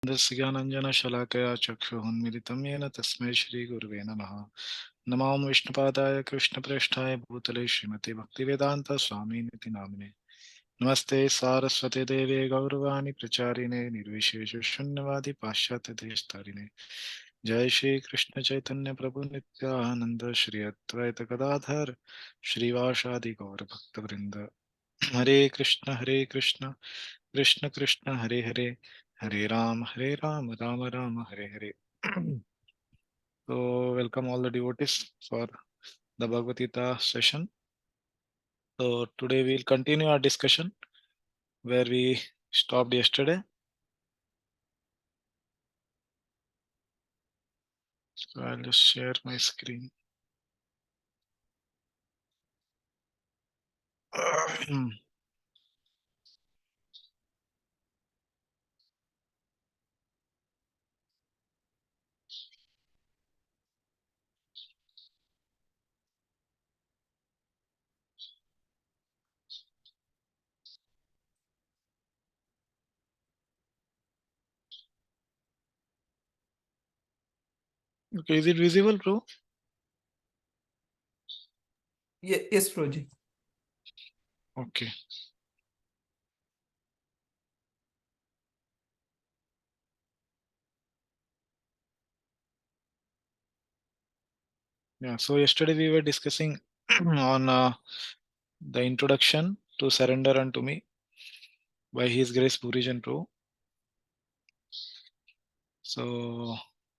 Dasyananjana Shalakaya Chakshuhunmilitam Yena Tasmai Shri Gurve Namaha. Namam Vishnupadaya Krishna Presthaya Bhutale Srimati Bhaktivedanta Swami Niti Namine. Namaste Saraswati Devi Gauravani Pracharine Nirvishesha Shunyavadi Pashyata Deshtarine. Jai Shri Krishna Chaitanya Prabhu Nityananda Shri Advaita Gadadhar Shri Vashadi Gaur Bhakta Vrinda. Hare Krishna Krishna Krishna Hare Hare Hare Ram Ram Ram Hare Hare. So welcome all the devotees for the Bhagavad Gita session. So today we'll continue our discussion where we stopped yesterday. So I'll just share my screen. Okay, is it visible, bro? Yes, Prabhuji. Okay. Yeah, so yesterday we were discussing on the introduction to surrender unto me by His Grace Purijan Prabhu. So,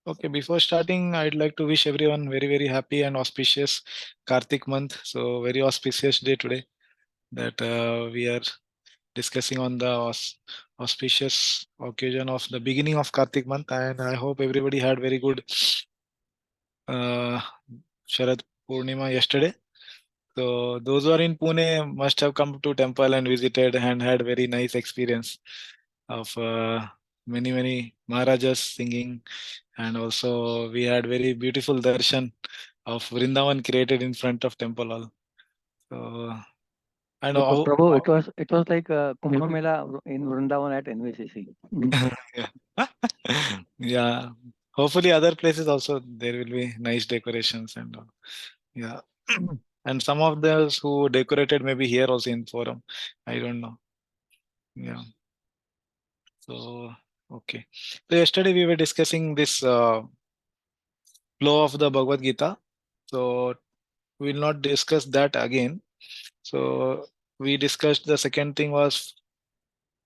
okay, before starting, I'd like to wish everyone very happy and auspicious Kartik month. So, very auspicious day today that we are discussing on the auspicious occasion of the beginning of Kartik month, and I hope everybody had very good uh, Sharad Purnima yesterday. So those who are in Pune must have come to temple and visited and had very nice experience of many Maharajas singing, and also we had very beautiful darshan of Vrindavan created in front of temple hall. So and Prabhu, it was like Kumbh Mela in Vrindavan at NVCC. yeah, hopefully other places also there will be nice decorations and all. Yeah. And some of those who decorated maybe here also in forum. I don't know. Yeah. So okay. So yesterday we were discussing this flow of the Bhagavad Gita. So we will not discuss that again. So we discussed the second thing was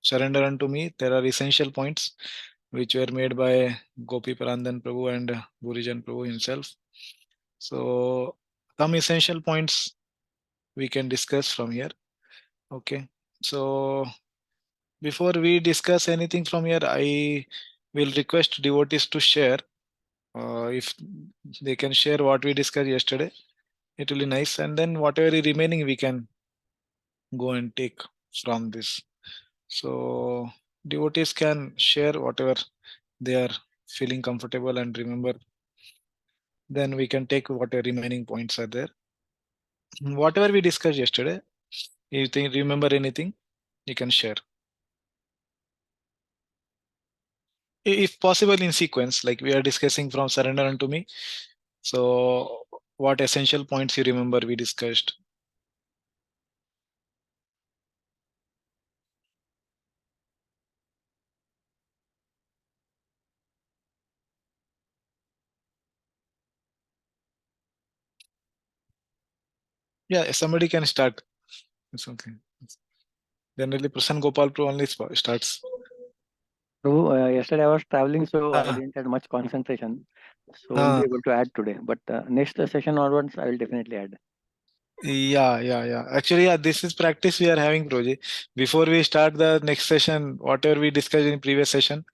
surrender unto me. There are essential points which were made by Gopi Parandan Prabhu and Burijan Prabhu himself. So some essential points we can discuss from here. Okay. So before we discuss anything from here, I will request devotees to share. If they can share what we discussed yesterday, it will be nice. And then whatever is remaining, we can go and take from this. So devotees can share whatever they are feeling comfortable and remember. Then we can take whatever remaining points are there. Whatever we discussed yesterday, if you remember anything, you can share. If possible in sequence, like we are discussing from surrender unto me. So what essential points you remember we discussed? Yeah, somebody can start. It's okay. Generally, Prasan Gopal Pro only starts. Prabhu, yesterday I was traveling, so I didn't have much concentration. So won't be able to add today. But next session onwards, I will definitely add. Yeah. Actually, yeah, this is practice we are having, Proji. Before we start the next session, whatever we discussed in previous session,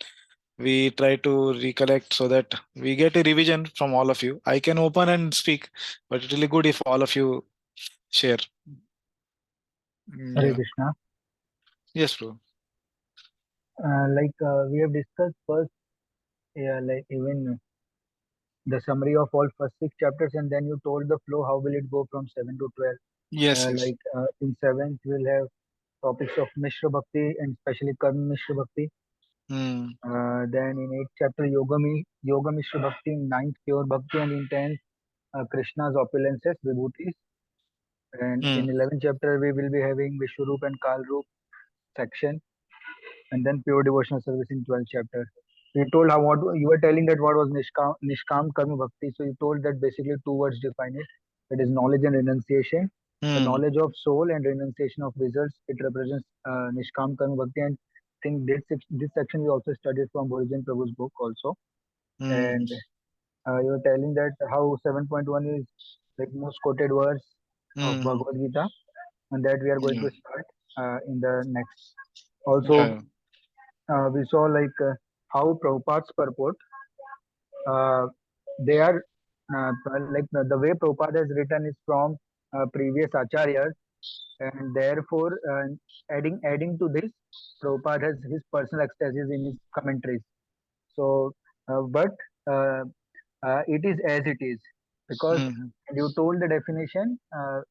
we try to recollect so that we get a revision from all of you. I can open and speak, but it's really good if all of you share. Hare Yeah. Krishna. Yes, bro. We have discussed first, like even the summary of all first 6 chapters, and then you told the flow. How will it go from 7 to 12? Yes. In 7th we'll have topics of Mishra Bhakti and especially Karma Mishra Bhakti. Hmm. Then in 8th chapter, Yogamishra Bhakti, 9th pure Bhakti, and in 10th, Krishna's opulences, vibhutis. And in 11th chapter, we will be having Vishwarup and Kalrup section, and then pure devotional service in 12th chapter. You told how what you were telling that what was Nishkam Karma Bhakti. So you told that basically two words define it. That is knowledge and renunciation. The knowledge of soul and renunciation of results. It represents Nishkam Karma Bhakti. And I think this section we also studied from Bhurijan Prabhu's book also. And you were telling that how 7.1 is like most quoted verse of Bhagavad Gita, and that we are going to start in the next. Also, we saw like how Prabhupada's purport, they are like the way Prabhupada has written is from previous acharyas, and therefore adding to this, Prabhupada has his personal ecstasies in his commentaries. So, but it is as it is, because you told the definition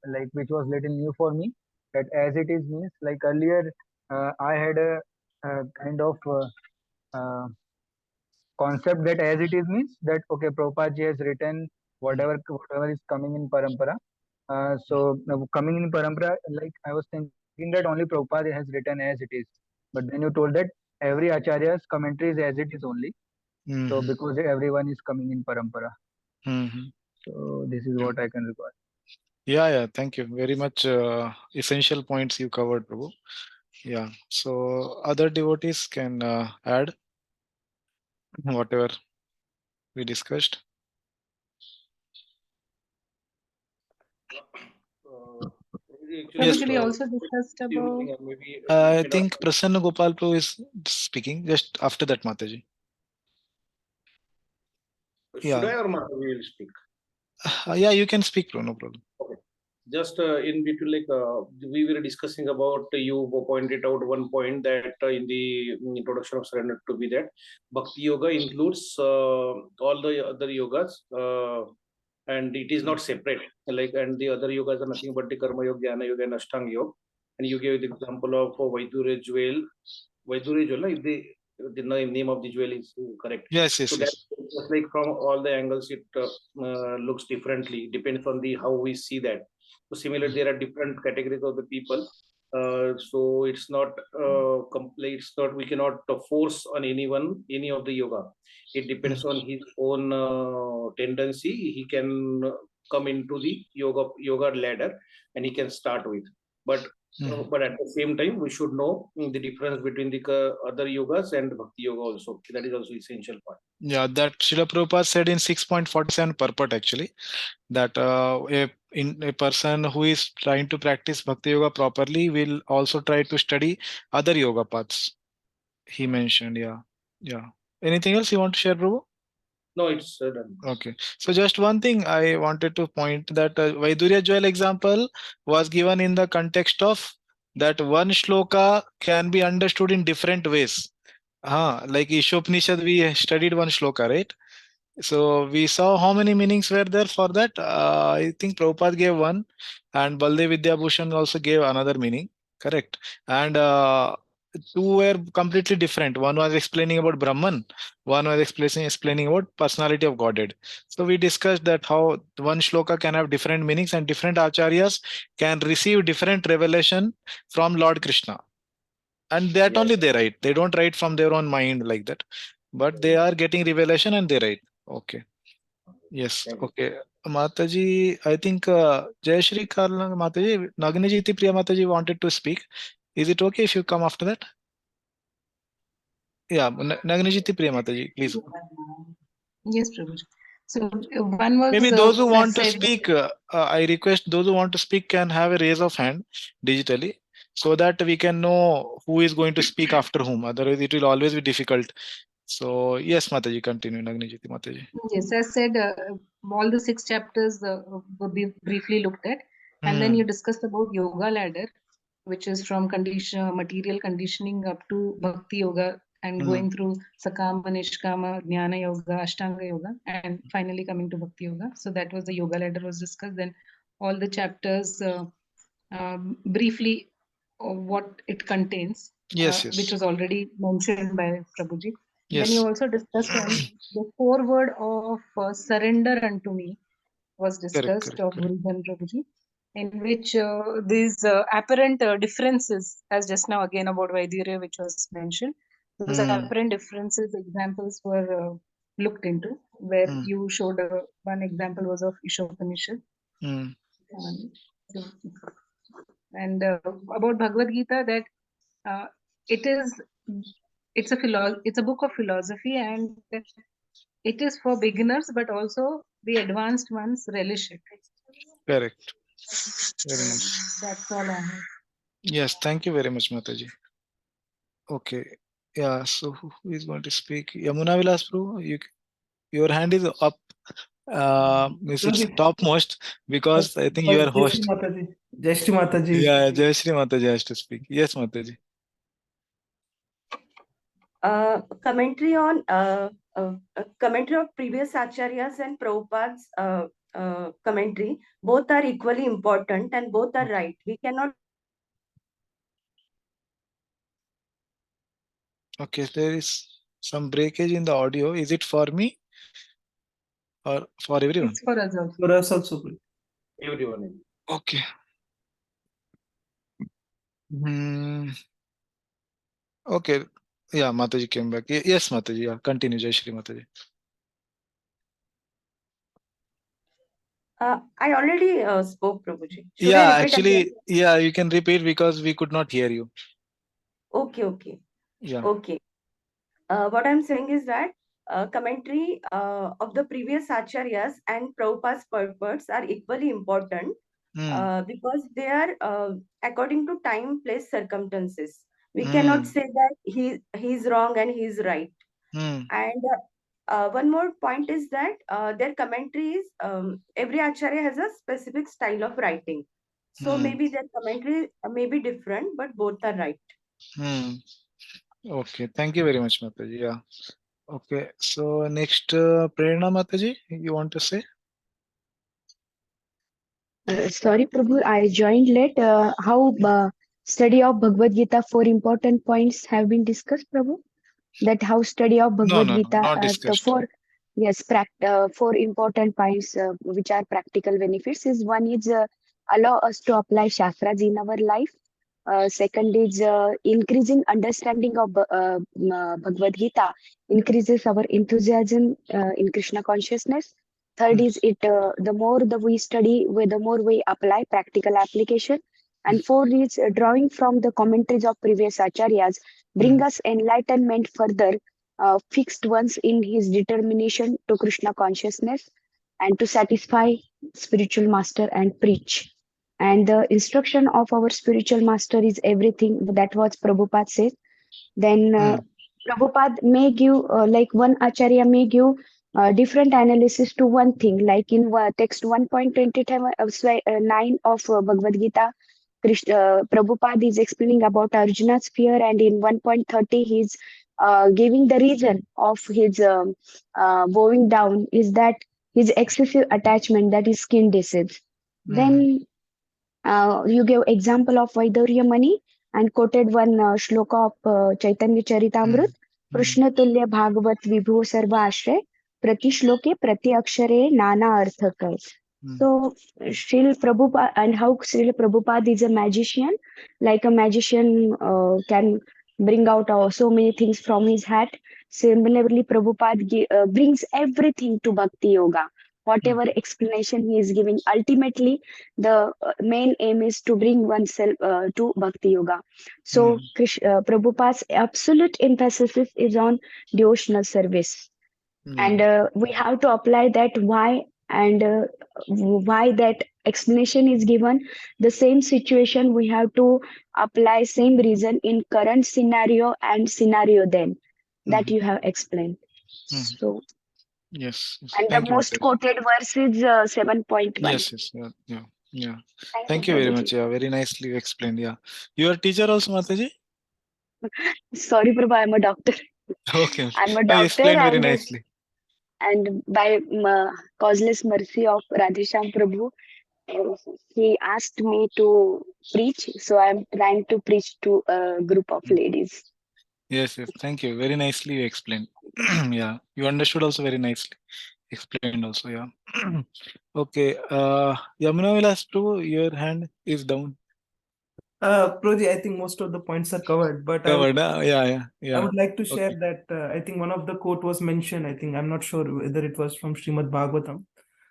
like which was little new for me, that as it is means like earlier I had a kind of concept that as it is means that okay, Prabhupada ji has written whatever is coming in parampara. So coming in parampara, like I was thinking that only Prabhupada has written as it is, but then you told that every acharya's commentary is as it is only. So because everyone is coming in parampara. So this is what I can record. Yeah. Thank you very much. Essential points you covered, Prabhu. Yeah. So other devotees can add whatever we discussed. Prabhuji, we also discussed about. I think Prasanna Gopal Prabhu is speaking just after that, Mataji. Should I or Mataji will speak? Yeah, you can speak, Prabhu, no problem. Okay. Just in between, like we were discussing about, you pointed out one point that in the introduction of surrender to be that Bhakti Yoga includes all the other yogas, and it is not separate. Like, and the other yogas are nothing but the Karma Yoga, Jnana Yoga, and Ashtanga Yoga. And you gave the example of Vaidurya jewel. Vaidurya jewel, if the name of the jewel is correct. Yes. So that's just like from all the angles, it looks differently. Depends on the how we see that. So similarly, there are different categories of the people. So it's not complete. It's not, we cannot force on anyone any of the yoga. It depends on his own tendency. He can come into the yoga ladder, and he can start with. But at the same time, we should know the difference between the other yogas and Bhakti Yoga also. That is also essential part. Yeah, that Srila Prabhupada said in 6.47 purport actually, that a person who is trying to practice Bhakti Yoga properly will also try to study other yoga paths. He mentioned, yeah. Anything else you want to share, Prabhu? No, it's done. Okay. So just one thing I wanted to point that Vaidurya jewel example was given in the context of that one shloka can be understood in different ways. Like Ishopnishad, we studied one shloka, right? So we saw how many meanings were there for that. I think Prabhupada gave one, and Baldev Vidyabhushan also gave another meaning. Correct. And two were completely different. One was explaining about Brahman, one was explaining about personality of Godhead. So we discussed that how one shloka can have different meanings, and different acharyas can receive different revelation from Lord Krishna. And that only they write. They don't write from their own mind like that, but they are getting revelation and they write. Okay. Yes. Okay. Mataji, I think Jayashri Karla Mataji, Nagnijiti Priya Mataji wanted to speak. Is it okay if you come after that? Yeah, Nagnijiti Priya Mataji, please. Yes, Prabhuji. So one was Maybe those who want to said, speak, I request those who want to speak can have a raise of hand digitally, so that we can know who is going to speak after whom. Otherwise, it will always be difficult. So yes, Mataji, continue. Nagnijiti Mataji. Yes, as said, all the 6 chapters were briefly looked at, and then you discussed about yoga ladder, which is from material conditioning up to Bhakti Yoga, and going through Sakama, Nishkama, Jnana Yoga, Ashtanga Yoga, and finally coming to Bhakti Yoga. So that was the yoga ladder was discussed. Then all the chapters briefly what it contains. Yes, which yes, was already mentioned by Prabhuji. Then you yes. also discussed on the foreword of surrender unto me was Correct, discussed correct, of correct. Gurujan Prabhuji, in which these apparent differences, as just now again about Vaidhirya, which was mentioned, those apparent differences examples were looked into, where you showed one example was of Ishopanishad. Mm. So, and about Bhagavad Gita, that it's a book of philosophy, and it is for beginners, but also the advanced ones relish it. Correct. Very nice. That's all I have. Yes, thank you very much, Mataji. Okay. Yeah, so who is going to speak? Yamuna Vilas Prabhu, your hand is up. Means it's Prabhuji, topmost because I think you are Jai Shri host. Mataji. Jai Shri Mataji. Yeah, Jayashri Mataji has to speak. Yes, Mataji. Commentary on commentary of previous acharyas and Prabhupada's commentary. Both are equally important and both are right. We cannot. Okay, there is some breakage in the audio. Is it for me or for everyone? It's for us also. For us also. Everyone. Okay. Hmm. Okay. Yeah, Mataji came back. Yes, Mataji. Yeah, continue, Jayashri Mataji. I already spoke, Prabhuji. Should Yeah, I repeat again? actually, yeah, you can repeat because we could not hear you. Okay. Yeah. Okay. What I'm saying is that commentary of the previous acharyas and Prabhupada's purports are equally important because they are according to time, place, circumstances. We cannot say that he's wrong and he's right. And one more point is that their commentary is every acharya has a specific style of writing. So maybe their commentary may be different, but both are right. Okay, thank you very much, Mataji. Yeah. Okay, so next, Prerna Mataji, you want to say? Sorry, Prabhu, I joined late. How study of Bhagavad Gita, 4 important points have been discussed, Prabhu? That how study of No, Bhagavad no, no, Gita, not the discussed. yes, 4 important points which are practical benefits is one is allow us to apply Shastras in our life. Second is increasing understanding of Bhagavad Gita increases our enthusiasm in Krishna consciousness. Third is it the more we study, the more we apply practical application. And fourth is drawing from the commentaries of previous acharyas bring us enlightenment further, fixed once in his determination to Krishna consciousness and to satisfy spiritual master and preach. And the instruction of our spiritual master is everything. That was Prabhupada said. Then Prabhupada may give, like one Acharya may give different analysis to one thing. Like in text 1.29 of Bhagavad Gita, Prabhupada is explaining about Arjuna's fear, and in 1.30 he's giving the reason of his bowing down is that his excessive attachment, that is skin disease. Then you gave example of Vaidurya Mani and quoted one shloka of Chaitanya Charitamrut, Krishna Tulya Bhagavat Vibhu Sarva Ashray, Prati Shloke Prati Akshare Nana Arthakar. So Srila Prabhupada, and how Srila Prabhupada is a magician, like a magician can bring out so many things from his hat. Similarly, Prabhupada brings everything to Bhakti Yoga. Whatever explanation he is giving, ultimately the main aim is to bring oneself to Bhakti Yoga. So Prabhupada's absolute emphasis is on devotional service. And we have to apply that why, and why that explanation is given. The same situation we have to apply same reason in current scenario and scenario then that you have explained. So yes. and the Thank you, most Mataji. quoted verse is 7.1. Yes, yeah. Thank you very much. Yeah, very nicely explained. Yeah, your teacher also, Mataji. Sorry, Prabhu, I'm a doctor. Okay, I'm a no, you doctor, explained very nicely. and by causeless mercy of Radhesham Prabhu, he asked me to preach, so I'm trying to preach to a group of ladies. Yes, yes. Thank you. Very nicely you explained. Yeah, you understood also very nicely. Explained also, yeah. Okay. Yamuna Vilas too, your hand is down. Proji, I think most of the points are covered, but Covered. Yeah, yeah, I yeah. would like to share Okay. that I think one of the quote was mentioned. I think I'm not sure whether it was from Srimad Bhagavatam.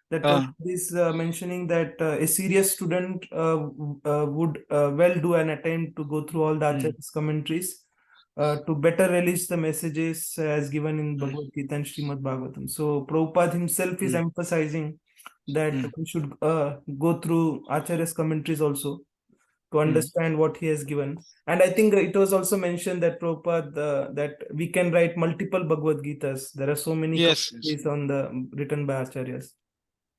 That is mentioning that a serious student would well do an attempt to go through all the Acharya's commentaries to better release the messages as given in Bhagavad Gita and Srimad Bhagavatam. So Prabhupada himself is emphasizing that we should go through Acharya's commentaries also to understand what he has given. And I think it was also mentioned that Prabhupada, that we can write multiple Bhagavad Gitas. There are so many Yes, yes. commentaries on the written by Acharyas.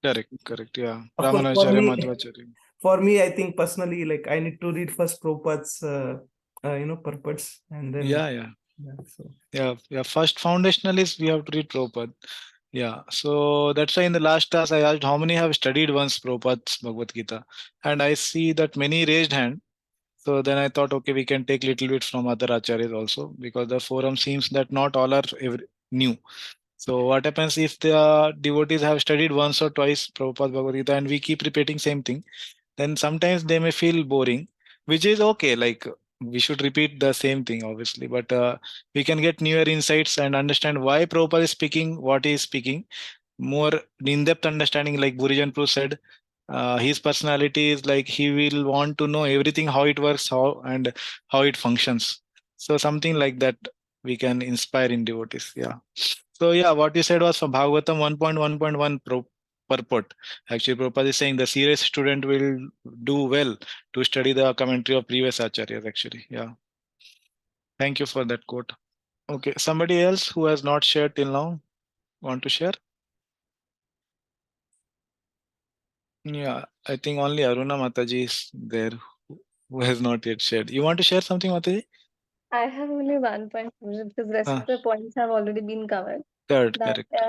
Correct, correct. Yeah. Of course, Ramanacharya, Madhvacharya. for me, I think personally, like I need to read first Prabhupada's, purports, and then Yeah. so. Yeah. First foundational is we have to read Prabhupada. Yeah. So that's why in the last class I asked how many have studied once Prabhupada's Bhagavad Gita. And I see that many raised hand. So then I thought, okay, we can take little bit from other acharyas also, because the forum seems that not all are new. So what happens if the devotees have studied once or twice Prabhupada Bhagavad Gita and we keep repeating same thing, then sometimes they may feel boring, which is okay. Like we should repeat the same thing, obviously, but we can get newer insights and understand why Prabhupada is speaking what he is speaking. More in-depth understanding, like Burijan Prabhu said, his personality is like he will want to know everything, how it works, how it functions. So something like that we can inspire in devotees. Yeah. So yeah, what you said was for Bhagavatam 1.1.1 purport. Actually, Prabhupada is saying the serious student will do well to study the commentary of previous acharyas. Actually, yeah. Thank you for that quote. Okay, somebody else who has not shared till now want to share? Yeah, I think only Aruna Mataji is there who has not yet shared. You want to share something, Mataji? I have only one point because rest of the points have already been covered. Correct.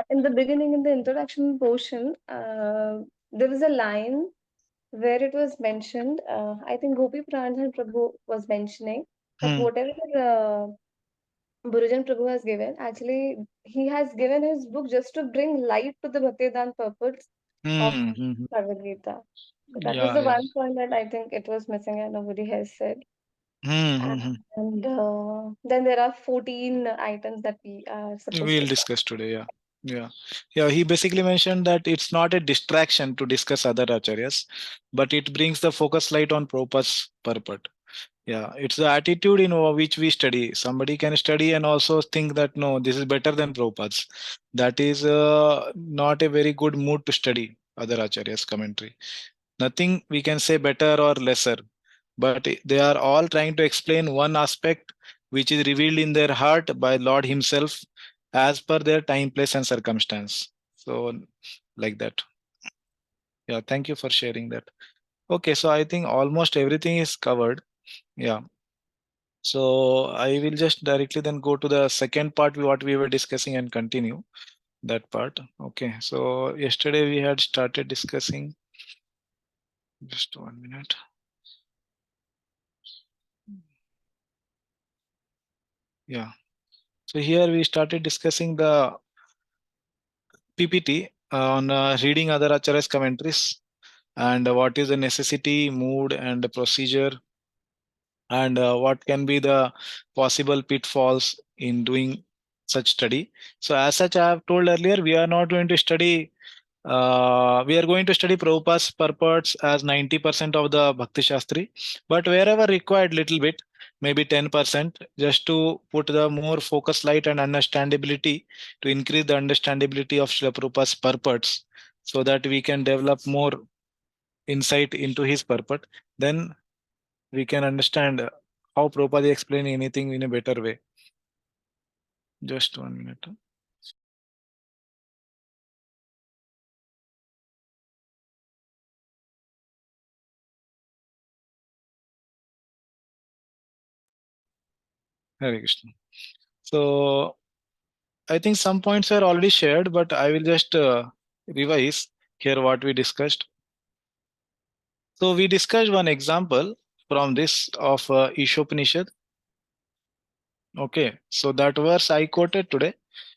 In the beginning, in the introduction portion, there was a line where it was mentioned. I think Gopi Pranjan Prabhu was mentioning that whatever Burujan Prabhu has given, actually, he has given his book just to bring light to the Bhaktivedanta purpose of Bhagavad Gita. So that was the one point that I think it was missing and nobody has said. And then there are 14 items that we are supposed We'll to discuss today. Yeah. He basically mentioned that it's not a distraction to discuss other acharyas, but it brings the focus light on Prabhupada's purport. Yeah, it's the attitude in which we study. Somebody can study and also think that no, this is better than Prabhupada's. That is not a very good mood to study other acharyas' commentary. Nothing we can say better or lesser, but they are all trying to explain one aspect which is revealed in their heart by Lord Himself as per their time, place, and circumstance. So, like that. Yeah, thank you for sharing that. Okay, so I think almost everything is covered. Yeah. So I will just directly then go to the second part, what we were discussing, and continue that part. Okay. So yesterday we had started discussing. Just 1 minute. Yeah. So here we started discussing the PPT on reading other acharyas commentaries and what is the necessity, mood, and the procedure, and what can be the possible pitfalls in doing such study. So as such, I have told earlier, we are not going to study. We are going to study Prabhupada's purports as 90% of the Bhakti Shastri, but wherever required, little bit, maybe 10%, just to put the more focus light and understandability, to increase the understandability of Srila Prabhupada's purports, so that we can develop more insight into his purport. Then we can understand how Prabhupada is explaining anything in a better way. Just 1 minute. Hare Krishna. So I think some points are already shared, but I will just revise here what we discussed. So we discussed one example from this of Ishopanishad. Okay, so that verse I quoted today.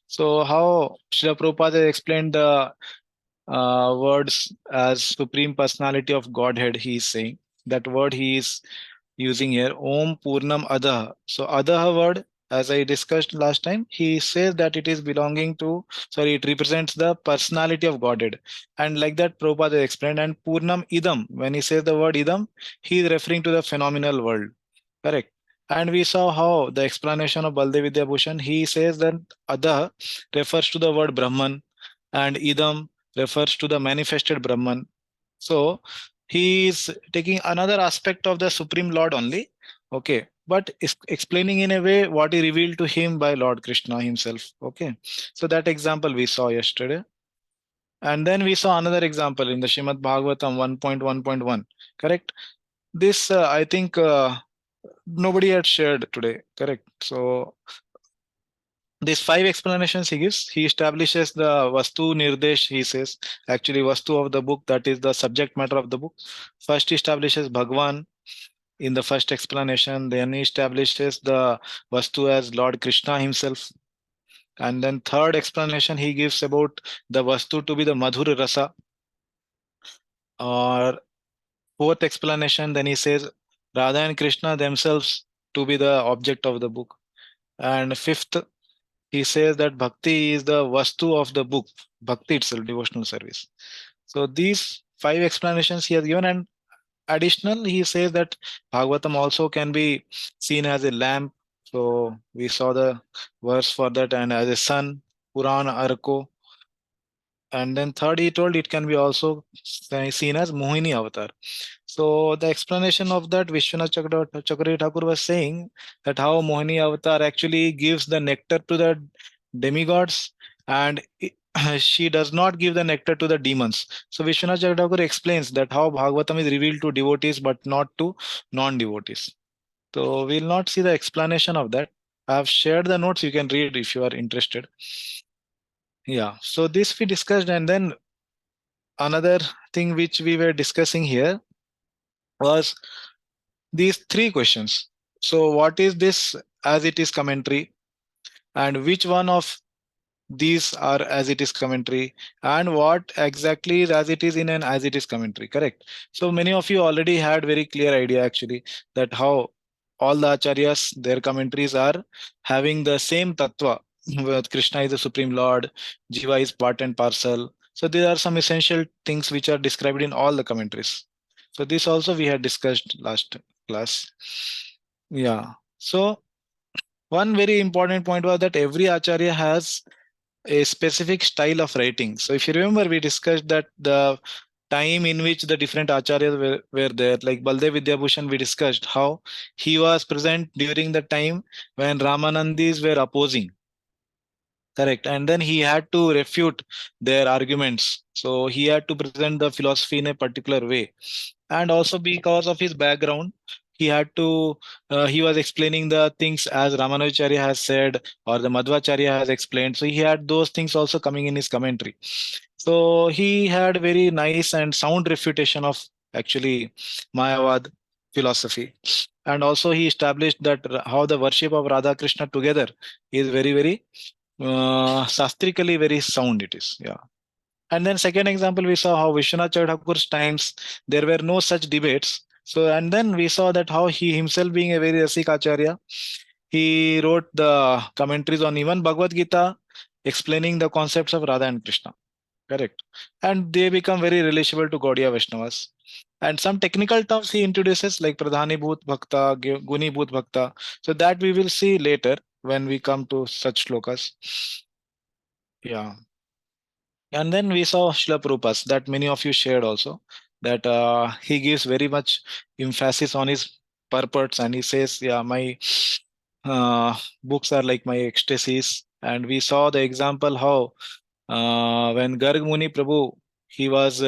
So how Srila Prabhupada explained the words as Supreme Personality of Godhead, he is saying. That word he is using here, Om Purnam Adaha. So Adaha word, as I discussed last time, he says that it is belonging to, sorry, it represents the personality of Godhead. And like that, Prabhupada explained. And Purnam Idam, when he says the word Idam, he is referring to the phenomenal world. Correct. And we saw how the explanation of Baldev Bhushan, he says that Adaha refers to the word Brahman and Idam refers to the manifested Brahman. So he is taking another aspect of the Supreme Lord only, okay, but is explaining in a way what he revealed to him by Lord Krishna himself. Okay, so that example we saw yesterday. And then we saw another example in the Shrimad Bhagavatam 1.1.1. Correct. This I think nobody had shared today. Correct. So these 5 explanations he gives, he establishes the Vastu Nirdesh, he says, actually Vastu of the book, that is the subject matter of the book. First he establishes Bhagavan in the first explanation, then he establishes the Vastu as Lord Krishna himself. And then third explanation he gives about the Vastu to be the Madhur Rasa. Or fourth explanation, then he says Radha and Krishna themselves to be the object of the book. And fifth, he says that Bhakti is the Vastu of the book, Bhakti itself, devotional service. So these 5 explanations he has given, and additional, he says that Bhagavatam also can be seen as a lamp. So we saw the verse for that, and as a sun, Purana Arko. And then third, he told it can be also seen as Mohini avatar. So the explanation of that, Vishwanath Chakravarti Thakur was saying that how Mohini avatar actually gives the nectar to the demigods, and she does not give the nectar to the demons. So Vishwanath Chakravarti Thakur explains that how Bhagavatam is revealed to devotees but not to non-devotees. So we'll not see the explanation of that. I have shared the notes, you can read if you are interested. Yeah, so this we discussed, and then another thing which we were discussing here was these 3 questions. So what is this as it is commentary, and which one of these are as it is commentary, and what exactly is as it is in an as it is commentary? Correct. So many of you already had very clear idea actually that how all the acharyas, their commentaries are having the same tattva, where Krishna is the supreme lord, Jiva is part and parcel. So there are some essential things which are described in all the commentaries. So this also we had discussed last class. Yeah. So one very important point was that every acharya has a specific style of writing. So if you remember, we discussed that the time in which the different acharyas were there, like Baldev Vidyabhushan, we discussed how he was present during the time when Ramanandis were opposing. Correct. And then he had to refute their arguments. So he had to present the philosophy in a particular way. And also because of his background, he had to, he was explaining the things as Ramanujacharya has said or the Madhvacharya has explained. So he had those things also coming in his commentary. So he had very nice and sound refutation of actually Mayavad philosophy. And also he established that how the worship of Radha Krishna together is very, very shastrically very sound it is. Yeah. And then second example, we saw how Vishwanath Thakur's times, there were no such debates. So, and then we saw that how he himself being a very Rasik Acharya, he wrote the commentaries on even Bhagavad Gita, explaining the concepts of Radha and Krishna. Correct. And they become very relatable to Gaudiya Vaishnavas. And some technical terms he introduces like Pradhani Bhut Bhakta, Guni Bhut Bhakta. So that we will see later when we come to such shlokas. Yeah. And then we saw Srila Prabhupada that many of you shared also, that he gives very much emphasis on his purports, and he says, yeah, my books are like my ecstasies. And we saw the example how when Garg Muni Prabhu, he was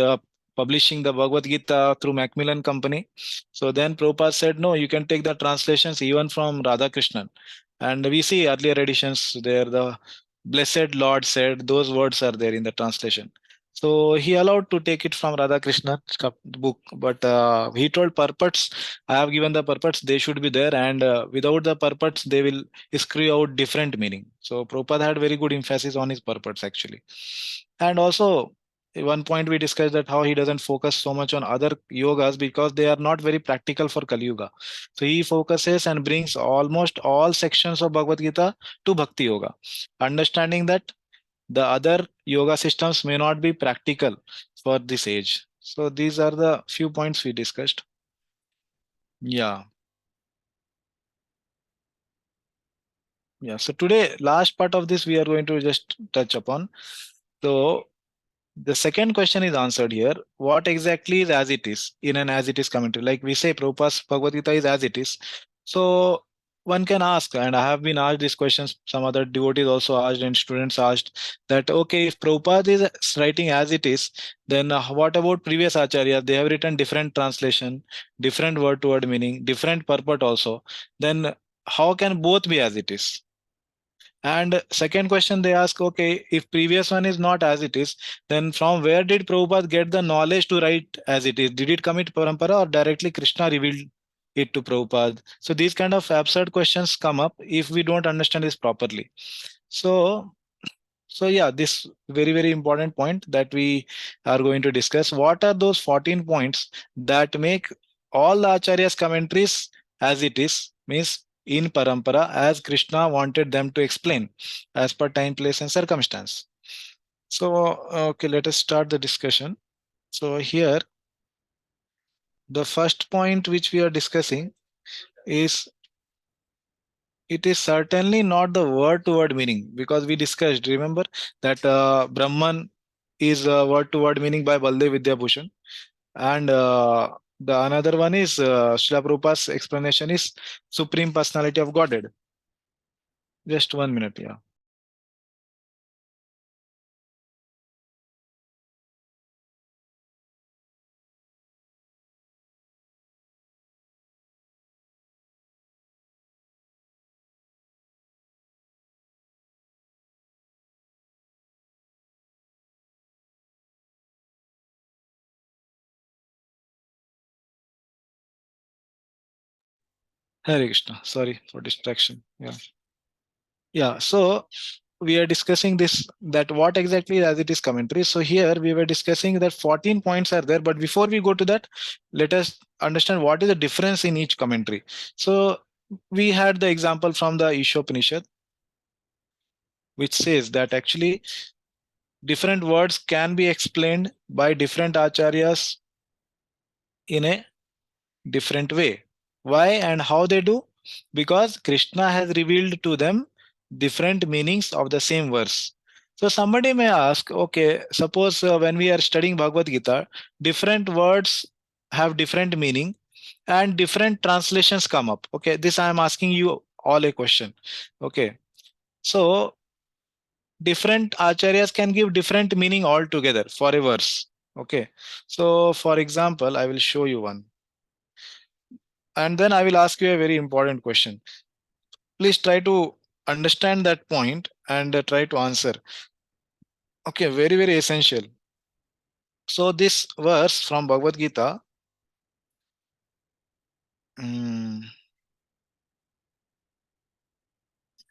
publishing the Bhagavad Gita through Macmillan Company. So then Prabhupada said, no, you can take the translations even from Radha Krishnan. And we see earlier editions there, the Blessed Lord said, those words are there in the translation. So he allowed to take it from Radha Krishna's book, but he told purports, I have given the purports, they should be there, and without the purports, they will screw out different meaning. So Prabhupada had very good emphasis on his purports actually. And also, one point we discussed that how he doesn't focus so much on other yogas because they are not very practical for Kali Yuga. So he focuses and brings almost all sections of Bhagavad Gita to Bhakti Yoga, understanding that the other yoga systems may not be practical for this age. So these are the few points we discussed. Yeah. Yeah. So today, last part of this, we are going to just touch upon. So the second question is answered here. What exactly is as it is in an as it is commentary? Like we say, Prabhupada's Bhagavad Gita is as it is. So one can ask, and I have been asked these questions, some other devotees also asked, and students asked that, okay, if Prabhupada is writing as it is, then what about previous acharyas? They have written different translation, different word to word meaning, different purport also. Then how can both be as it is? And second question they ask, okay, if previous one is not as it is, then from where did Prabhupada get the knowledge to write as it is? Did it come into parampara or directly Krishna revealed it to Prabhupada? So these kind of absurd questions come up if we don't understand this properly. So yeah, this very, very important point that we are going to discuss. What are those 14 points that make all the Acharya's commentaries as it is, means in parampara, as Krishna wanted them to explain, as per time, place, and circumstance. So, okay, let us start the discussion. So here, the first point which we are discussing is it is certainly not the word to word meaning, because we discussed, remember, that Brahman is word to word meaning by Baldev Vidyabhushan, and the another one is Srila Prabhupada's explanation is Supreme Personality of Godhead. Just 1 minute, yeah. Hare Krishna. Sorry for distraction. Yeah. Yeah. So we are discussing this, that what exactly as it is commentary. So here we were discussing that 14 points are there, but before we go to that, let us understand what is the difference in each commentary. So we had the example from the Ishopanishad, which says that actually different words can be explained by different acharyas in a different way. Why and how they do? Because Krishna has revealed to them different meanings of the same verse. So somebody may ask, okay, suppose when we are studying Bhagavad Gita, different words have different meaning and different translations come up. Okay, this I am asking you all a question. Okay, so different acharyas can give different meaning altogether for a verse. Okay, so for example, I will show you one. And then I will ask you a very important question. Please try to understand that point and try to answer. Okay, very, very essential. So this verse from Bhagavad Gita,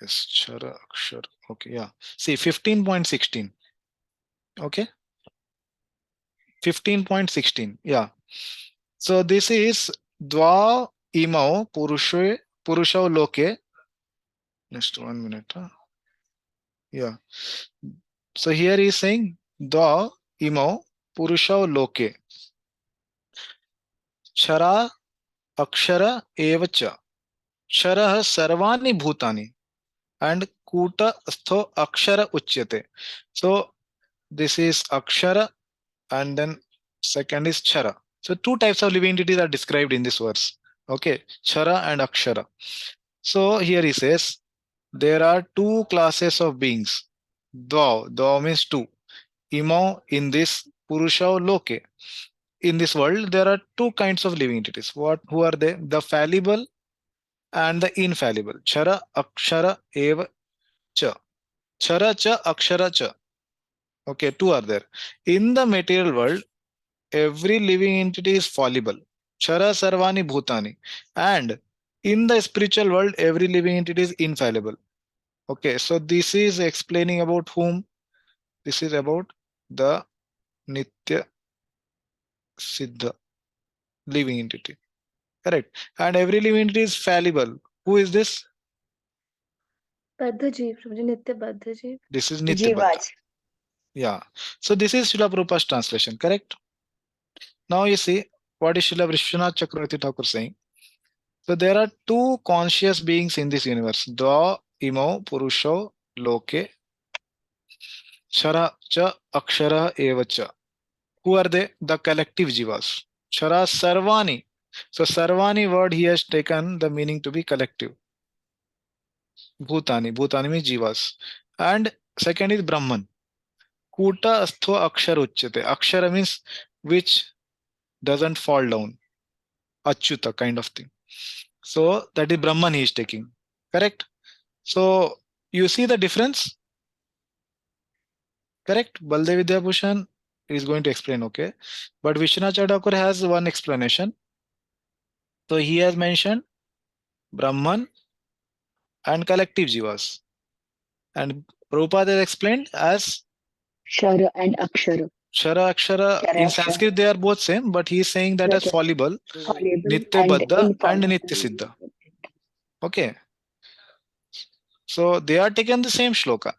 yes, Chara Akshar. Okay, yeah. See, 15.16. Okay, 15.16. Yeah. So this is Dva Imao Purusho Loke. Just 1 minute. Yeah. So here he is saying Dva Imao Purusho Loke. Chara Akshara Evacha. Kshara Sarvani Bhutani. And Kuta Stho Akshara Uchyate. So this is Akshara and then second is Chara. So two types of living entities are described in this verse. Okay, Chara and Akshara. So here he says there are two classes of beings. Dvav means two. Imo in this Purusha Loke. In this world, there are two kinds of living entities. Who are they? The fallible and the infallible. Chara, Akshara, Eva, Cha. Chara, Cha, Akshara, Cha. Okay, two are there. In the material world, every living entity is fallible. Chara sarvani bhutani. And in the spiritual world, every living entity is infallible. Okay, so this is explaining about whom? This is about the Nitya Siddha living entity. Correct. And every living entity is fallible. Who is this? Baddha Jeev, Prabhuji, Nitya Baddha Jeev. This is Nitya Baddha. Jivas. Yeah. So this is Srila Prabhupada's translation, correct? Now you see what is Srila Vishwanath Chakravarti Thakur saying. So there are two conscious beings in this universe. Dva imo purusho loke shara cha akshara eva cha. Who are they? The collective jivas. Shara sarvani. So sarvani word he has taken the meaning to be collective. Bhutani. Bhutani means jivas. And second is Brahman. Kuta astho akshara uchyate. Akshara means which doesn't fall down. Achyuta kind of thing. So that is Brahman he is taking. Correct? So you see the difference? Correct? Baldev Vidyabhushan is going to explain, okay? But Vishwanath Chadakur has one explanation. So he has mentioned Brahman and collective jivas. And Prabhupada has explained as Shara and Akshara. Shara Akshara. Shara, In Akshara. Sanskrit they are both same, but he is saying that as Okay. fallible, Fallible Nitya and Baddha and infallible. Nitya Siddha. Okay. So they are taken the same shloka.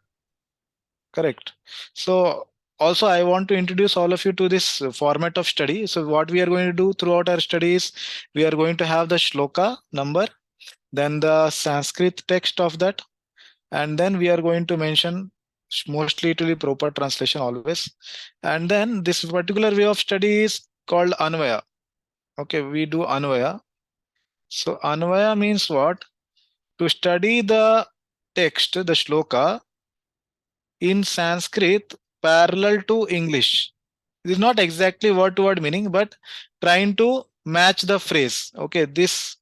Correct. So also I want to introduce all of you to this format of study. So what we are going to do throughout our studies, we are going to have the shloka number, then the Sanskrit text of that, and then we are going to mention mostly it will be proper translation always. And then this particular way of study is called Anvaya. Okay, we do Anvaya. So Anvaya means what? To study the text, the shloka in Sanskrit parallel to English. It is not exactly word to word meaning, but trying to match the phrase. Okay, this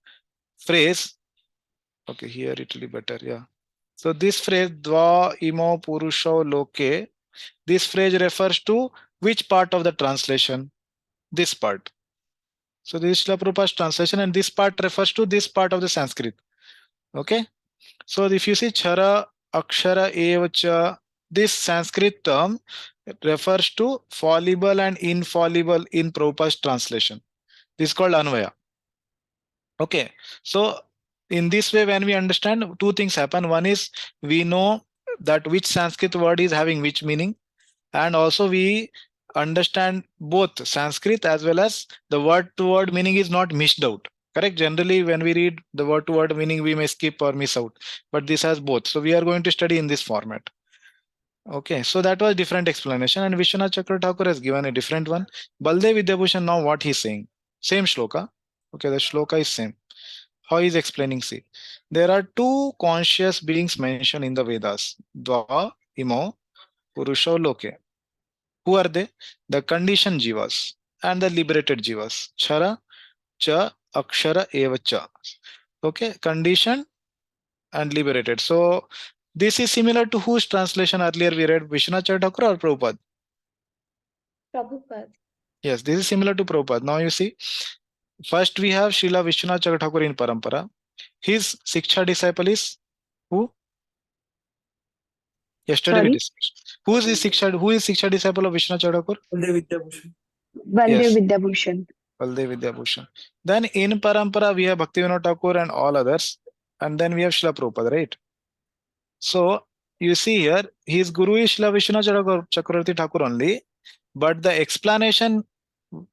phrase. Okay, here it will be better. Yeah. So this phrase, Dva imo purusho loke, this phrase refers to which part of the translation? This part. So this is Srila Prabhupada's translation, and this part refers to this part of the Sanskrit. Okay. So if you see Chara, Akshara, Evacha, this Sanskrit term refers to fallible and infallible in Prabhupada's translation. This is called Anvaya. Okay. So in this way, when we understand, two things happen. One is we know that which Sanskrit word is having which meaning, and also we understand both Sanskrit as well as the word to word meaning is not missed out. Correct? Generally, when we read the word to word meaning, we may skip or miss out, but this has both. So we are going to study in this format. Okay, so that was different explanation, and Vishwanath Chakra Thakur has given a different one. Baldev Vidyabhushan, now what he's saying? Same shloka. Okay, the shloka is same. How he's explaining? See, there are two conscious beings mentioned in the Vedas: Dva, Imo, Purusho, Loke. Who are they? The conditioned jivas and the liberated jivas. Chara, cha, akshara, eva cha. Okay, conditioned and liberated. So this is similar to whose translation earlier we read, Vishwanath Thakur or Prabhupada? Prabhupada. Yes, this is similar to Prabhupada. Now you see, first we have Srila Vishwanath Thakur in Parampara. His Siksha disciple is who? Yesterday we Sorry? discussed. Who is Siksha disciple of Vishwanath Thakur? Baldev Vidyabhushan. Baldev Yes. Vidyabhushan. Baldev Vidyabhushan. Then in Parampara we have Bhaktivedanta Thakur and all others. And then we have Srila Prabhupada, right? So you see here, his guru is Srila Vishwanath Chakravarti Thakur only. But the explanation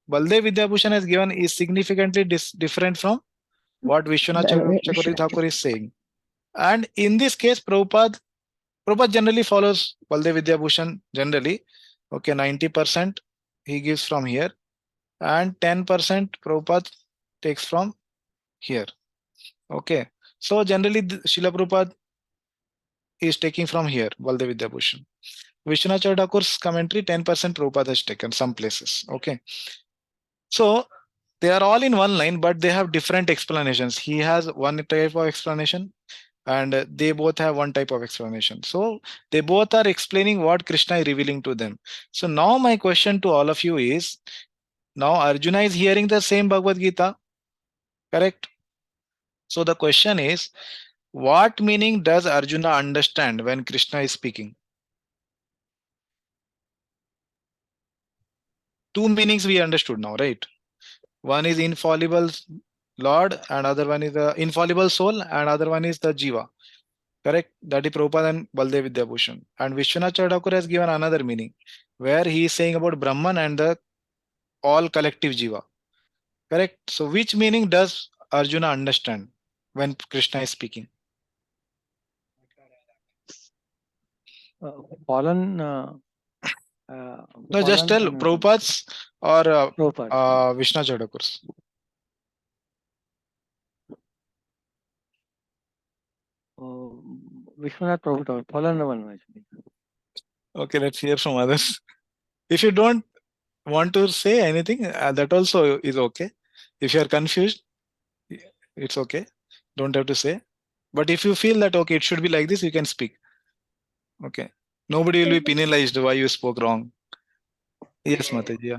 Baldev Vidyabhushan has given is significantly different from what Vishwanath Chakravarti Thakur is saying. And in this case, Prabhupada generally follows Baldev Vidyabhushan generally. Okay, 90% he gives from here, and 10% Prabhupada takes from here. Okay, so generally Srila Prabhupada is taking from here, Baldev Vidyabhushan. Vishwanath Thakur's commentary, 10% Prabhupada has taken some places. Okay, so they are all in one line, but they have different explanations. He has one type of explanation, and they both have one type of explanation. So they both are explaining what Krishna is revealing to them. So now my question to all of you is, now Arjuna is hearing the same Bhagavad Gita, correct? So the question is, what meaning does Arjuna understand when Krishna is speaking? Two meanings we understood now, right? One is infallible Lord, and other one is the infallible soul, and other one is the Jiva. Correct? That is Prabhupada and Baldev Vidyabhushan. And Vishwanath Chakravarti has given another meaning, where he is saying about Brahman and the all collective Jiva. Correct? So which meaning does Arjuna understand when Krishna is speaking? Fallen. No, just tell Prabhupada's or Prabhupada. Vishwanath Chakravarti's. Vishwanath Prabhupada, fallen one actually. Okay, let's hear from others. If you don't want to say anything, that also is okay. If you are confused, it's okay. Don't have to say. But if you feel that okay, it should be like this, you can speak. Okay. Nobody will be penalized why you spoke wrong. Yes, Mataji. Yeah.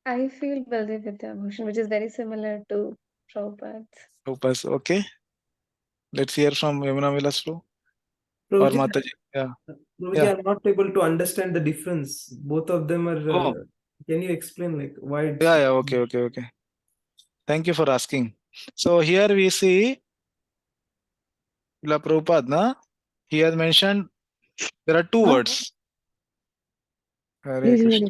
I feel Bhaktivedanta Bhushan, which is very similar to Prabhupada's. Okay. Let's hear from Yamuna Vilas Pro or Prabhuji, Mataji. Yeah. Prabhuji, Yeah. I'm not able to understand the difference. Both of them are. Oh. Can you explain like why? It's Yeah. Okay. Thank you for asking. So here we see Srila Prabhupada, he has mentioned there are two words. Hare Krishna.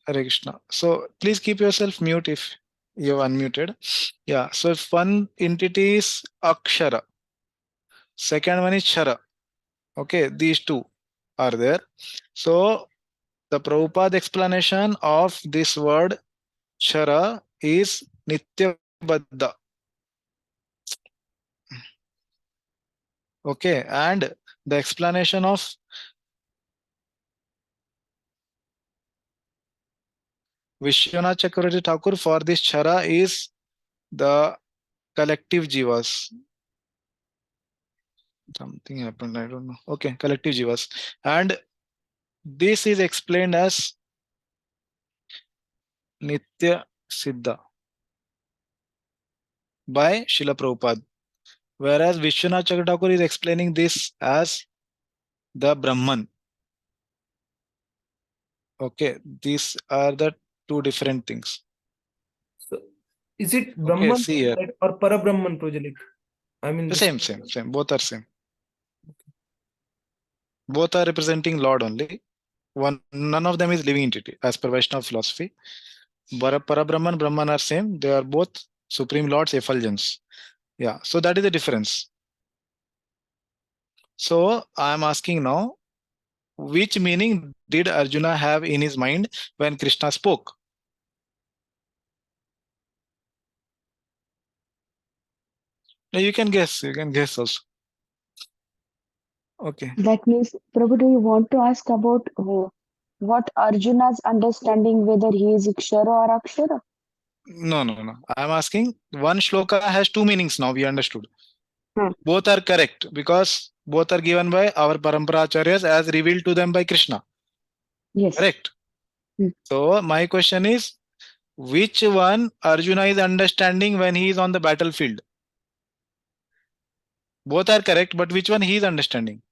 Hare Krishna. So please keep yourself mute if you're unmuted. Yeah. So if one entity is Akshara, second one is Chara. Okay, these two are there. So the Prabhupada explanation of this word Chara is Nitya Baddha. Okay, and the explanation of Vishwanath Chakravarti Thakur for this Chara is the collective jivas. Something happened, I don't know. Okay, collective jivas. And this is explained as Nitya Siddha by Srila Prabhupada. Whereas Vishwanath Chakravarti Thakur is explaining this as the Brahman. Okay, these are the two different things. So, is it Brahman or Parabrahman project? I mean, the same. Both are same. Both are representing Lord only. None of them is living entity as per Vaishnava philosophy. Parabrahman, Brahman are same. They are both Supreme Lord's effulgence. Yeah, so that is the difference. So I am asking now, which meaning did Arjuna have in his mind when Krishna spoke? Now you can guess also. Okay. That means, Prabhu, do you want to ask about what Arjuna's understanding, whether he is Ikshara or Akshara? No. I am asking, one shloka has two meanings now, we understood. Both are correct because both are given by our Parampara-acharyas as revealed to them by Krishna. Yes. Correct. So my question is, which one Arjuna is understanding when he is on the battlefield? Both are correct, but which one he is understanding?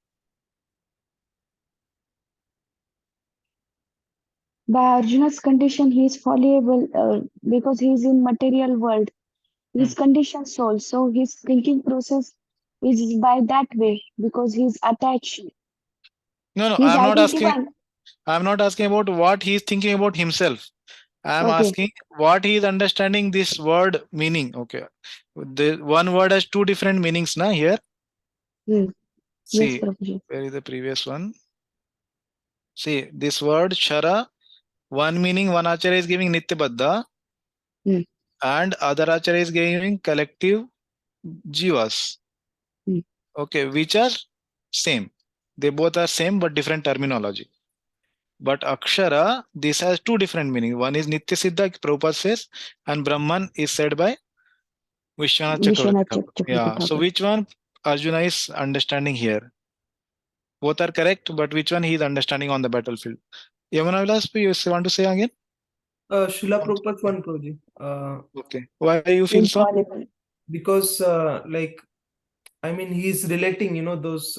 By Arjuna's condition, he is fallible because he is in material world. His conditioned soul, so his thinking process is by that way because he is attached. No, I'm not asking about what he is thinking about himself. I'm asking what he is understanding this word meaning. Okay. The one word has two different meanings na here. See, yes, where is the previous one? See, this word Shara, one meaning one acharya is giving Nitya Baddha and other acharya is giving collective jivas. Okay, which are same. They both are same but different terminology. But Akshara, this has two different meanings. One is Nitya Siddha, Prabhupada says, and Brahman is said by Vishwanath Chakravarti. Yeah. So which one Arjuna is understanding here? Both are correct, but which one he is understanding on the battlefield? Yamuna Vilas, you want to say again? Srila Prabhupada's one, Prabhuji. Okay. Why you feel so? Infallible. Because like, I mean, he's relating, those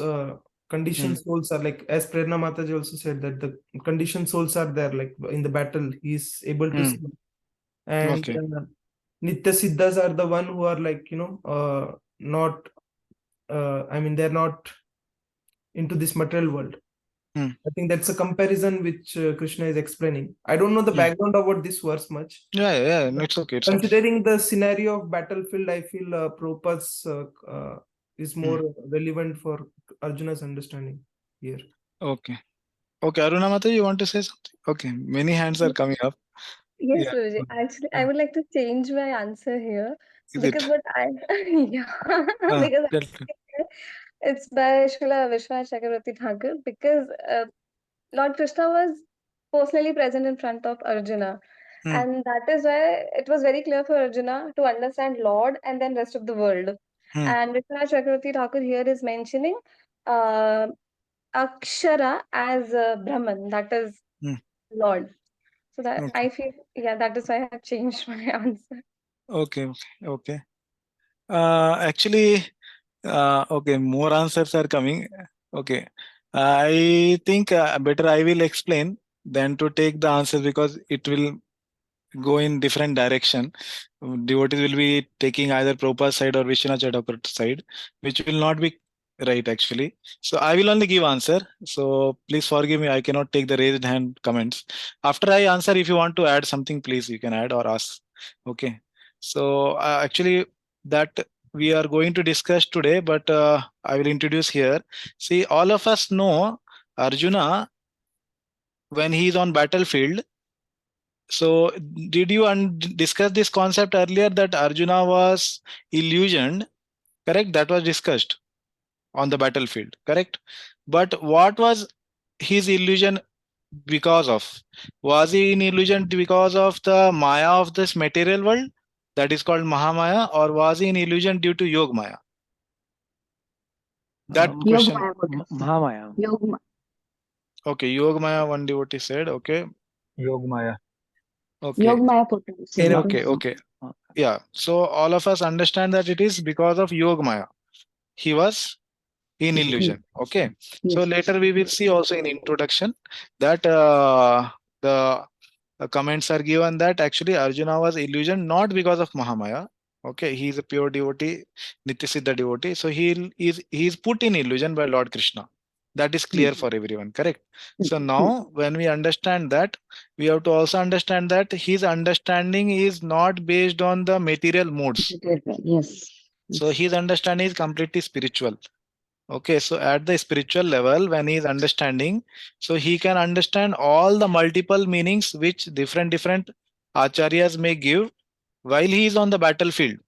conditioned souls are like, as Prerna Mataji also said, that the conditioned souls are there, like in the battle, he's able to see. And Okay. Nitya Siddhas are the one who are like, not, I mean, they're not into this material world. I think that's a comparison which Krishna is explaining. I don't know the background about this verse much. Yeah, it's okay. It's okay. Considering the scenario of battlefield, I feel Prabhupada's is more relevant for Arjuna's understanding here. Okay. Okay, Aruna Mata, you want to say something? Okay, many hands are coming up. Yes, Yeah. Guruji. Actually, I would like to change my answer here Is because it? what I yeah because Tell- it's by Srila Vishwanath Chakravarti Thakur because Lord Krishna was personally present in front of Arjuna, and that is why it was very clear for Arjuna to understand Lord and then rest of the world. And Vishwanath Chakravarti Thakur here is mentioning uh, Akshara as Brahman, that is Lord. So that Okay. I feel, yeah, that is why I have changed my answer. Okay. Actually, okay, more answers are coming. Okay. I think better I will explain than to take the answers because it will go in different direction. Devotees will be taking either Prabhupada's side or Vishwanath Chakravarti side, which will not be right actually. So I will only give answer. So please forgive me. I cannot take the raised hand comments. After I answer, if you want to add something, please you can add or ask. Okay. So actually that we are going to discuss today, but I will introduce here. See, all of us know Arjuna when he is on battlefield. So, did you discuss this concept earlier that Arjuna was illusioned? Correct? That was discussed on the battlefield. Correct? But what was his illusion because of? Was he in illusion because of the Maya of this material world that is called Mahamaya, or was he in illusion due to Yog Maya? That question. Mahamaya. Yogmaya. Okay, Yog Maya, one devotee said. Okay. Yogmaya. Okay. Yogmaya photos. Okay. Yeah. So all of us understand that it is because of Yog Maya. He was in illusion. Okay. So later we will see also in introduction that the comments are given that actually Arjuna was illusion not because of Mahamaya. Okay, he is a pure devotee, Nityasiddha devotee. So he is put in illusion by Lord Krishna. That is clear for everyone, correct? So now when we understand that, we have to also understand that his understanding is not based on the material modes. Yes. So his understanding is completely spiritual. Okay, so at the spiritual level, when he is understanding, so he can understand all the multiple meanings which different acharyas may give while he is on the battlefield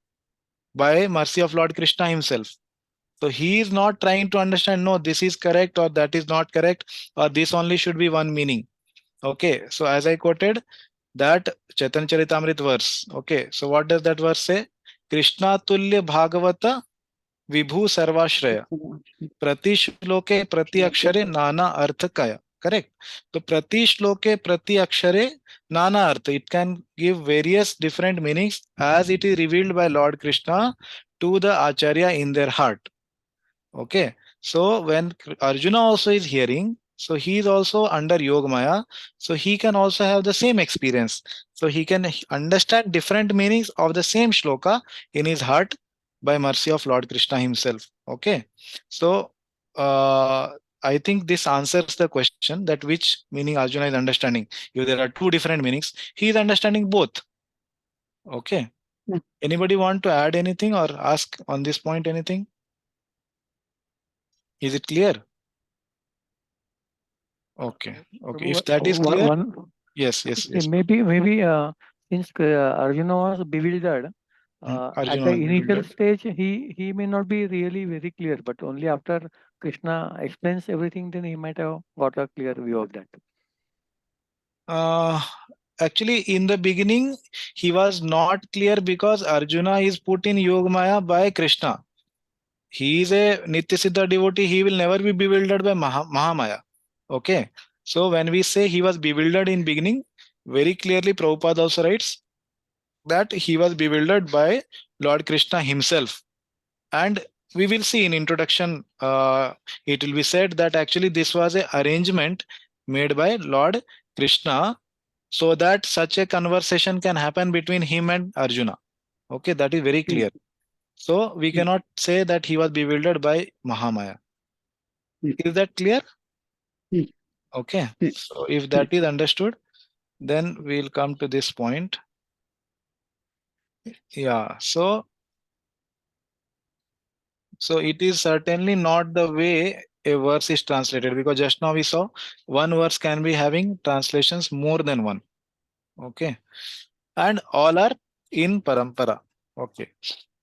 by mercy of Lord Krishna himself. So he is not trying to understand, no, this is correct or that is not correct, or this only should be one meaning. Okay, so as I quoted that Chaitanya Charitamrita verse. Okay, so what does that verse say? Krishna tulya bhagavata vibhu sarvashraya. प्रति श्लोके प्रति अक्षरे नाना अर्थ kaya. Correct. So prati shloke prati akshare nana artha. It can give various different meanings as it is revealed by Lord Krishna to the acharya in their heart. Okay. So when Arjuna also is hearing, so he is also under Yoga Maya. So he can also have the same experience. So he can understand different meanings of the same shloka in his heart by mercy of Lord Krishna himself. Okay. So I think this answers the question that which meaning Arjuna is understanding. If there are two different meanings, he is understanding both. Okay. Anybody want to add anything or ask on this point anything? Is it clear? Okay. If that is clear, yes. Maybe since Arjuna was bewildered at the initial stage, he may not be really very clear, but only after Krishna explains everything, then he might have got a clear view of that. Actually, in the beginning, he was not clear because Arjuna is put in Yoga Maya by Krishna. he is a Nitya Siddha devotee, he will never be bewildered by Mahamaya. Okay. So when we say he was bewildered in beginning, very clearly Prabhupada also writes that he was bewildered by Lord Krishna himself. And we will see in introduction, it will be said that actually this was a arrangement made by Lord Krishna so that such a conversation can happen between him and Arjuna. Okay, that is very clear. So we cannot say that he was bewildered by Mahamaya. Is that clear? Okay. So if that is understood, then we'll come to this point. Yeah. So it is certainly not the way a verse is translated, because just now we saw one verse can be having translations more than one. Okay. And all are in parampara. Okay.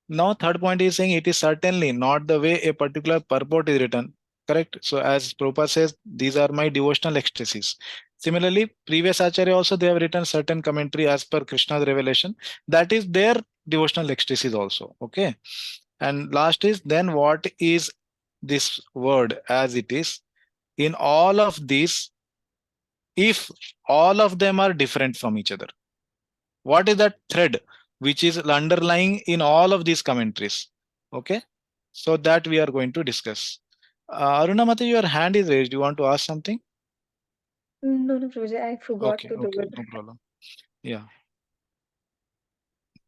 Now, third point is saying it is certainly not the way a particular purport is written. Correct. So, as Prabhupada says, these are my devotional ecstasies. Similarly, previous Acharya also they have written certain commentary as per Krishna's revelation. That is their devotional ecstasies also. Okay. And last is then what is this word as it is? In all of these, if all of them are different from each other, what is that thread which is underlying in all of these commentaries? Okay, so that we are going to discuss. Arunamati, your hand is raised. You want to ask something? No, no, Prabhuji, I forgot Okay, to do it. no problem. Yeah,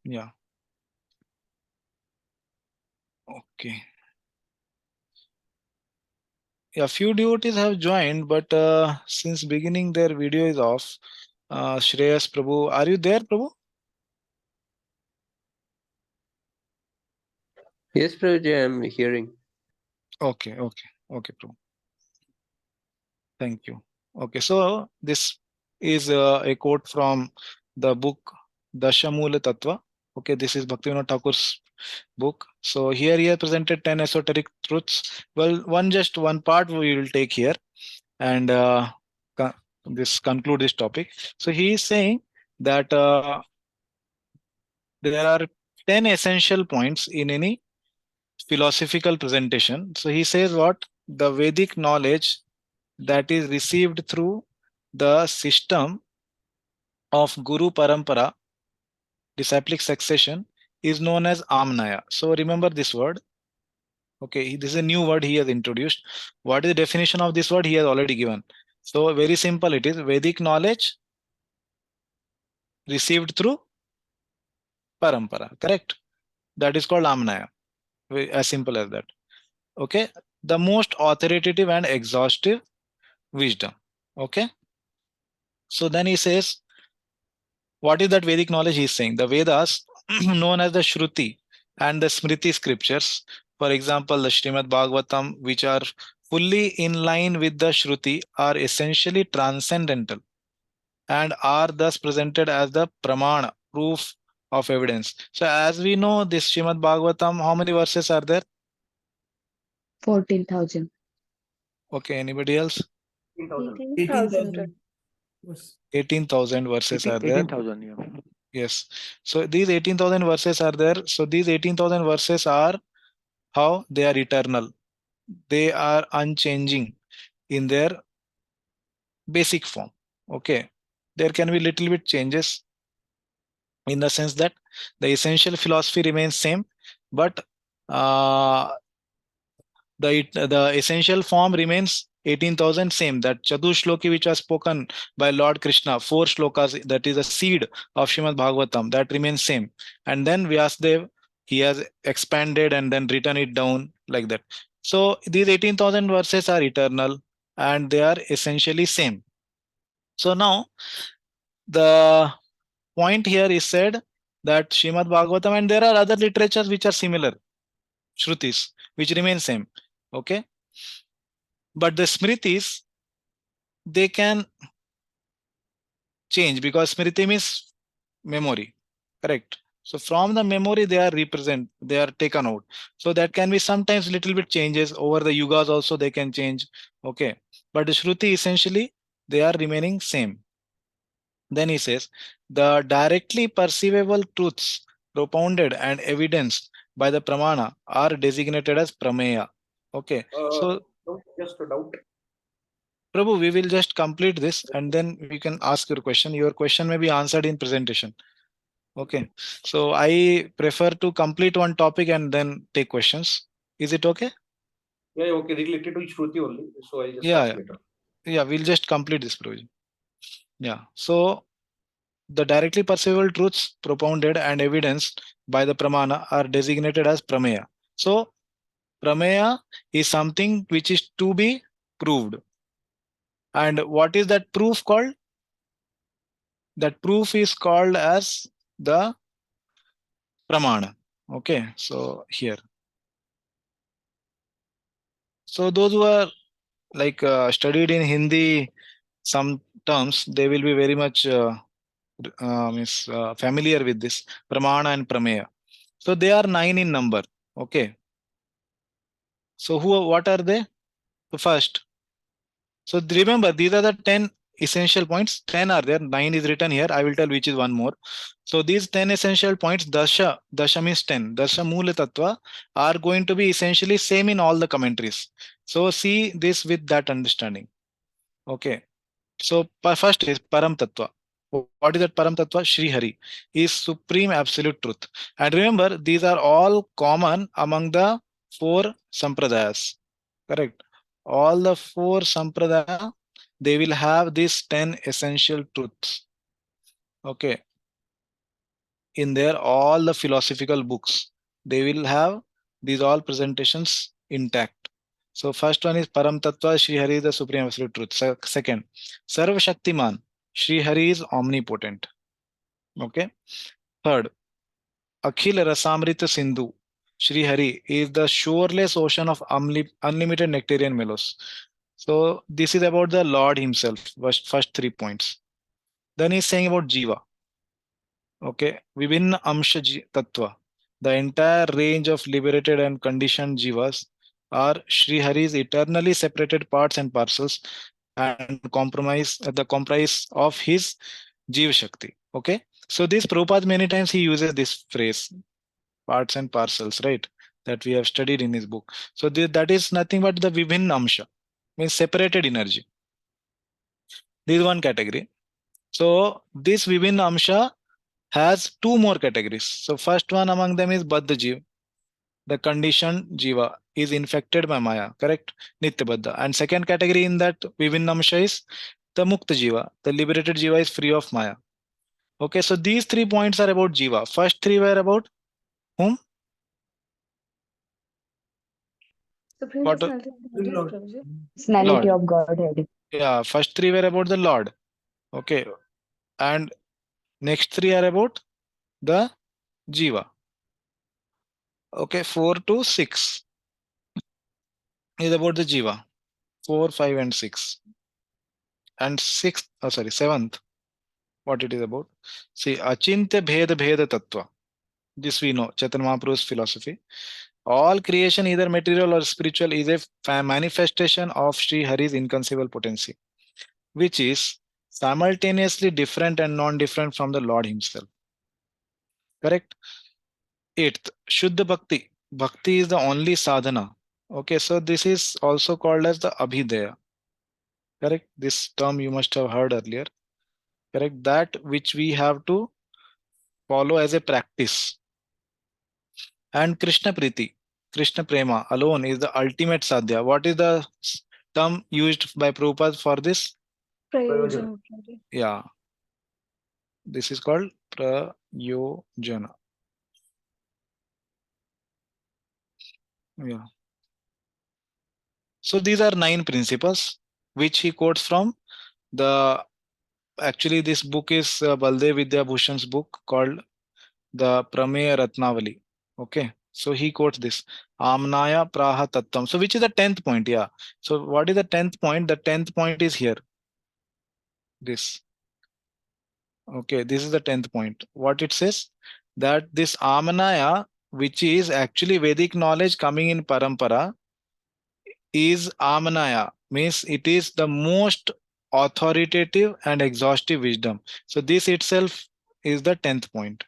yeah. Okay. Yeah, few devotees have joined, but since beginning their video is off. Shreyas Prabhu, are you there, Prabhu? Yes, Prabhuji, I am hearing. Okay, Prabhu. Thank you. Okay, so this is a quote from the book Dashamula Tattva. Okay, this is Bhaktivinoda Thakur's book. So here he has presented 10 esoteric truths. Well, one part we will take here and conclude this topic. So he is saying that there are 10 essential points in any philosophical presentation. So he says what? The Vedic knowledge that is received through the system of Guru Parampara, disciplic succession, is known as Amnaya. So remember this word. Okay, this is a new word he has introduced. What is the definition of this word? He has already given. So very simple it is. Vedic knowledge received through Parampara. Correct? That is called Amnaya. As simple as that. Okay. The most authoritative and exhaustive wisdom. Okay. So then he says, what is that Vedic knowledge he's saying? The Vedas, known as the Shruti and the Smriti scriptures, for example, the Srimad Bhagavatam, which are fully in line with the Shruti, are essentially transcendental and are thus presented as the Pramana, proof of evidence. So, as we know, this Srimad Bhagavatam, how many verses are there? 14,000. Okay, anybody else? 18,000. 18,000 verses are there. 18,000, yeah. Yes. So these 18,000 verses are there. So these 18,000 verses are how? They are eternal. They are unchanging in their basic form. Okay. There can be little bit changes in the sense that the essential philosophy remains same, but the essential form remains 18,000 same. That Chadushloki which was spoken by Lord Krishna, 4 shlokas, that is a seed of Srimad Bhagavatam, that remains same. And then Vyasdev, he has expanded and then written it down like that. So these 18,000 verses are eternal and they are essentially same. So now the point here is said that Srimad Bhagavatam, and there are other literatures which are similar, Shrutis, which remain same. Okay. But the Smritis, they can change because Smriti means memory. Correct. So from the memory they are taken out. So that can be sometimes little bit changes over the yugas also they can change. Okay. But the Shruti essentially they are remaining same. Then he says the directly perceivable truths propounded and evidenced by the pramana are designated as prameya. Okay. So just a doubt. Prabhu, we will just complete this and then we can ask your question. Your question may be answered in presentation. Okay. So I prefer to complete one topic and then take questions. Is it okay? Yeah, okay, related to Shruti only. So I'll just Yeah, ask yeah. later. Yeah, we'll just complete this provision. Yeah. So the directly perceivable truths propounded and evidenced by the pramana are designated as prameya. So prameya is something which is to be proved. And what is that proof called? That proof is called as the pramana. Okay, so here. So those who are like studied in Hindi, some terms, they will be very much familiar with this pramana and prameya. So they are 9 in number. Okay. So what are they? So first, so remember, these are the 10 essential points. 10 are there. 9 is written here. I will tell which is one more. So these 10 essential points, dasha means 10. Dasha Mula Tattva are going to be essentially same in all the commentaries. So see this with that understanding. Okay. So first is Param Tattva. What is that Param Tattva? Shri Hari is supreme absolute truth. And remember, these are all common among the 4 sampradayas. Correct. All the 4 sampradaya, they will have these 10 essential truths. Okay. In their all the philosophical books, they will have these all presentations intact. So first one is Param Tattva, Shri Hari is the supreme absolute truth. Second, Sarva Shaktiman, Shri Hari is omnipotent. Okay. Third, Akhil Rasamrita Sindhu, Shri Hari is the shoreless ocean of unlimited nectarian mellows. So this is about the Lord himself, first 3 points. Then he's saying about Jiva. Okay, Vibhinna Amsha Tattva. The entire range of liberated and conditioned jivas are Sri Hari's eternally separated parts and parcels and the comprise of his Jiva Shakti. Okay, so this Prabhupada many times he uses this phrase, parts and parcels, right? That we have studied in his book. So that is nothing but the Vibhinna Amsha, means separated energy. This is one category. So this Vibhinna Amsha has 2 more categories. So first one among them is Baddha Jiva. The conditioned Jiva is infected by Maya, correct? Nitya Baddha. And second category in that Vivinnamsha is the Mukta Jiva. The liberated Jiva is free of Maya. Okay, so these 3 points are about Jiva. First 3 were about whom? Supreme What? Personality of Godhead, Lord. Prabhuji. Personality Lord. of Godhead. Yeah, first 3 were about the Lord. Okay, and next 3 are about the Jiva. Okay, 4 to 6 is about the Jiva. 4, 5, and 6. And 6th, sorry, 7th, what it is about. See, Achintya Bheda Tattva. This we know, Chaitanya Mahaprabhu's philosophy. All creation, either material or spiritual, is a manifestation of Sri Hari's inconceivable potency, which is simultaneously different and non-different from the Lord himself. Correct? 8th, Shuddha Bhakti. Bhakti is the only sadhana. Okay, so this is also called as the Abhidaya. Correct? This term you must have heard earlier. Correct? That which we have to follow as a practice. And Krishna Priti, Krishna Prema alone is the ultimate sadhya. What is the term used by Prabhupada for this? Prayojan, Prabhuji. Yeah. This is called Prayojana. Yeah. So these are 9 principles which he quotes from the, actually this book is Baldev Vidya Bhushan's book called the Prameya Ratnavali. Okay. So he quotes this Amnaya Praha Tattvam. So which is the 10th point? Yeah. So what is the 10th point? The 10th point is here. This. Okay. This is the 10th point. What it says? That this Amanaya, which is actually Vedic knowledge coming in Parampara, is Amanaya. Means it is the most authoritative and exhaustive wisdom. So this itself is the 10th point.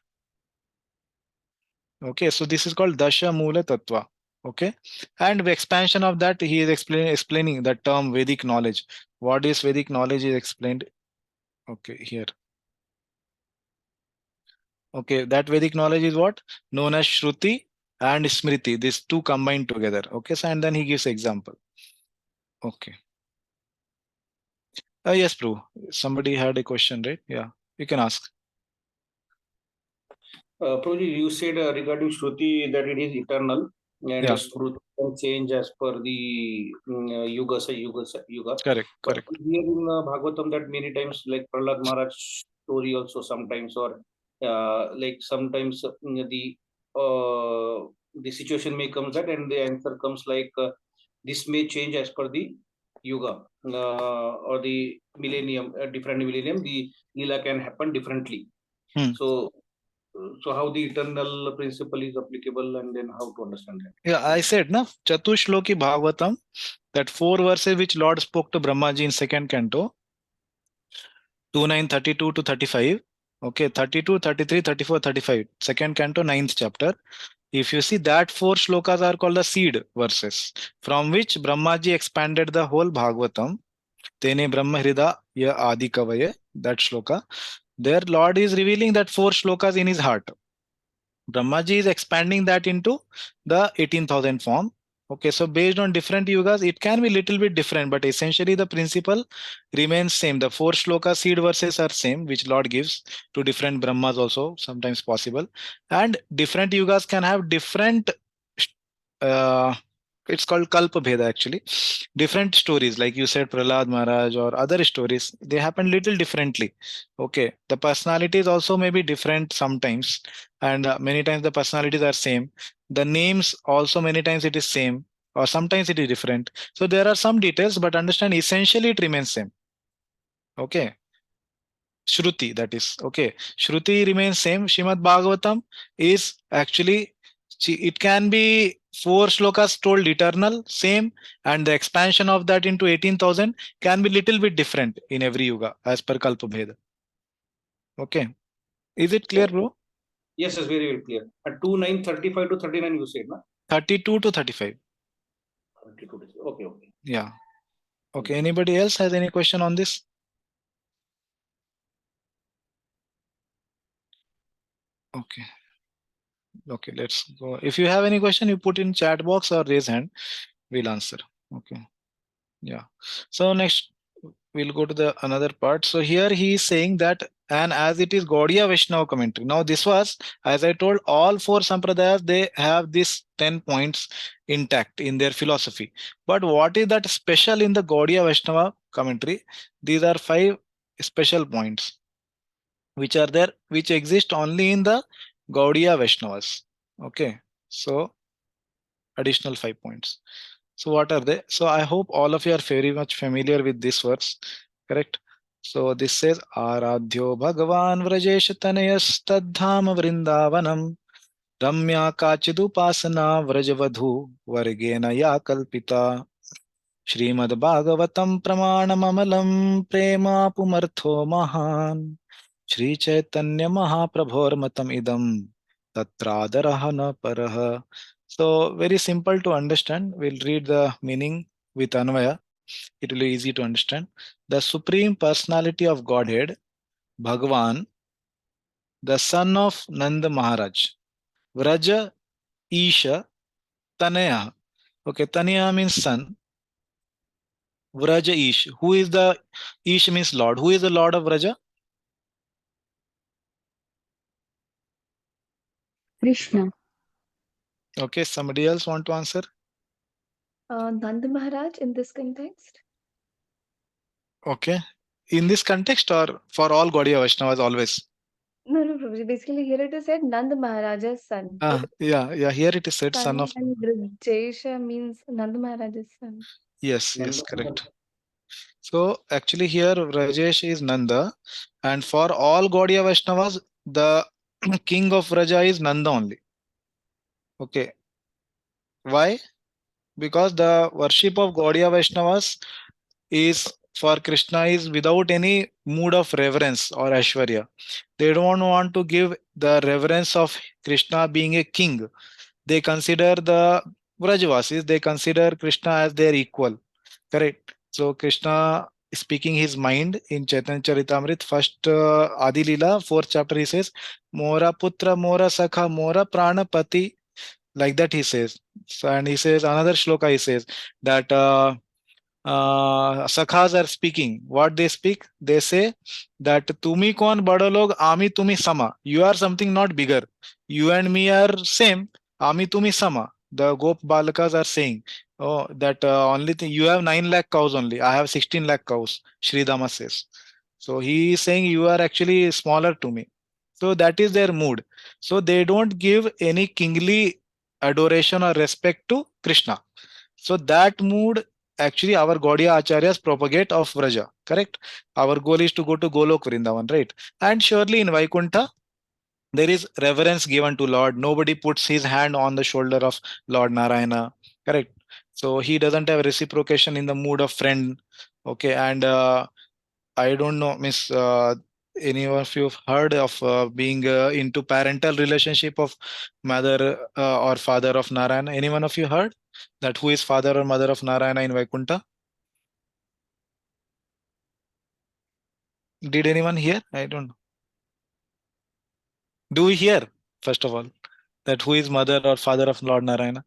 Okay, so this is called Dasha Mula Tattva. Okay, and the expansion of that, he is explaining the term Vedic knowledge. What is Vedic knowledge is explained. Okay, here. Okay, that Vedic knowledge is what? Known as Shruti and Smriti. These two combined together. Okay, so and then he gives example. Okay. Yes, Prabhu. Somebody had a question, right? Yeah, you can ask. Prabhuji, you said regarding Shruti that it is eternal and Yeah. Shruti can change as per the yuga. Correct, But correct. we hear in Bhagavatam that many times, like Prahlad Maharaj story also sometimes, or like sometimes the situation may come that, and the answer comes like this may change as per the yuga or the millennium, different millennium. The lila can happen differently. So how the eternal principle is applicable, and then how to understand that? Yeah, I said, na, Chatushloki Bhagavatam, that 4 verses which Lord spoke to Brahmaji in second canto, 29, 32 to 35. Okay, 32, 33, 34, 35. Second canto, 9th chapter. If you see that 4 shlokas are called the seed verses, from which Brahmaji expanded the whole Bhagavatam. Tene Brahma Hrida Ya Adi Kavaye, that shloka. There Lord is revealing that 4 shlokas in his heart. Brahmaji is expanding that into the 18,000 form. Okay, so based on different yugas, it can be little bit different, but essentially the principle remains same. The 4 shloka seed verses are same, which Lord gives to different Brahmas also, sometimes possible. And different yugas can have different it's called Kalpa Bheda actually. Different stories, like you said, Prahlad Maharaj or other stories, they happen little differently. Okay, the personalities also may be different sometimes, and many times the personalities are same. The names also many times it is same, or sometimes it is different. So there are some details, but understand essentially it remains same. Okay. Shruti, that is okay. Shruti remains same. Shrimad Bhagavatam is actually, it can be 4 shlokas told eternal, same, and the expansion of that into 18,000 can be little bit different in every yuga as per Kalpa Bheda. Okay. Is it clear, bro? Yes, it's very, very clear. At 29, 35 to 39, you said, na? 32 to 35. 32. Okay, okay. Yeah. Okay. Anybody else has any question on this? Okay. Okay, let's go. If you have any question, you put in chat box or raise hand. We'll answer. Okay. Yeah. So next we'll go to the another part. So here he is saying that, and as it is Gaudiya Vaishnava commentary. Now this was, as I told, all 4 sampradayas, they have these 10 points intact in their philosophy. But what is that special in the Gaudiya Vaishnava commentary? These are 5 special points which are there, which exist only in the Gaudiya Vaishnavas. Okay. So additional 5 points. So what are they? So I hope all of you are very much familiar with this verse, correct? So this says, Aradhyo Bhagavan Vrajesh Tanayas Tadham Vrindavanam Ramya Kachidupasana Vrajavadhu Vargena Ya Kalpita Srimad Bhagavatam Pramanamamalam Prema Pumartho Mahan Shri Chaitanya Mahaprabhor idam Tatradarah na paraha. So very simple to understand. We'll read the meaning with Anvaya. It will be easy to understand. The Supreme Personality of Godhead, Bhagavan, the son of Nanda Maharaj, Vraja Isha Tanaya. Okay, Tanaya means son. Vraja Ish. Who is the Ish means Lord. Who is the Lord of Vraja? Krishna. Okay, somebody else want to answer? Nanda Maharaj in this context? Okay. In this context or for all Gaudiya Vaishnavas always? No, Prabhuji. Basically, here it is said Nanda Maharaja's son. Yeah. Here it is said son of. And Brajesha means Nanda Maharaja's son. Yes, correct. So actually here Rajesh is Nanda, and for all Gaudiya Vaishnavas, the king of Vraja is Nanda only. Okay. Why? Because the worship of Gaudiya Vaishnavas is for Krishna is without any mood of reverence or Aishwarya. They don't want to give the reverence of Krishna being a king. They consider the Vrajavasis, they consider Krishna as their equal. Correct. So Krishna is speaking his mind in Chaitanya Charitamrita, first Adi Lila, fourth chapter, he says, Mora Putra, Mora Sakha, Mora Pranapati. Like that he says. So, and he says another shloka, he says that sakhas are speaking. What they speak? They say that tumi kon bado log, ami tumi sama. You are something not bigger. You and me are same. Ami tumi sama. The Gop Balakas are saying, oh, that only thing you have 9 lakh cows only. I have 16 lakh cows. Sri Dama says. So he is saying you are actually smaller to me. So that is their mood. So they don't give any kingly adoration or respect to Krishna. So that mood actually our Gaudiya Acharyas propagate of Vraja, correct? Our goal is to go to Golok Vrindavan, right? And surely in Vaikuntha, there is reverence given to Lord. Nobody puts his hand on the shoulder of Lord Narayana, correct? So he doesn't have reciprocation in the mood of friend, okay? And I don't know, Miss. Any of you have heard of being into parental relationship of mother or father of Narayana? Any one of you heard that who is father or mother of Narayana in Vaikuntha? Did anyone hear? I don't know. Do we hear, first of all, that who is mother or father of Lord Narayana?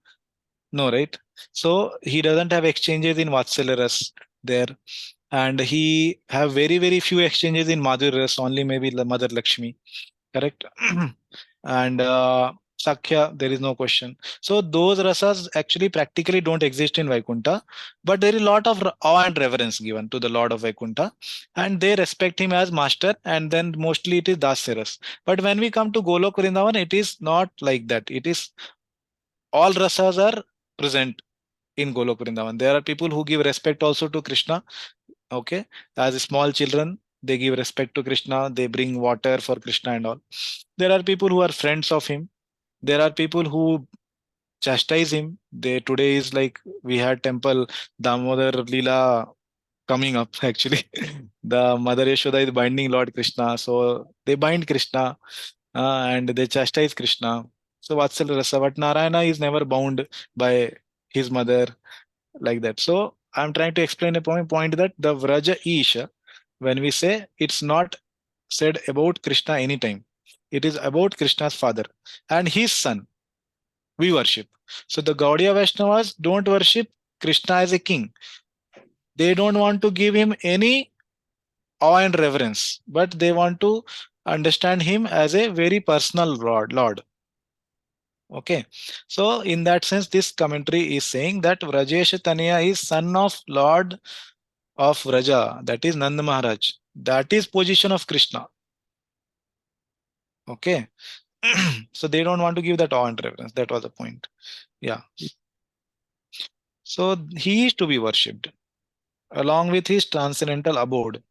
No, right? So he doesn't have exchanges in Vatsalya there. And he have very, very few exchanges in Madhurya, only maybe the Mother Lakshmi. Correct. And Sakhya, there is no question. So those rasas actually practically don't exist in Vaikuntha, but there is a lot of awe and reverence given to the Lord of Vaikuntha, and they respect him as master, and then mostly it is Dasyaras. But when we come to Golok Vrindavan, it is not like that. It is all rasas are present in Golok Vrindavan. There are people who give respect also to Krishna. Okay, as small children, they give respect to Krishna. They bring water for Krishna and all. There are people who are friends of him. There are people who chastise him. They today is like we had temple Damodar Leela coming up actually. The Mother Yashoda is binding Lord Krishna, so they bind Krishna and they chastise Krishna. So Vatsalya Rasa, but Narayana is never bound by his mother like that. So I'm trying to explain a point that the Vraja Isha, when we say it's not said about Krishna anytime, it is about Krishna's father and his son. We worship. So the Gaudiya Vaishnavas don't worship Krishna as a king. They don't want to give him any awe and reverence, but they want to understand him as a very personal Lord. Okay. So in that sense, this commentary is saying that Vrajesh Tanya is son of Lord of Vraja, that is Nanda Maharaj. That is position of Krishna. Okay. So they don't want to give that awe and reverence. That was the point. Yeah. So he is to be worshipped along with his transcendental abode.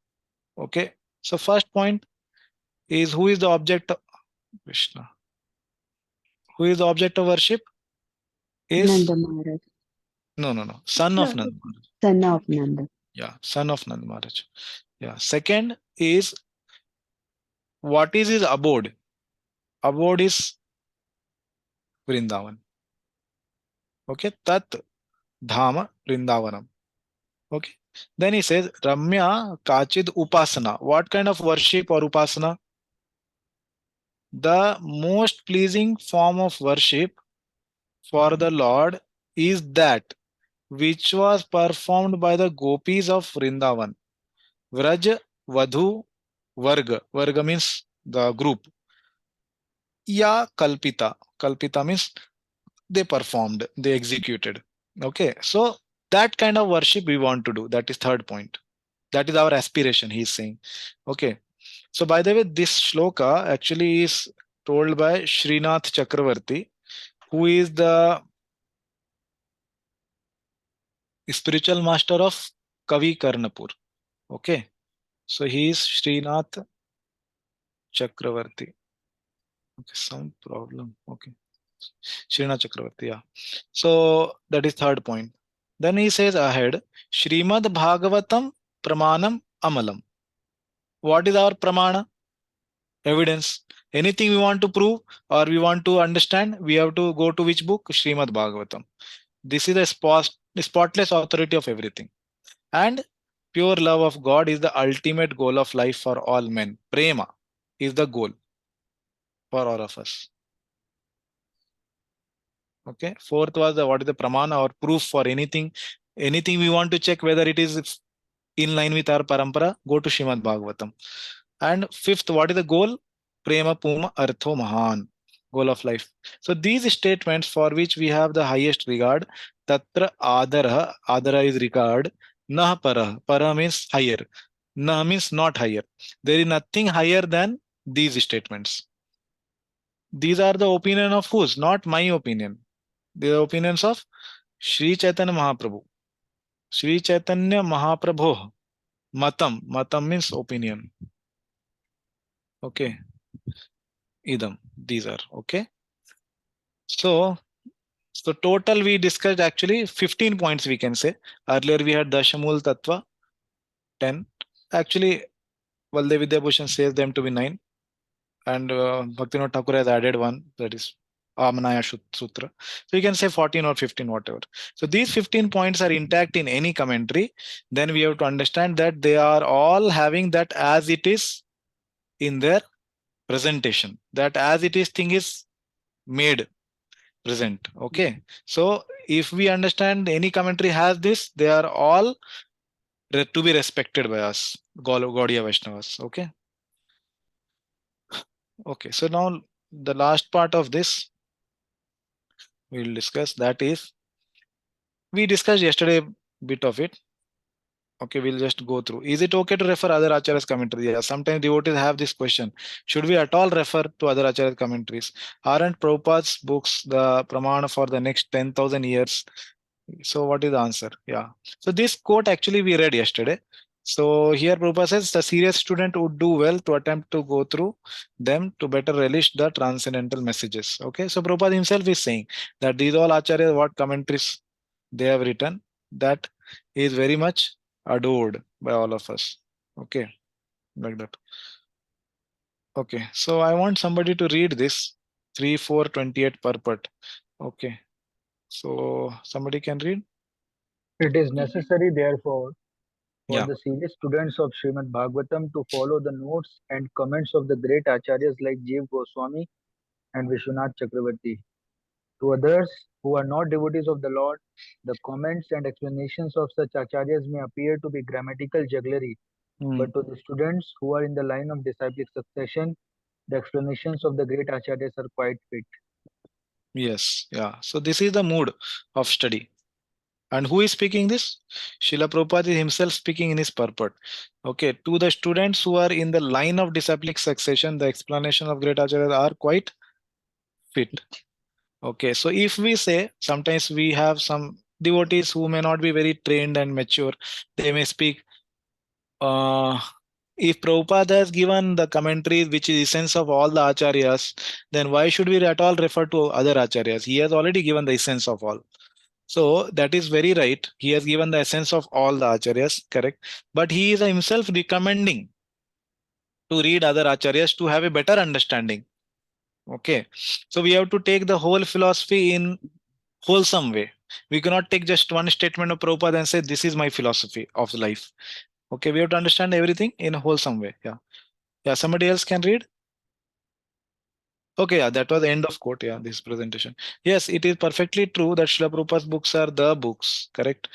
Okay. So first point is who is the object of Krishna? Who is the object of worship? Is Nanda Maharaj, no. Son of Nanda Maharaj. son of Nanda. Yeah, son of Nanda Maharaj. Yeah. Second is what is his abode? Abode is Vrindavan. Okay. Tat Dhama Vrindavanam. Okay. Then he says Ramya Kachid Upasana. What kind of worship or Upasana? The most pleasing form of worship for the Lord is that which was performed by the gopis of Vrindavan. Vraj, Vadhu, Varga. Varga means the group. Ya Kalpita. Kalpita means they performed, they executed. Okay. So that kind of worship we want to do. That is third point. That is our aspiration, he is saying. Okay. So by the way, this shloka actually is told by Srinath Chakravarti, who is the spiritual master of Kavi Karnapur. Okay. So he is Srinath Chakravarti. Okay, some problem. Okay. Srinath Chakravarti, yeah. So that is third point. Then he says ahead, Srimad Bhagavatam pramanam amalam. What is our pramana? Evidence. Anything we want to prove or we want to understand, we have to go to which book? Srimad Bhagavatam. This is the spotless authority of everything. And pure love of God is the ultimate goal of life for all men. Prema is the goal for all of us. Okay. Fourth was what is the pramana or proof for anything. Anything we want to check whether it is in line with our parampara, go to Srimad Bhagavatam. And fifth, what is the goal? Prema Puma Artho Mahan. Goal of life. So these statements for which we have the highest regard, Tatra Adara, Adara is regard, Nah Para. Para means higher. Nah means not higher. There is nothing higher than these statements. These are the opinion of whose? Not my opinion. The opinions of Sri Chaitanya Mahaprabhu. Sri Chaitanya Mahaprabhu. Matam. Matam means opinion. Okay. Idam. These are. Okay. So total we discussed actually 15 points we can say. Earlier we had Dashamul Tattva 10. Actually, Valdev Vidyabhushan says them to be 9. And Bhaktivinoda Thakur has added one, that is Amanaya Sutra. So you can say 14 or 15, whatever. So these 15 points are intact in any commentary. Then we have to understand that they are all having that as it is in their presentation. That as it is thing is made present. Okay. So if we understand any commentary has this, they are all to be respected by us, Gaudiya Vaishnavas. Okay. Okay. So now the last part of this we'll discuss, that is, we discussed yesterday bit of it. Okay, we'll just go through. Is it okay to refer other acharyas commentary? Yeah, sometimes devotees have this question. Should we at all refer to other acharya commentaries? Aren't Prabhupada's books the pramana for the next 10,000 years? So what is the answer? Yeah. So this quote actually we read yesterday. So here Prabhupada says the serious student would do well to attempt to go through them to better relish the transcendental messages. Okay. So Prabhupada himself is saying that these all acharyas, what commentaries they have written, that is very much adored by all of us. Okay. Like that. Okay. So I want somebody to read this 3-4-28 purport. Okay. So somebody can read. It is necessary, therefore, for Yeah. the serious students of Srimad Bhagavatam to follow the notes and comments of the great acharyas like Jiva Goswami and Vishwanath Chakravarti. To others who are not devotees of the Lord, the comments and explanations of such acharyas may appear to be grammatical jugglery, but to the students who are in the line of disciplic succession, the explanations of the great acharyas are quite fit. Yes. Yeah. So this is the mood of study. And who is speaking this? Srila Prabhupada is himself speaking in his purport. Okay. To the students who are in the line of disciplic succession, the explanation of great acharyas are quite fit. Okay. So if we say, sometimes we have some devotees who may not be very trained and mature, they may speak, if Prabhupada has given the commentaries which is essence of all the acharyas, then why should we at all refer to other acharyas? He has already given the essence of all. So that is very right. He has given the essence of all the acharyas, correct? But he is himself recommending to read other acharyas to have a better understanding. Okay. So we have to take the whole philosophy in wholesome way. We cannot take just one statement of Prabhupada and say, this is my philosophy of life. Okay. We have to understand everything in a wholesome way. Yeah. Yeah. Somebody else can read. Okay, yeah, that was the end of quote. Yeah, this presentation. Yes, it is perfectly true that Srila Prabhupada's books are the books, correct?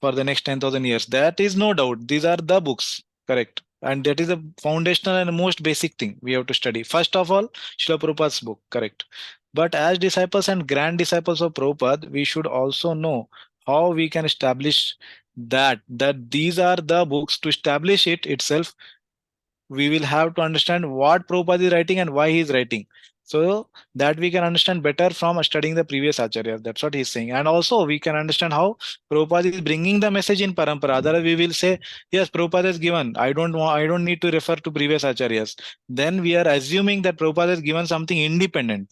For the next 10,000 years. That is no doubt. These are the books, correct? And that is the foundational and most basic thing we have to study. First of all, Srila Prabhupada's book, correct? But as disciples and grand disciples of Prabhupada, we should also know how we can establish that these are the books. To establish it itself, we will have to understand what Prabhupada is writing and why he is writing. So that we can understand better from studying the previous acharyas. That's what he's saying. And also we can understand how Prabhupada is bringing the message in parampara. Otherwise we will say, yes, Prabhupada is given. I don't need to refer to previous acharyas. Then we are assuming that Prabhupada has given something independent.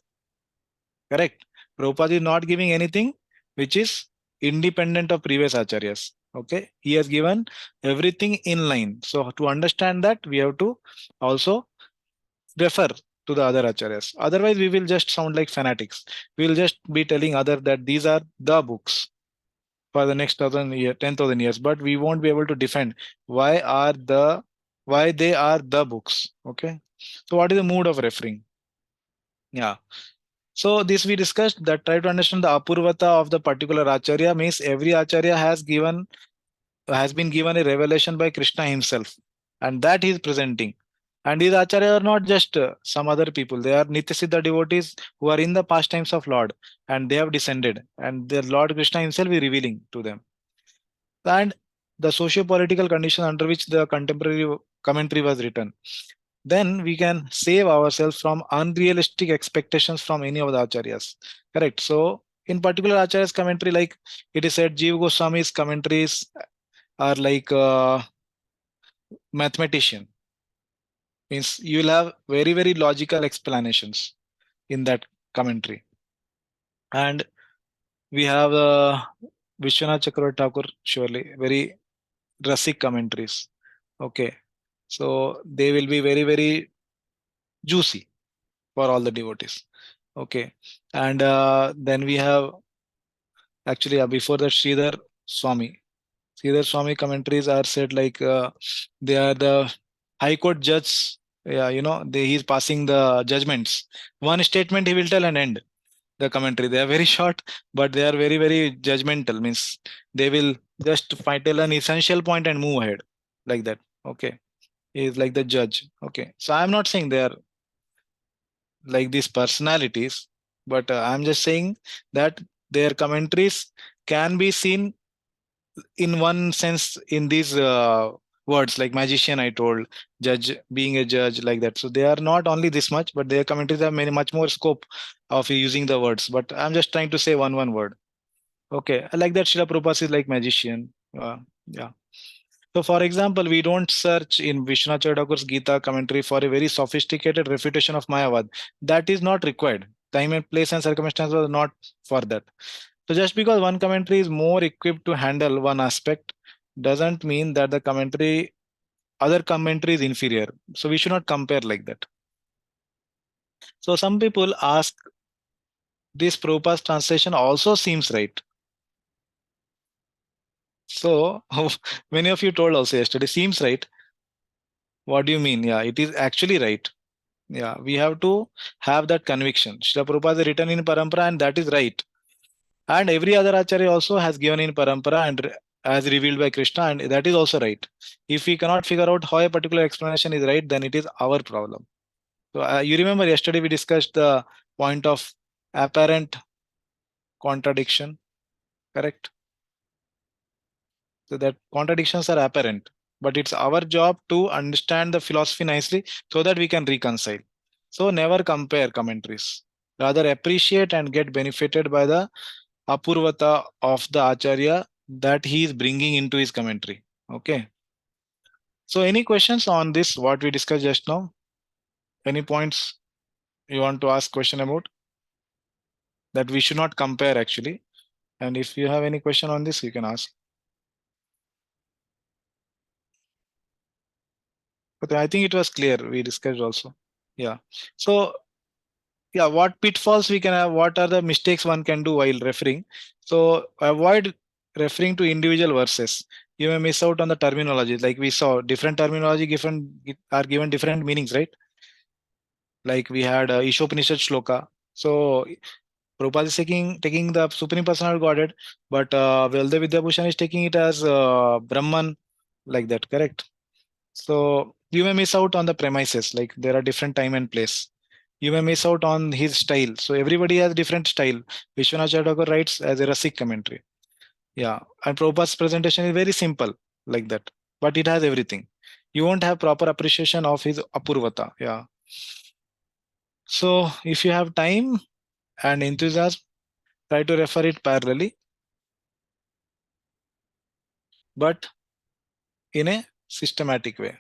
Correct. Prabhupada is not giving anything which is independent of previous acharyas. Okay, he has given everything in line. So to understand that, we have to also refer to the other acharyas. Otherwise, we will just sound like fanatics. We will just be telling other that these are the books for the next 10,000 years, but we won't be able to defend why they are the books. Okay, so what is the mood of referring? Yeah. So this we discussed, that try to understand the apurvata of the particular acharya means every acharya has been given a revelation by Krishna himself, and that he is presenting. And these acharya are not just some other people; they are Nityasiddha devotees who are in the pastimes of Lord, and they have descended, and the Lord Krishna himself is revealing to them. And the socio-political condition under which the contemporary commentary was written, then we can save ourselves from unrealistic expectations from any of the acharyas. Correct. So in particular acharya's commentary, like it is said, Jiva Goswami's commentaries are like mathematician. Means you will have very logical explanations in that commentary. And we have Vishwanath Chakravarti Thakur, surely very rasic commentaries. Okay, so they will be very juicy for all the devotees. Okay, and then we have actually before that Sridhar Swami commentaries are said like they are the High Court judge. Yeah, he's passing the judgments. One statement he will tell and end the commentary. They are very short, but they are very judgmental. Means they will just tell an essential point and move ahead like that. Okay, he is like the judge. Okay, so I'm not saying they are like these personalities, but I'm just saying that their commentaries can be seen in one sense in these words like magician, I told, judge, being a judge, like that. So they are not only this much, but their commentaries have much more scope of using the words. But I'm just trying to say one word. Okay, I like that Srila Prabhupada is like magician. Yeah. So, for example, we don't search in Vishwanath Thakur's Gita commentary for a very sophisticated refutation of Mayavad. That is not required. Time and place and circumstance was not for that. So, just because one commentary is more equipped to handle one aspect doesn't mean that the other commentary is inferior. So, we should not compare like that. So, some people ask, this Prabhupada's translation also seems right. So, many of you told also yesterday, seems right. What do you mean? Yeah, it is actually right. Yeah, we have to have that conviction. Srila Prabhupada is written in Parampara and that is right. And every other Acharya also has given in Parampara and as revealed by Krishna, and that is also right. If we cannot figure out how a particular explanation is right, then it is our problem. So you remember yesterday we discussed the point of apparent contradiction, correct? So that contradictions are apparent, but it's our job to understand the philosophy nicely so that we can reconcile. So never compare commentaries. Rather appreciate and get benefited by the apurvata of the acharya that he is bringing into his commentary. Okay. So any questions on this, what we discussed just now? Any points you want to ask question about? That we should not compare actually. And if you have any question on this, you can ask. But I think it was clear. We discussed also. Yeah. So yeah, what pitfalls we can have, what are the mistakes one can do while referring? So avoid referring to individual verses. You may miss out on the terminology. Like we saw, different terminology are given different meanings, right? Like we had Ishopanishad shloka. So Prabhupada is taking the Supreme Personality Godhead, but Velde Vidyabhushan is taking it as Brahman, like that, correct? So you may miss out on the premises, like there are different time and place. You may miss out on his style. So everybody has different style. Vishwanath Thakur writes as a Rasik commentary. Yeah, and Prabhupada's presentation is very simple, like that, but it has everything. You won't have proper appreciation of his apurvata. Yeah. So if you have time and enthusiasm, try to refer it parallelly, but in a systematic way.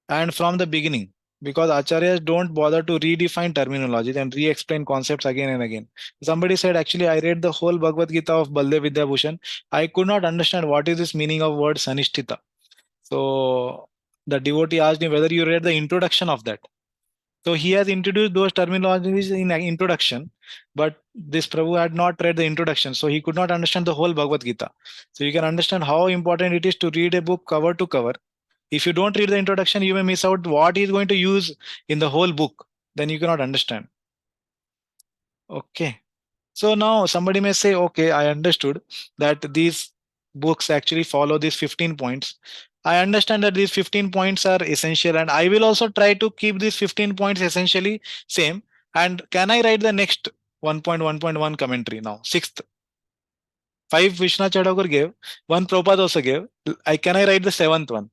And from the beginning, because acharyas don't bother to redefine terminology and re-explain concepts again and again. Somebody said, actually, I read the whole Bhagavad Gita of Baldev Vidyabhushan. I could not understand what is this meaning of word sanishtita. So the devotee asked him whether you read the introduction of that. So he has introduced those terminologies in introduction, but this Prabhu had not read the introduction, so he could not understand the whole Bhagavad Gita. So you can understand how important it is to read a book cover to cover. If you don't read the introduction, you may miss out what he is going to use in the whole book. Then you cannot understand. Okay. So now somebody may say, okay, I understood that these books actually follow these 15 points. I understand that these 15 points are essential, and I will also try to keep these 15 points essentially same. And can I write the next 1.1.1 commentary now? Sixth. 5 Vishnu Chadagur gave, 1 Prabhupada also gave. Can I write the 7th one?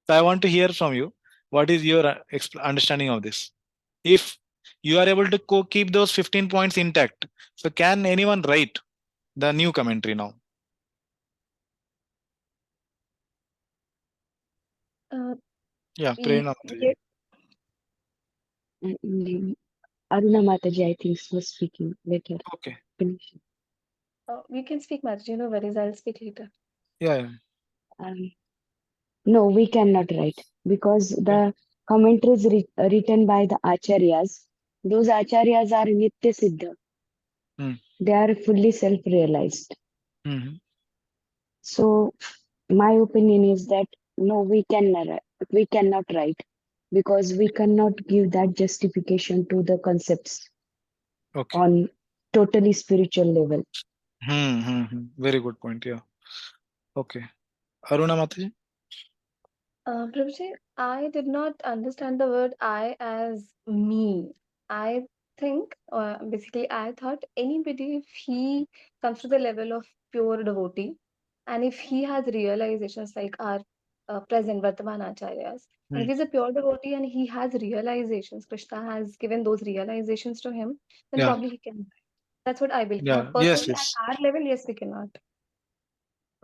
So I want to hear from you. What is your understanding of this? If you are able to keep those 15 points intact, so can anyone write the new commentary now? Yeah, Prerna Mataji. Aruna Mataji, I think, was speaking later. Okay. Finish. We can speak, Mataji. No worries. I'll speak later. Yeah. No, we cannot write because the commentaries written by the acharyas, those acharyas are nitya siddha. They are fully self-realized. So my opinion is that no, we cannot write because we cannot give that justification to the concepts on totally spiritual level. Very good point. Yeah. Okay. Aruna Mataji? Prabhuji, I did not understand the word I as me. I think, basically, I thought anybody, if he comes to the level of pure devotee, and if he has realizations like our present Vartaman Acharyas, and if he's a pure devotee and he has realizations, Krishna has given those realizations to him, then probably he can. That's what I believe. Now, personally, at our level, yes, we cannot.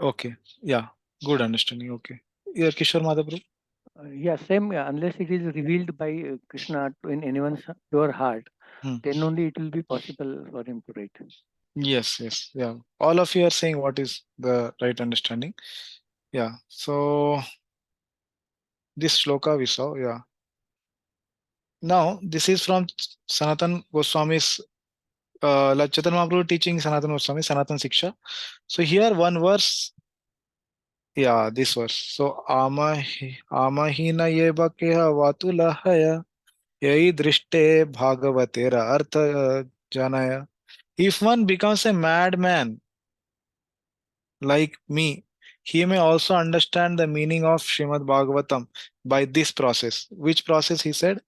Okay. Yeah. Good understanding. Okay. Yeah, Kishore Madhaprabhu? Yeah, same. Unless it is revealed by Krishna in anyone's pure heart, then only it will be possible for him to write. Yes. Yeah. All of you are saying what is the right understanding. Yeah. So this shloka we saw. Yeah. Now this is from Sanatan Goswami's Chaitanya Mahaprabhu teaching Sanatan Goswami, Sanatan Siksha. So here one verse. Yeah, this verse. So amahina yeva keha vatulahaya yai drishte bhagavatera artha janaya. If one becomes a madman like me, he may also understand the meaning of Srimad Bhagavatam by this process. Which process he said?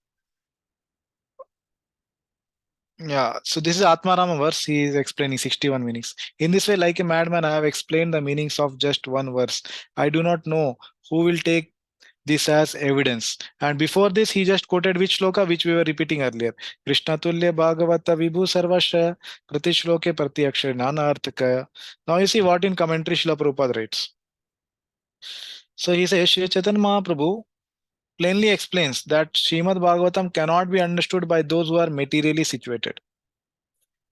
Yeah, so this is Atmarama verse. He is explaining 61 meanings. In this way, like a madman, I have explained the meanings of just one verse. I do not know who will take this as evidence. And before this, he just quoted which shloka, which we were repeating earlier. Krishna tulya bhagavata vibhu sarvashya prati shloke prati akshara nana arthakaya. Now you see what in commentary Srila Prabhupada writes. So he says, Sri Chaitanya Mahaprabhu plainly explains that Srimad Bhagavatam cannot be understood by those who are materially situated.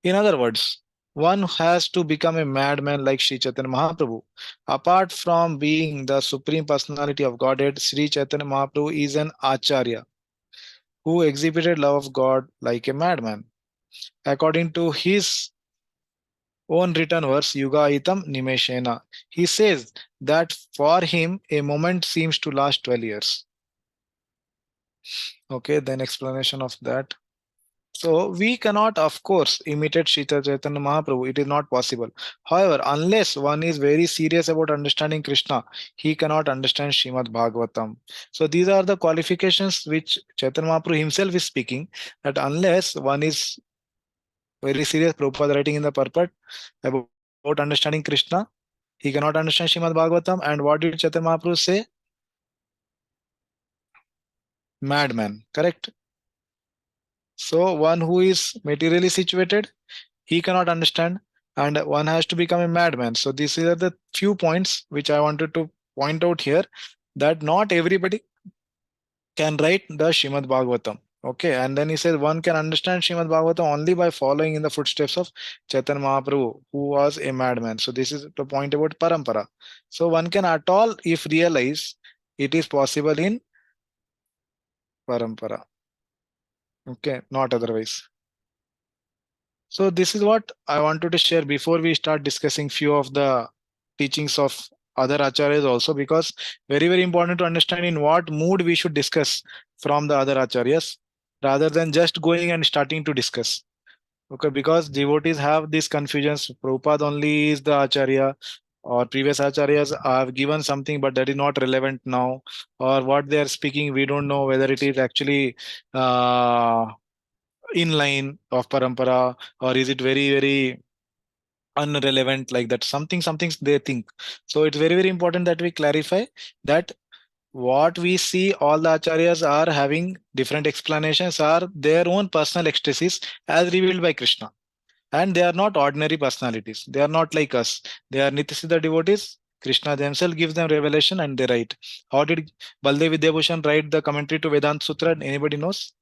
In other words, one has to become a madman like Sri Chaitanya Mahaprabhu. Apart from being the Supreme Personality of Godhead, Sri Chaitanya Mahaprabhu is an Acharya who exhibited love of God like a madman. According to his own written verse, Yuga Itam Nimeshena, he says that for him a moment seems to last 12 years. Okay, then explanation of that. So we cannot, of course, imitate Sri Chaitanya Mahaprabhu. It is not possible. However, unless one is very serious about understanding Krishna, he cannot understand Srimad Bhagavatam. So these are the qualifications which Chaitanya Mahaprabhu himself is speaking, that unless one is very serious, Prabhupada writing in the purport about understanding Krishna, he cannot understand Srimad Bhagavatam. And what did Chaitanya Mahaprabhu say? Madman, correct? So one who is materially situated, he cannot understand, and one has to become a madman. So these are the few points which I wanted to point out here, that not everybody can write the Shrimad Bhagavatam. Okay, and then he says one can understand Shrimad Bhagavatam only by following in the footsteps of Chaitanya Mahaprabhu, who was a madman. So this is the point about parampara. So one can at all, if realize, it is possible in parampara. Okay, not otherwise. So this is what I wanted to share before we start discussing few of the teachings of other acharyas also, because very important to understand in what mood we should discuss from the other acharyas rather than just going and starting to discuss. Okay, because devotees have these confusions. Prabhupada only is the acharya, or previous acharyas have given something, but that is not relevant now, or what they are speaking, we don't know whether it is actually uh, in line of parampara, or is it very unrelevant, like that, something they think. So it's very important that we clarify that what we see all the acharyas are having different explanations are their own personal ecstasies as revealed by Krishna, and they are not ordinary personalities. They are not like us. They are Nityasiddha devotees. Krishna themselves gives them revelation and they write. How did Baldev Vidyabhushan write the commentary to Vedanta Sutra? Anybody knows?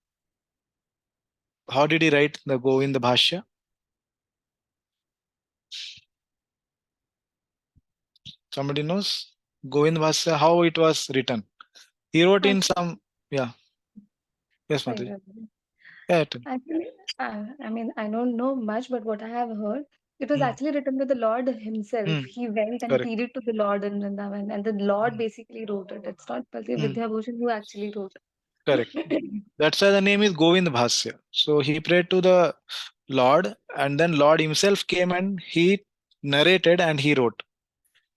How did he write the Govinda Bhashya? Somebody knows? Govinda Bhashya, how it was written? He wrote in Actually, some, yeah, yes, sorry, Mataji. Ravi. Yeah, tell. Actually, I mean, I don't know much, but what I have heard, it was Hmm, actually written by the Lord himself. hmm, He went and correct. pleaded to the Lord in Vrindavan, and the Lord Hmm, basically wrote it. It's not Bhakti hmm, Vidyabhushan who actually wrote correct. it. That's why the name is Govind Bhasya. So he prayed to the Lord, and then Lord himself came and he narrated and he wrote.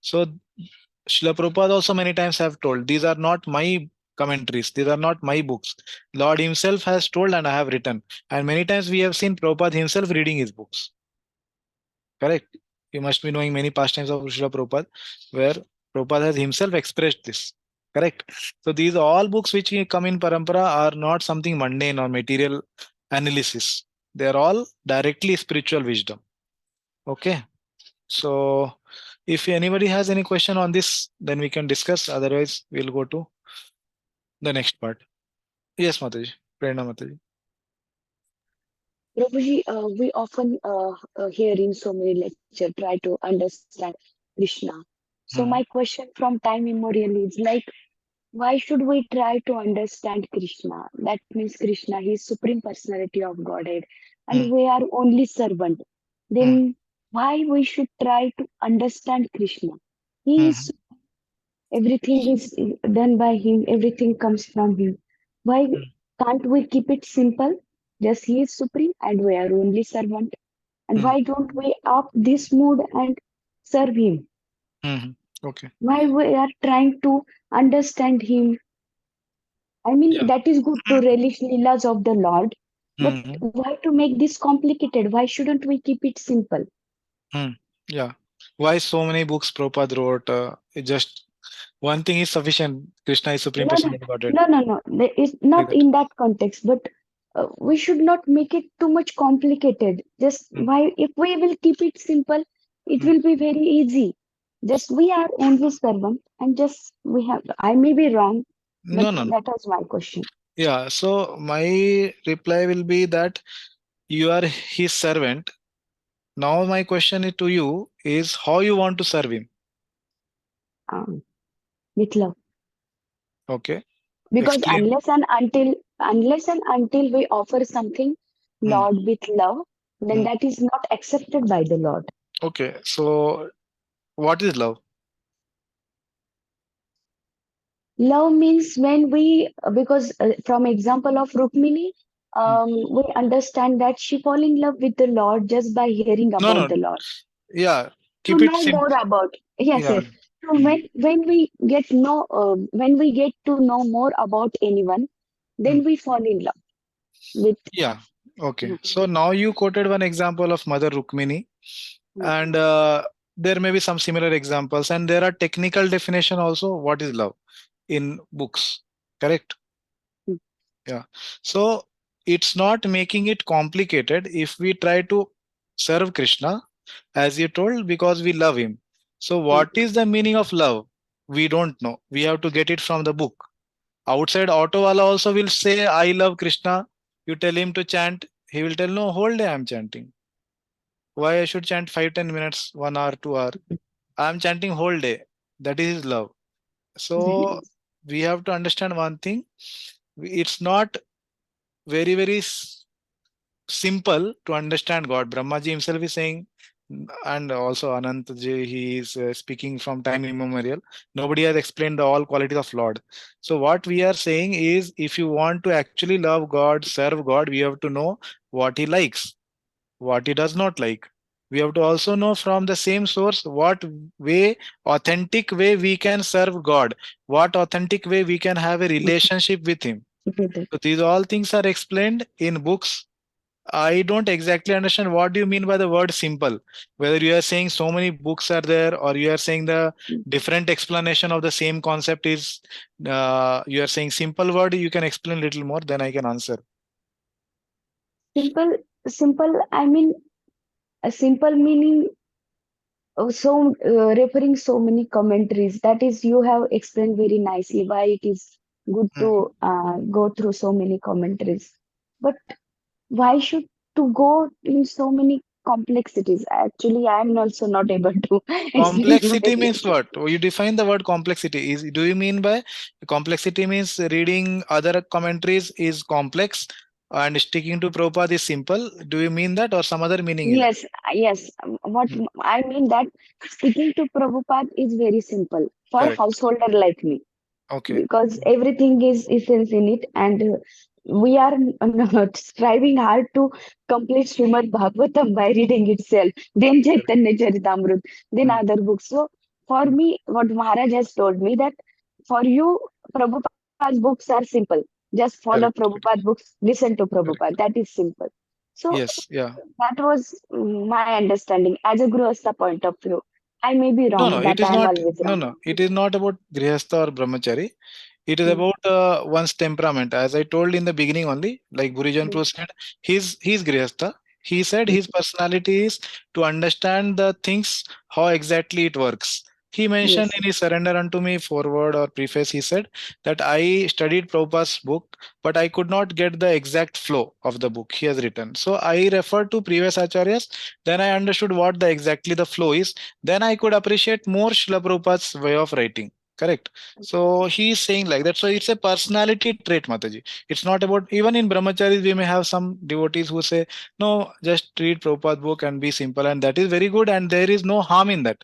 So Srila Prabhupada also many times have told, these are not my commentaries, these are not my books. Lord himself has told and I have written. And many times we have seen Prabhupada himself reading his books. Correct? You must be knowing many pastimes of Srila Prabhupada where Prabhupada has himself expressed this. Correct? So these all books which come in Parampara are not something mundane or material analysis. They are all directly spiritual wisdom. Okay. So if anybody has any question on this, then we can discuss. Otherwise, we'll go to the next part. Yes, Mataji. Prerna Mataji. Prabhuji, we often hear in so many lectures try to understand Krishna. So my Hmm. question from time immemorial is like, why should we try to understand Krishna? That means Krishna, he is supreme personality of Godhead, Hmm. and we are only servant. Hmm. Then why we should try to understand Krishna? He Hmm. is everything is done by him, everything comes from him. Why Hmm. can't we keep it simple? Just he is supreme and we are only servant. And Hmm. why don't we up this mood and serve him? Hmm. Okay. Why we are trying to understand him? I mean, Yeah. that is good to relish leelas of the Lord, but Hmm. why to make this complicated? Why shouldn't we keep it simple? Hmm. Yeah. Why so many books Prabhupada wrote? It just one thing is sufficient. Krishna is supreme No, no, personality of Godhead. no, no, no. It's Like not that. in that context, but we should not make it too much complicated. Just Hmm. why, if we will keep it simple, it Hmm. will be very easy. Just we are only servant, and just we have. I may be wrong, but No, no, no. that was my question. Yeah. So my reply will be that you are his servant. Now my question to you is how you want to serve him. Um, with love, Okay. because Explain. unless and until we offer something, Hmm. Lord, with love, then Hmm. that is not accepted by the Lord. Okay. So what is love? Love means when we, because from example of Rukmini, Hmm. we understand that she fall in love with the Lord just by hearing No, about no. the Lord. Yeah. To Keep it know simple. more about, yes, Yeah. yes. So Hmm. when we get to know more about anyone, Hmm. then we fall in love with. Yeah. Okay. Mhm, So now you quoted one example of Mother Rukmini, mhm, and there may be some similar examples, and there are technical definition also. What is love in books? Correct. mhm, Yeah. So it's not making it complicated if we try to serve Krishna, as you told, because we love him. So mhm, what is the meaning of love? We don't know. We have to get it from the book. Outside auto wala also will say, I love Krishna. You tell him to chant. He will tell, no, whole day I'm chanting. Why I should chant 5-10 minutes, 1 hour, 2 hour? I'm chanting whole day. That is his love. So we have to understand one thing. It's not very simple to understand God. Brahmaji himself is saying, and also Anantji, he is speaking from time immemorial. Nobody has explained the all qualities of Lord. So what we are saying is, if you want to actually love God, serve God, we have to know what He likes, what He does not like. We have to also know from the same source what way, authentic way we can serve God, what authentic way we can have a relationship with Him. So these all things are explained in books. I don't exactly understand what do you mean by the word simple. Whether you are saying so many books are there, or you are saying the different explanation of the same concept is, you are saying simple word. You can explain little more, then I can answer. Simple. I mean, a simple meaning. Referring so many commentaries. That is, you have explained very nicely why it is good to go through so many commentaries. But why should to go in so many complexities? Actually, I am also not able to explain Complexity why. means what? You define the word complexity. Do you mean by complexity means reading other commentaries is complex and sticking to Prabhupada is simple? Do you mean that, or some other meaning is Yes, yes. What it? I mean that speaking to Prabhupada is very simple for Correct. householder like me, Okay. because everything is essence in it, and we are not striving hard to complete Srimad Bhagavatam by reading itself, then Correct. Chaitanya Charitamrita, then Mm. other books. So for Mm. me, what Maharaj has told me that for you, Prabhupada's books are simple. Just follow Correct. Prabhupada books, listen to Correct. Prabhupada. That is simple. So Yes. Yeah. that was my understanding as a Grihastha point of view. I may be No, no, wrong, it that is I am not. always No, wrong. no, it is not about Grihastha or Brahmachari. It is Mm, about one's temperament. As I told in the beginning only, like Burijan mm, Prabhu said, he's Grihastha. He said mm. his personality is to understand the things, how exactly it works. He mentioned Yes. in his Surrender Unto Me foreword or preface, he said that I studied Prabhupada's book, but I could not get the exact flow of the book he has written. So I referred to previous acharyas, then I understood what the exactly the flow is, then I could appreciate more Srila Prabhupada's way of writing. Correct. So he is saying like that. So it's a personality trait, Mataji. It's not about, even in Brahmacharis, we may have some devotees who say, no, just read Prabhupada book and be simple. And that is very good. And there is no harm in that.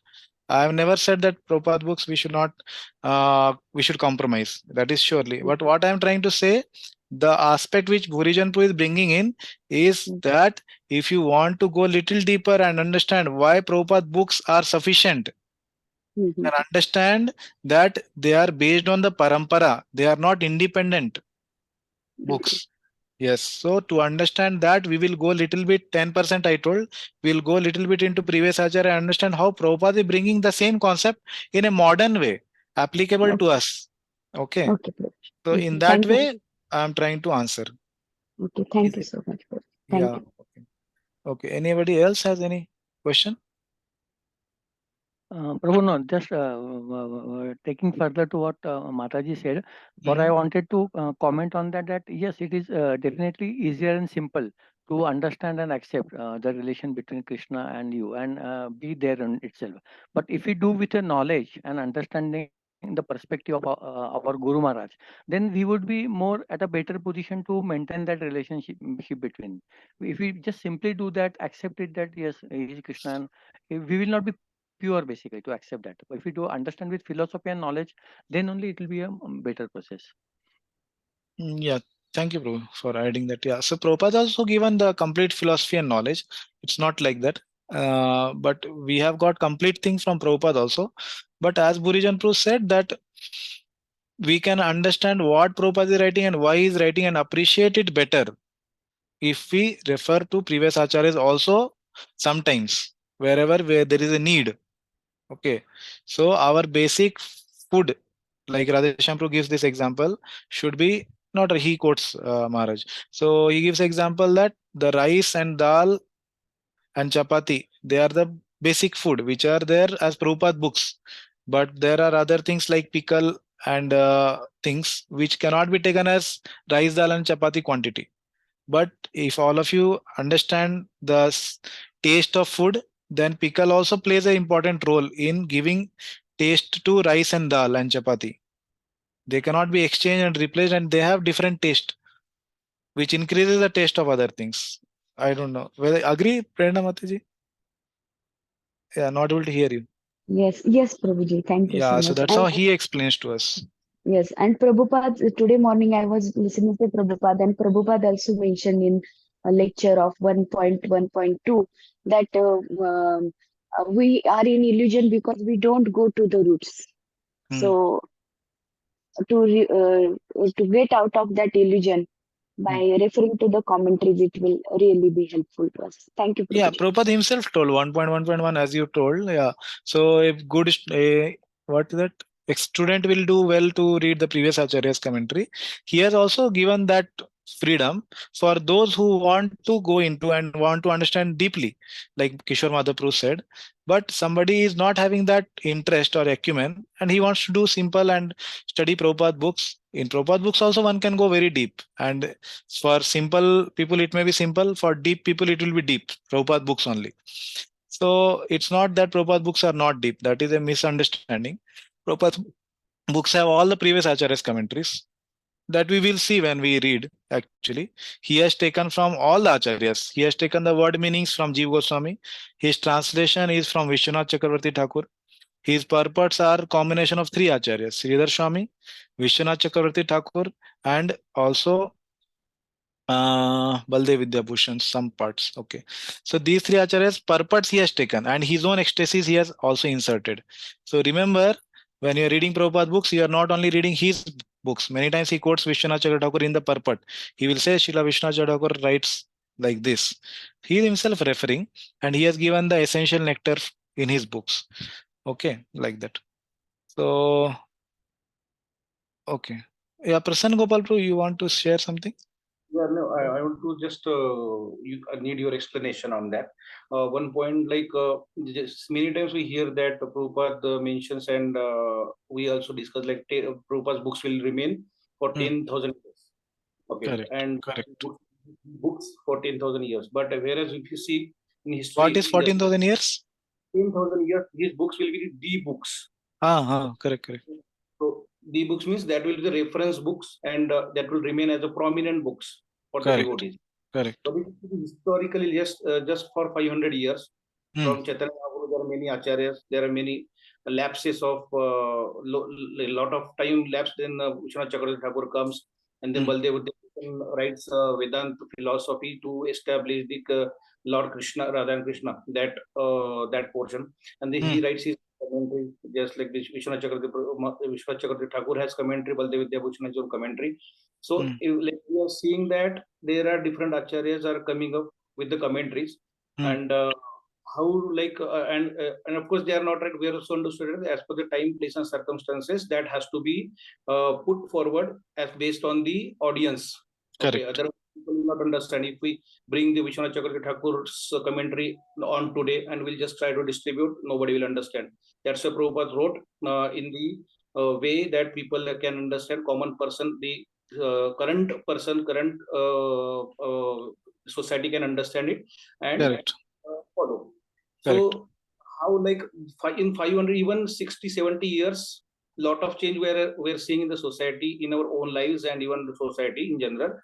I have never said that Prabhupada books we should not, we should compromise. That is surely. But what I am trying to say, the aspect which Bhurijanpu is bringing in is Mm, that if you want to go little deeper and understand why Prabhupada books are sufficient, mm, mm, and understand that they are based on the parampara, they are not independent okay. books. Yes, so to understand that, we will go little bit, 10% I told, we'll go little bit into previous acharya and understand how Prabhupada is bringing the same concept in a modern way, applicable to Okay. us. Okay, Okay, Prabhu. so in Okay. that Thank you. way I'm trying to answer. Okay. Thank Is you it? so much, Prabhu. Thank Yeah. you. Okay. Okay, anybody else has any question? Prabhu, no, just taking further to what Mataji said, what I wanted to comment on that yes, it is definitely easier and simple to understand and accept the relation between Krishna and you, and be there in itself. But if we do with a knowledge and understanding the perspective of our Guru Maharaj, then we would be more at a better position to maintain that relationship between. If we just simply do that, accept it that yes, he is Krishna, and we will not be pure basically to accept that. But if we do understand with philosophy and knowledge, then only it will be a better process. Yeah, thank you, Prabhu, for adding that. Yeah, so Prabhupada also given the complete philosophy and knowledge. It's not like that. But we have got complete things from Prabhupada also. But as Burijan Prabhu said, that we can understand what Prabhupada is writing and why he is writing and appreciate it better if we refer to previous acharyas also sometimes, wherever where there is a need. Okay, so our basic food, like Radheshyam Prabhu gives this example, should be not he quotes Maharaj. So he gives example that the rice and dal and chapati, they are the basic food which are there as Prabhupada books. But there are other things like pickle and things which cannot be taken as rice, dal, and chapati quantity. But if all of you understand the taste of food, then pickle also plays an important role in giving taste to rice and dal and chapati. They cannot be exchanged and replaced, and they have different taste, which increases the taste of other things. I don't know whether agree, Prerna Mataji? Yeah, not able to hear you. Yes, yes, Prabhuji. Thank you so Yeah, so much. that's how he explains to us. Yes, and Prabhupada, today morning I was listening to Prabhupada, and Prabhupada also mentioned in a lecture of 1.1.2 that we are in illusion because we don't go to the roots. So to get out of that illusion by referring to the commentaries, it will really be helpful to us. Thank you, Prabhuji. Yeah, Prabhupada himself told 1.1.1 as you told. Yeah. So if good, what is that? A student will do well to read the previous Acharya's commentary. He has also given that freedom for those who want to go into and want to understand deeply, like Kishore Madhaprabhu said. But somebody is not having that interest or acumen, and he wants to do simple and study Prabhupada books. In Prabhupada books also one can go very deep, and for simple people it may be simple, for deep people it will be deep. Prabhupada books only. So it's not that Prabhupada books are not deep. That is a misunderstanding. Prabhupada books have all the previous Acharyas commentaries that we will see when we read. Actually, he has taken from all the Acharyas. He has taken the word meanings from Jiva Goswami. His translation is from Vishwanath Chakravarti Thakur. His purports are combination of three Acharyas: Sridhar Swami, Vishwanath Chakravarti Thakur, and also Baldev Vidyabhushan, some parts. Okay. So these three acharyas purports he has taken, and his own ecstasies he has also inserted. So remember, when you are reading Prabhupada books, you are not only reading his books. Many times he quotes Vishwanath Chakravarti in the purport. He will say Srila Vishwanath Chakravarti writes like this. He is himself referring, and he has given the essential nectar in his books. Okay, like that. So, okay. Yeah, Prasanna Gopal Prabhu, you want to share something? Yeah, no, I want to just I need your explanation on that. One point, like just many times we hear that Prabhupada mentions, and we also discuss like Prabhupada's books will remain for 10,000 years. Okay, Correct. and Correct. books for 10,000 years. But whereas if you see in history, What is 14,000 years? 10,000 years, these books will be the books. Correct, correct. So the books means that will be the reference books, and that will remain as a prominent books for the devotees. Correct. So historically, just for 500 years, from Chaitanya Mahaprabhu, there are many acharyas, there are many lapses of a lot of time lapse. Then Vishwanath Chakravarti Thakur comes, and then Baldev writes Vedanta philosophy to establish the Lord Krishna, Radha and Krishna, that portion, and then he writes his commentary, just like this Vishwanath Chakravarti Thakur has commentary, Baldev Vidyabhushan has own commentary. So like we are seeing that there are different acharyas are coming up with the commentaries, and how like and of course they are not right. We are also understood as per the time, place, and circumstances that has to be put forward as based on the audience. Okay, otherwise people will not understand. If we bring the Vishwanath Chakravarti Thakur's commentary on today and we'll just try to distribute, nobody will understand. That's what Prabhupada wrote in the way that people can understand, common person, the current person, current society can understand it and follow. So how like in 500, even 60, 70 years, lot of change we're seeing in the society, in our own lives, and even the society in general.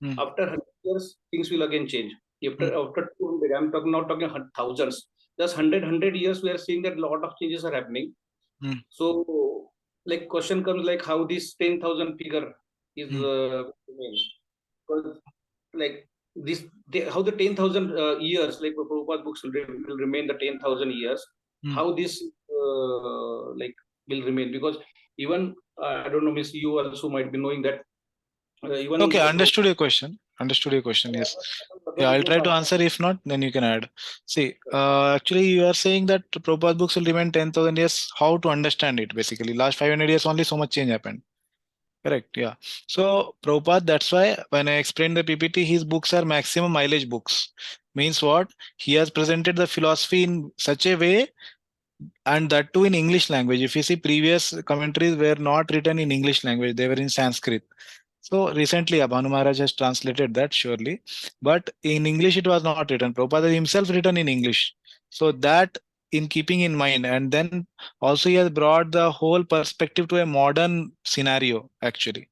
After 100 years, things will again change. After 200, I'm not talking thousands, just 100 years, we are seeing that a lot of changes are happening. So like question comes like how this 10,000 figure is because like this how the 10,000 years, like Prabhupada books will remain the 10,000 years, how this like will remain, because even I don't know, Miss, you also might be knowing that even okay, understood your question. Yes. Yeah, I'll try to answer. If not, then you can add. See, actually, you are saying that Prabhupada books will remain 10,000 years. How to understand it? Basically, last 500 years only so much change happened. Correct. Yeah. So Prabhupada, that's why when I explained the PPT, his books are maximum mileage books. Means what? He has presented the philosophy in such a way And that too in English language. If you see, previous commentaries were not written in English language, they were in Sanskrit. So recently, Abhanu Maharaj has translated that surely, but in English it was not written. Prabhupada himself written in English. So that in keeping in mind, and then also he has brought the whole perspective to a modern scenario actually.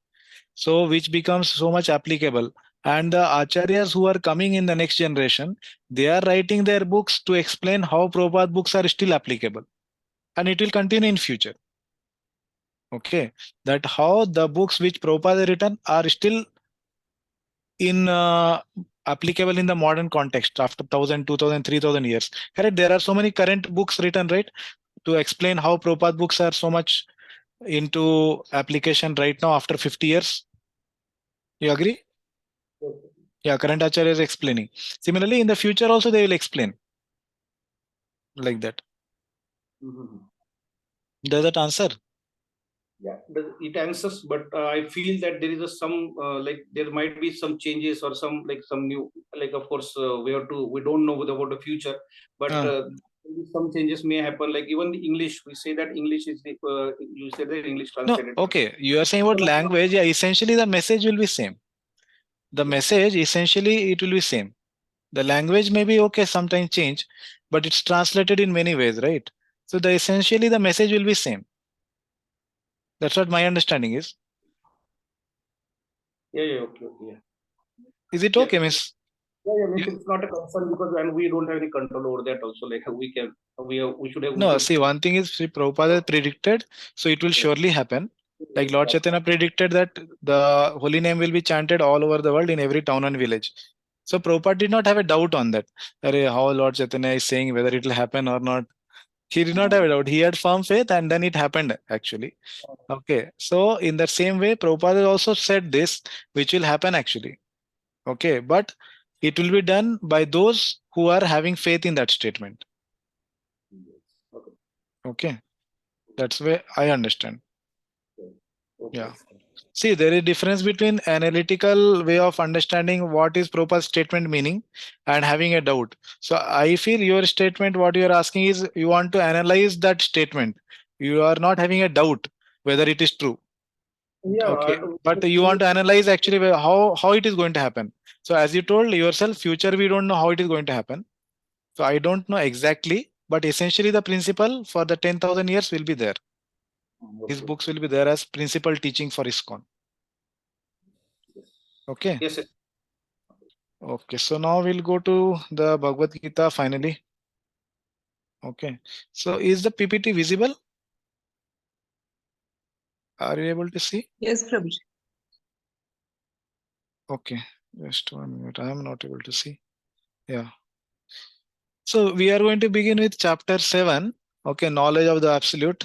So which becomes so much applicable. And the acharyas who are coming in the next generation, they are writing their books to explain how Prabhupada books are still applicable, and it will continue in future. Okay, that how the books which Prabhupada written are still in applicable in the modern context after 1000, 2000, 3000 years. Correct? There are so many current books written, right, to explain how Prabhupada books are so much into application right now after 50 years. You agree? Yeah, current acharya is explaining. Similarly, in the future also they will explain like that. Does that answer? Yeah, it answers, but I feel that there is some like there might be some changes or some like some new, like of course we don't know about the future, but some changes may happen. Like even the English, we say that English is the you said that English No, translated. okay. You are saying about language. Yeah, essentially the message will be same. The message essentially it will be same. The language may be okay, sometimes change, but it's translated in many ways, right? So the essentially the message will be same. That's what my understanding is. Yeah, okay, yeah. Is it okay, miss? Yeah, means it's not a concern because and we don't have any control over that also. Like we should have. No, see, one thing is Sri Prabhupada predicted, so it will surely happen. Like Lord Chaitanya predicted that the holy name will be chanted all over the world in every town and village. So Prabhupada did not have a doubt on that. How Lord Chaitanya is saying whether it will happen or not. He did not have a doubt. He had firm faith and then it happened actually. Okay. So in the same way, Prabhupada also said this, which will happen actually. Okay. But it will be done by those who are having faith in that statement. Okay. That's where I understand. Yeah. See, there is difference between analytical way of understanding what is Prabhupada's statement meaning and having a doubt. So I feel your statement, what you are asking is you want to analyze that statement. You are not having a doubt whether it is true. Yeah, okay. But you want to analyze actually how it is going to happen. So as you told yourself, future we don't know how it is going to happen. So I don't know exactly, but essentially the principle for the 10,000 years will be there. His books will be there as principal teaching for ISKCON. Okay. Yes. Okay, so now we'll go to the Bhagavad Gita finally. Okay, so is the PPT visible? Are you able to see? Yes, Prabhuji. Okay, just 1 minute. I am not able to see. Yeah. So we are going to begin with chapter 7. Okay, knowledge of the absolute.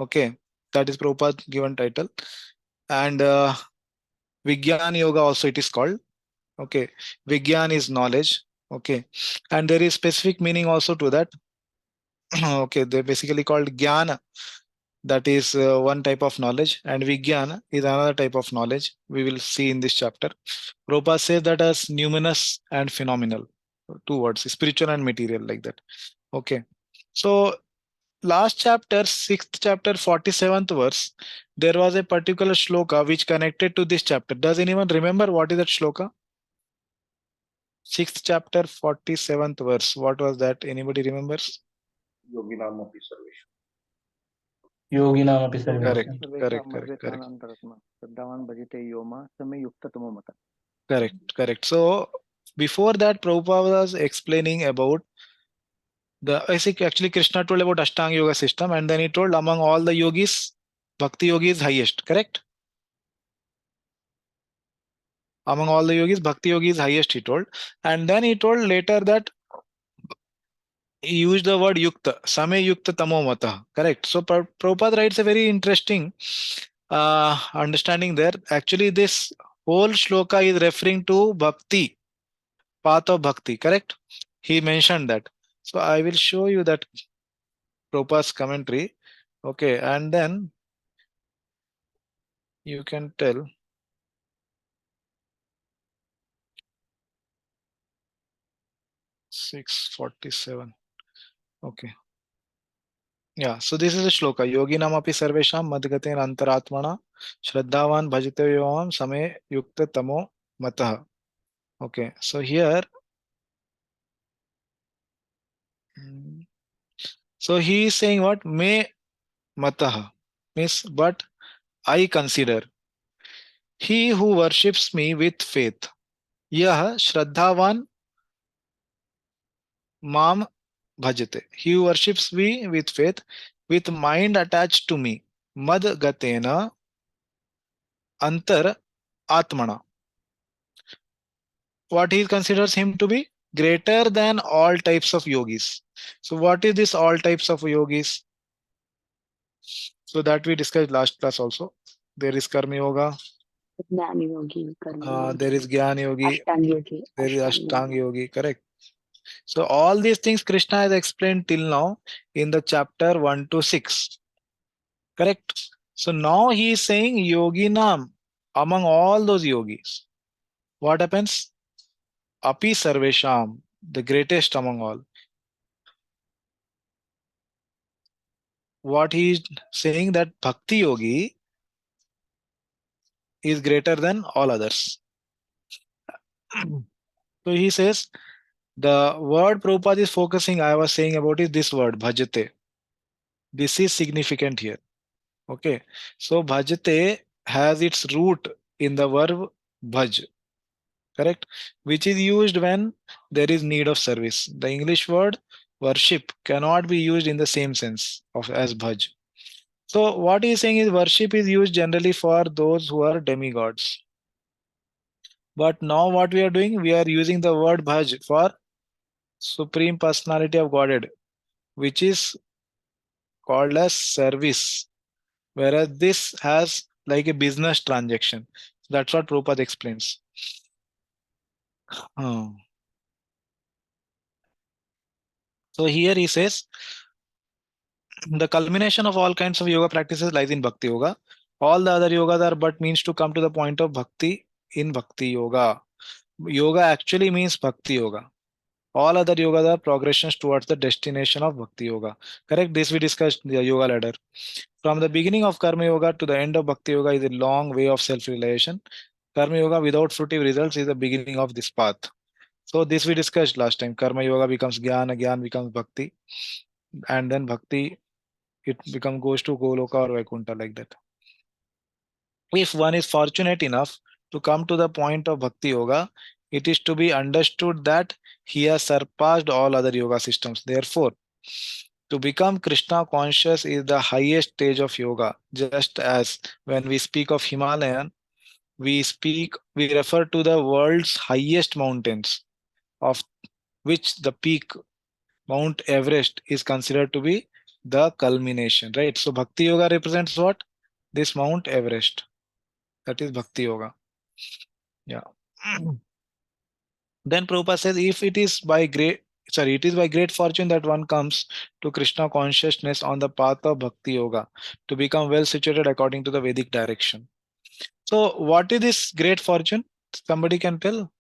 Okay, that is Prabhupada given title. And Vigyan Yoga also it is called. Okay, Vigyan is knowledge. Okay, and there is specific meaning also to that. Okay, they're basically called Jnana. That is one type of knowledge, and Vijnana is another type of knowledge we will see in this chapter. Prabhupada says that as numinous and phenomenal. Two words, spiritual and material, like that. Okay. So last chapter, 6th chapter, 47th verse, there was a particular shloka which connected to this chapter. Does anyone remember what is that shloka? 6th chapter, 47th verse. What was that? Anybody remembers? Yoginamapi Sarveshwar. Yoginamapi Correct, Sarveshwar. correct. So before that, Prabhupada was explaining about the actually Krishna told about Ashtanga Yoga system, and then he told among all the yogis, Bhakti Yogi is highest, correct? Among all the yogis, Bhakti Yogi is highest, he told. And then he told later that he used the word yukta, same yukta tamo mata, correct? So Prabhupada writes a very interesting understanding there. Actually, this whole shloka is referring to bhakti, path of bhakti, correct? He mentioned that. So I will show you that Prabhupada's commentary. Okay, and then you can tell. Six 47. Okay. Yeah, so this is a shloka. Yoginam api sarvesham madgaten antaratmana shraddhavan bhajitayoam same yukta tamo matah. Okay, so here, so he is saying what? Me matah means, but I consider he who worships me with faith. Yah shraddhavan mam bhajate. He who worships me with faith, with mind attached to me. Mad gatena antar atmana. What he considers him to be? Greater than all types of yogis. So what is this all types of yogis? So that we discussed last class also. There is Karma Yoga, Jnana Yogi, Karma there is Yogi, Gyan Yogi, Ashtanga Yogi, there is Ashtanga Ashtang Yogi. Yogi, correct? So all these things Krishna has explained till now in the chapter 1 to 6. Correct? So now he is saying Yogi Nam among all those yogis. What happens? Api Sarvesham, the greatest among all. What he is saying that Bhakti Yogi is greater than all others. So he says the word Prabhupada is focusing, I was saying about is this word, bhajate. This is significant here. Okay. So bhajate has its root in the verb bhaj, correct? Which is used when there is need of service. The English word worship cannot be used in the same sense of as bhaj. So what he is saying is worship is used generally for those who are demigods. But now what we are doing, we are using the word bhaj for Supreme Personality of Godhead, which is called as service, whereas this has like a business transaction. That's what Prabhupada explains. Hmm. So here he says the culmination of all kinds of yoga practices lies in Bhakti Yoga. All the other yogas are but means to come to the point of Bhakti in Bhakti Yoga. Yoga actually means Bhakti Yoga. All other yogas are progressions towards the destination of Bhakti Yoga. Correct? This we discussed the yoga ladder. From the beginning of Karma Yoga to the end of Bhakti Yoga is a long way of self-realization. Karma Yoga without fruitive results is the beginning of this path. So this we discussed last time. Karma Yoga becomes Jnana, Jnana becomes Bhakti, and then Bhakti it goes to Goloka or Vaikuntha like that. If one is fortunate enough to come to the point of Bhakti Yoga, it is to be understood that he has surpassed all other yoga systems. Therefore, to become Krishna conscious is the highest stage of yoga. Just as when we speak of Himalayan, we refer to the world's highest mountains, of which the peak Mount Everest is considered to be the culmination, right? So Bhakti Yoga represents what? This Mount Everest. That is Bhakti Yoga. Yeah. Then Prabhupada says, if it is by great fortune that one comes to Krishna consciousness on the path of Bhakti Yoga to become well situated according to the Vedic direction. So what is this great fortune? Somebody can tell?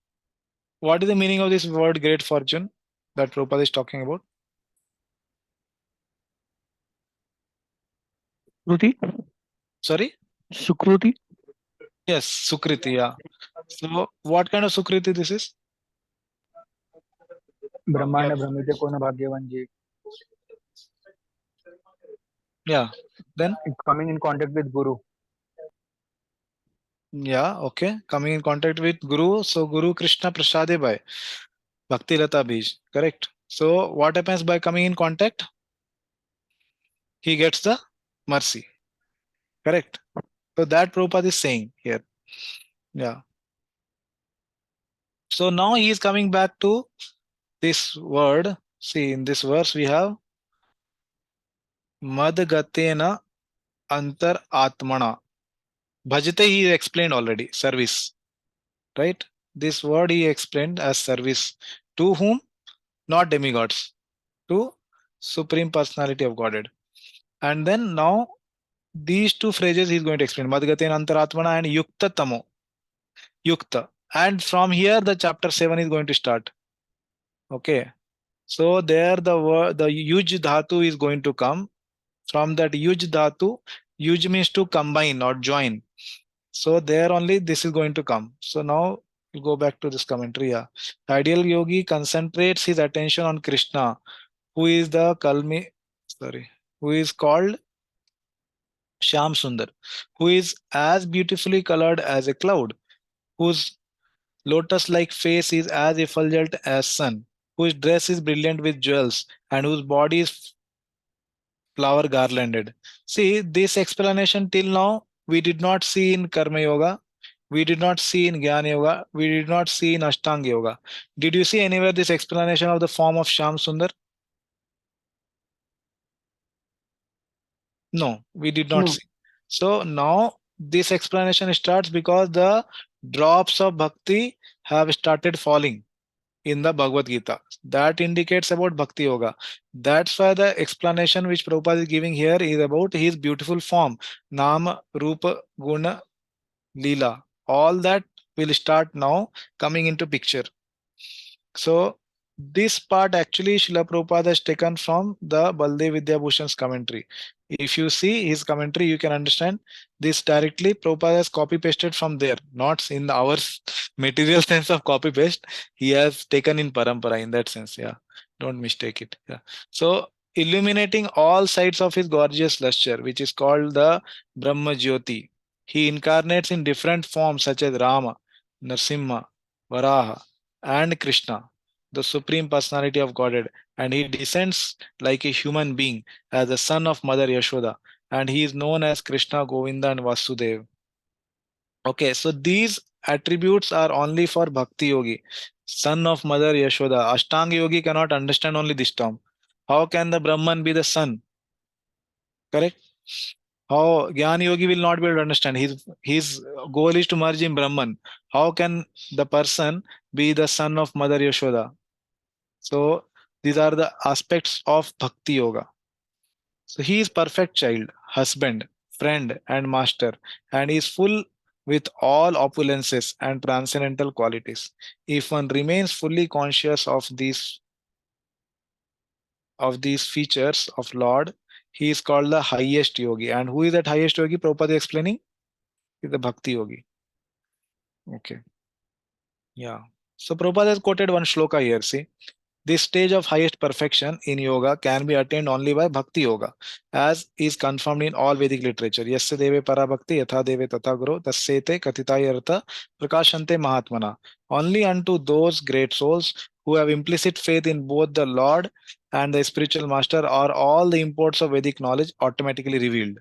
What is the meaning of this word great fortune that Prabhupada is talking about? Sukruti? Sorry? Sukruti? Yes, Sukriti, yeah. So what kind of Sukriti this is? ब्रह्मांड भ्रमित को न भाग्यवान जी. Yeah. Then? Coming in contact with Guru. Yeah, okay. Coming in contact with Guru. So Guru Krishna Prasade Bhai. Bhakti Lata Bij. Correct. So what happens by coming in contact? He gets the mercy. Correct. So that Prabhupada is saying here. Yeah. So now he is coming back to this word. See, in this verse we have Madgatena Antar Atmana. Bhajate he explained already. Service. Right? This word he explained as service. To whom? Not demigods. To Supreme Personality of Godhead. And then now these two phrases he's going to explain. Madgatena Antaratmana and Yukta Tamo. Yukta. And from here the chapter 7 is going to start. Okay. So there the word, the yuj dhatu is going to come From that yuj dhatu, yuj means to combine or join. So there only this is going to come. So now we'll go back to this commentary. Yeah. The ideal yogi concentrates his attention on Krishna, who is the who is called Shyam Sundar, who is as beautifully colored as a cloud, whose lotus-like face is as effulgent as sun, whose dress is brilliant with jewels, and whose body is flower garlanded. See, this explanation till now we did not see in Karma Yoga, we did not see in Jnana Yoga, we did not see in Ashtanga Yoga. Did you see anywhere this explanation of the form of Shyam Sundar? No, we did not No. see. So now this explanation starts because the drops of bhakti have started falling in the Bhagavad Gita. That indicates about Bhakti Yoga. That's why the explanation which Prabhupada is giving here is about his beautiful form. Nama, Rupa, Guna, Leela. All that will start now coming into picture. So this part actually Srila Prabhupada has taken from the Baldev Vidyabhushan's commentary. If you see his commentary, you can understand this directly. Prabhupada has copy pasted from there, not in our material sense of copy paste. He has taken in parampara in that sense. Yeah, don't mistake it. Yeah. So illuminating all sides of his gorgeous lustre, which is called the Brahma Jyoti. He incarnates in different forms such as Rama, Narsimha, Varaha, and Krishna, the Supreme Personality of Godhead, and he descends like a human being as the son of Mother Yashoda, and he is known as Krishna, Govinda, and Vasudev. Okay, so these attributes are only for Bhakti Yogi, son of Mother Yashoda. Ashtanga Yogi cannot understand only this term. How can the Brahman be the son? Correct? How Jnana Yogi will not be able to understand. His goal is to merge in Brahman. How can the person be the son of Mother Yashoda? So these are the aspects of Bhakti Yoga. So he is perfect child, husband, friend, and master, and is full with all opulences and transcendental qualities. If one remains fully conscious of these features of Lord, he is called the highest yogi. And who is that highest yogi? Prabhupada is explaining is the Bhakti yogi. Okay. Yeah. So Prabhupada has quoted one shloka here. See, this stage of highest perfection in yoga can be attained only by Bhakti Yoga, as is confirmed in all Vedic literature. Yasya deve parabhakti yatha deve tata guru tasyete katitaya artha prakashante mahatmana. Only unto those great souls who have implicit faith in both the Lord and the spiritual master are all the imports of Vedic knowledge automatically revealed.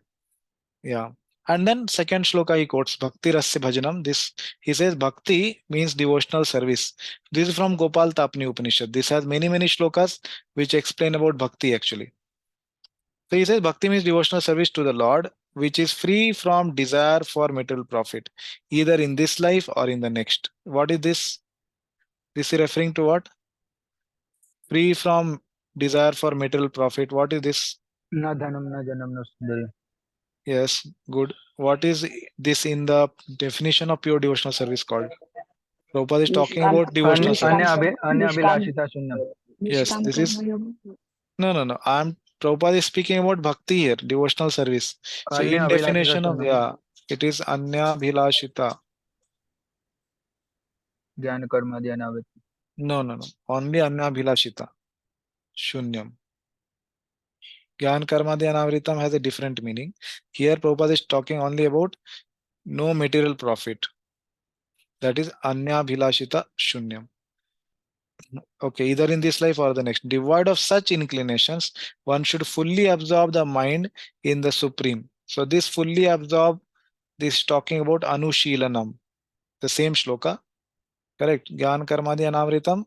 Yeah. And then second shloka he quotes Bhakti Rasya Bhajanam. This he says Bhakti means devotional service. This is from Gopal Tapni Upanishad. This has many shlokas which explain about Bhakti actually. So he says Bhakti means devotional service to the Lord, which is free from desire for material profit, either in this life or in the next. What is this? This is referring to what? Free from desire for material profit. What is this? Na dhanam, na janam, na sundari. Yes, good. What is this in the definition of pure devotional service called? Prabhupada is talking Nishkam, about devotional service. Anya Nishkam, abhilashita shunyam. Yes, Nishkam this is Karma Yoga. no. Prabhupada is speaking about bhakti here, devotional service. So Anya in abhilashita definition of shunyam. it is anya bhilashita. Jnana karma dhyanavritti. No. Only anya bhilashita. Shunyam. Gyan karma dhyanavritam has a different meaning. Here Prabhupada is talking only about no material profit. That is anya bhilashita shunyam. Okay, either in this life or the next. Devoid of such inclinations, one should fully absorb the mind in the Supreme. So this fully absorb, this is talking about Anushilanam. The same shloka, correct? Gyan Karmadi Anavritam.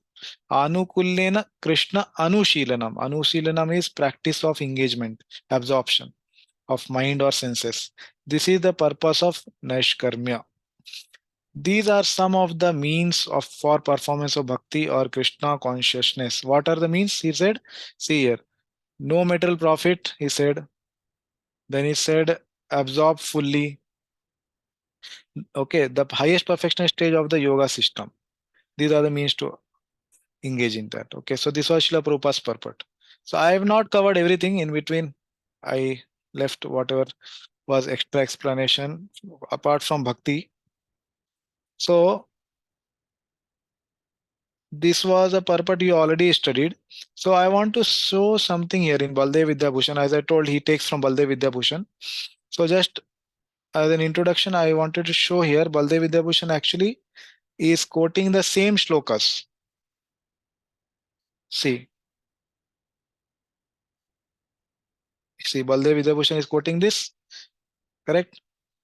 Anukullena Krishna Anushilanam. Anushilanam is practice of engagement, absorption of mind or senses. This is the purpose of Naishkarmya. These are some of the means of for performance of bhakti or Krishna consciousness. What are the means? He said, see here, no material profit, he said. Then he said, absorb fully. Okay, the highest perfection stage of the yoga system. These are the means to engage in that. Okay, so this was Srila Prabhupada's purport. So I have not covered everything in between. I left whatever was extra explanation apart from bhakti. So this was a purport you already studied. So I want to show something here in Baldev Vidyabhushan. As I told, he takes from Baldev Vidyabhushan. So just as an introduction, I wanted to show here Baldev Vidyabhushan actually is quoting the same shlokas. See, Baldev Vidyabhushan is quoting this, correct?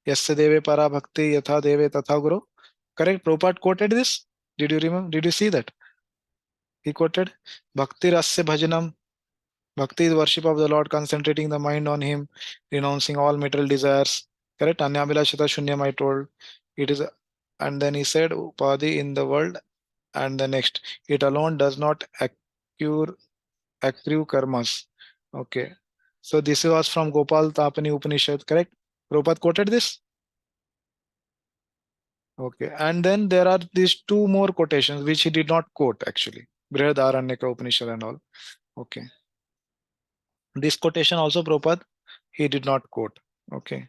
Yasya deve para bhakti yatha deve tatha guru. Correct? Prabhupada quoted this. Did you remember? Did you see that? He quoted Bhakti Rasya Bhajanam. Bhakti is worship of the Lord, concentrating the mind on Him, renouncing all material desires. Correct? Anyabhilashita Shunyam, I told. It is, and then he said, Upadi in the world, and the next. It alone does not accrue karmas. Okay. So this was from Gopal Tapani Upanishad, correct? Prabhupada quoted this? Okay. And then there are these two more quotations which he did not quote actually. Brihadaranyaka Upanishad and all. Okay. This quotation also Prabhupada, he did not quote. Okay.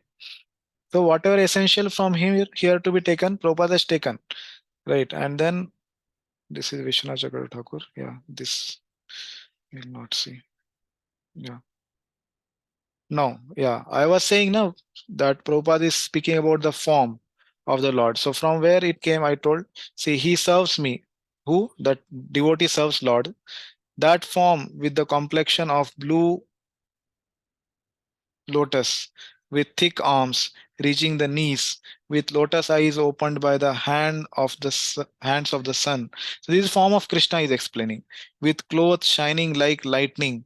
So whatever essential from him here to be taken, Prabhupada has taken. Right. And then this is Vishwanath Chakravarti Thakur. Yeah. This we'll not see. Yeah. No. Yeah. I was saying now that Prabhupada is speaking about the form of the Lord. So from where it came, I told, see, he serves me. Who? That devotee serves Lord. That form with the complexion of blue lotus, with thick arms reaching the knees, with lotus eyes opened by the hands of the sun. So this form of Krishna is explaining. With clothes shining like lightning,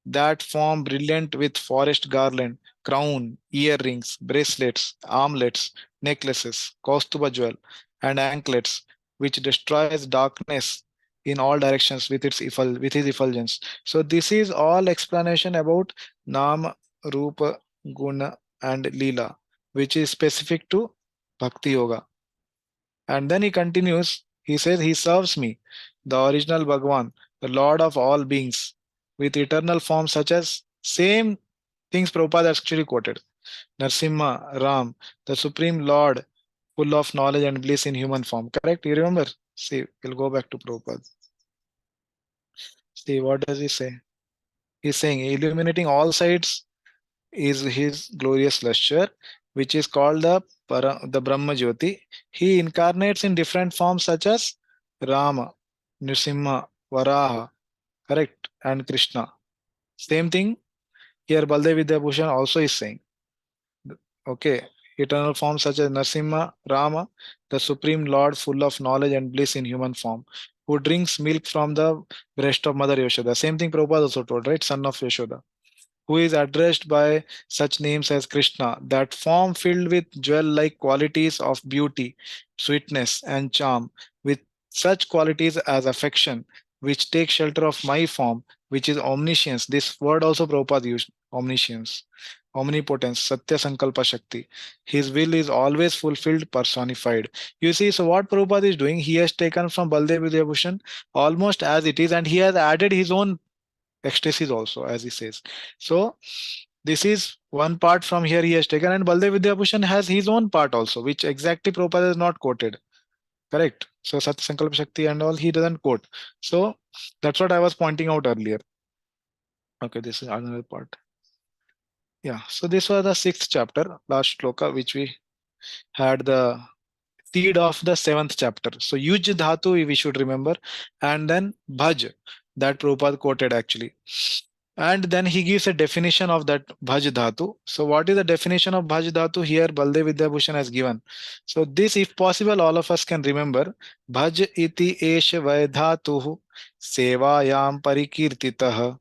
that form brilliant with forest garland, crown, earrings, bracelets, armlets, necklaces, kaustuba jewel, and anklets, which destroys darkness in all directions with with his effulgence. So this is all explanation about Nam, Rupa, Guna, and Leela, which is specific to Bhakti Yoga. And then he continues, he says, he serves me, the original Bhagavan, the Lord of all beings, with eternal forms such as same things Prabhupada actually quoted. Narsimha, Ram, the Supreme Lord, full of knowledge and bliss in human form. Correct? You remember? See, we'll go back to Prabhupada. See, what does he say? He's saying, illuminating all sides is his glorious lustre, which is called the Brahma Jyoti. He incarnates in different forms such as Rama, Nrsimha, Varaha, correct, and Krishna. Same thing here Baldev Vidyabhushan also is saying. Okay, eternal forms such as Nrsimha, Rama, the Supreme Lord full of knowledge and bliss in human form, who drinks milk from the breast of Mother Yashoda. Same thing Prabhupada also told, right? Son of Yashoda, who is addressed by such names as Krishna, that form filled with jewel-like qualities of beauty, sweetness, and charm, with such qualities as affection, which take shelter of my form, which is omniscience. This word also Prabhupada used, omniscience, omnipotence, Satya Sankalpa Shakti. His will is always fulfilled, personified. You see, so what Prabhupada is doing, he has taken from Baldev Vidyabhushan almost as it is, and he has added his own ecstasies also, as he says. So this is one part from here he has taken, and Baldev Vidyabhushan has his own part also, which exactly Prabhupada is not quoted. Correct. So Satya Sankalpa Shakti and all he doesn't quote. So that's what I was pointing out earlier. Okay, this is another part. Yeah. So this was the 6th chapter, last shloka, which we had the seed of the 7th chapter. So Yuj Dhatu we should remember, and then Bhaj, that Prabhupada quoted actually. And then he gives a definition of that Bhaj Dhatu. So what is the definition of Bhaj Dhatu? Here Baldev Vidyabhushan has given. So this, if possible, all of us can remember. Bhaj iti esh vaidhatuhu sevayam parikirtitah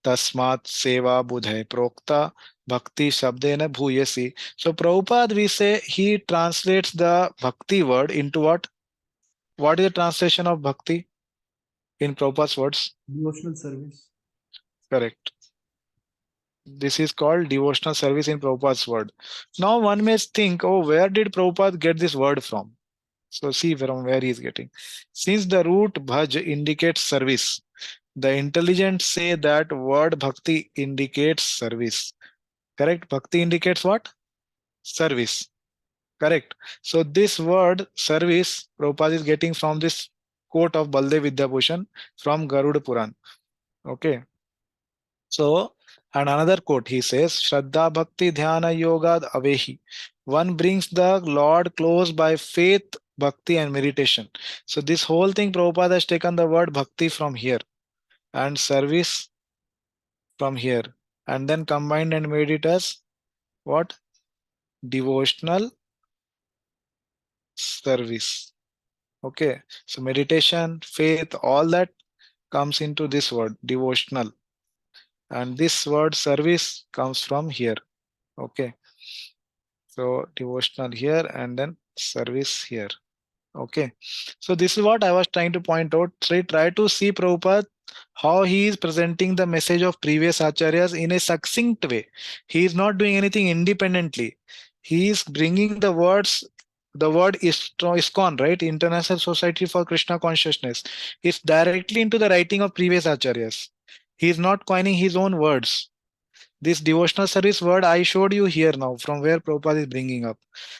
tasmat seva budhay prokta bhakti shabdena bhuyasi. So Prabhupada, we say, he translates the bhakti word into what? What is the translation of bhakti in Prabhupada's words? Devotional service. Correct. This is called devotional service in Prabhupada's word. Now one may think, oh, where did Prabhupada get this word from? So see from where he is getting. Since the root bhaj indicates service, the intelligent say that word bhakti indicates service. Correct? Bhakti indicates what? Service. Correct. So this word service, Prabhupada is getting from this quote of Baldev Vidyabhushan from Garuda Puran. Okay. So, and another quote, he says, Shraddha Bhakti Dhyana Yoga Avehi. One brings the Lord close by faith, bhakti, and meditation. So, this whole thing, Prabhupada has taken the word bhakti from here and service from here, and then combined and made it as what? Devotional service. Okay. So, meditation, faith, all that comes into this word, devotional. And this word service comes from here. Okay. So devotional here and then service here. Okay. So this is what I was trying to point out. So try to see Prabhupada how he is presenting the message of previous acharyas in a succinct way. He is not doing anything independently. He is bringing the words, the word ISKCON, right? International Society for Krishna Consciousness. It's directly into the writing of previous acharyas. He is not coining his own words. This devotional service word I showed you here now from where Prabhupada is bringing up.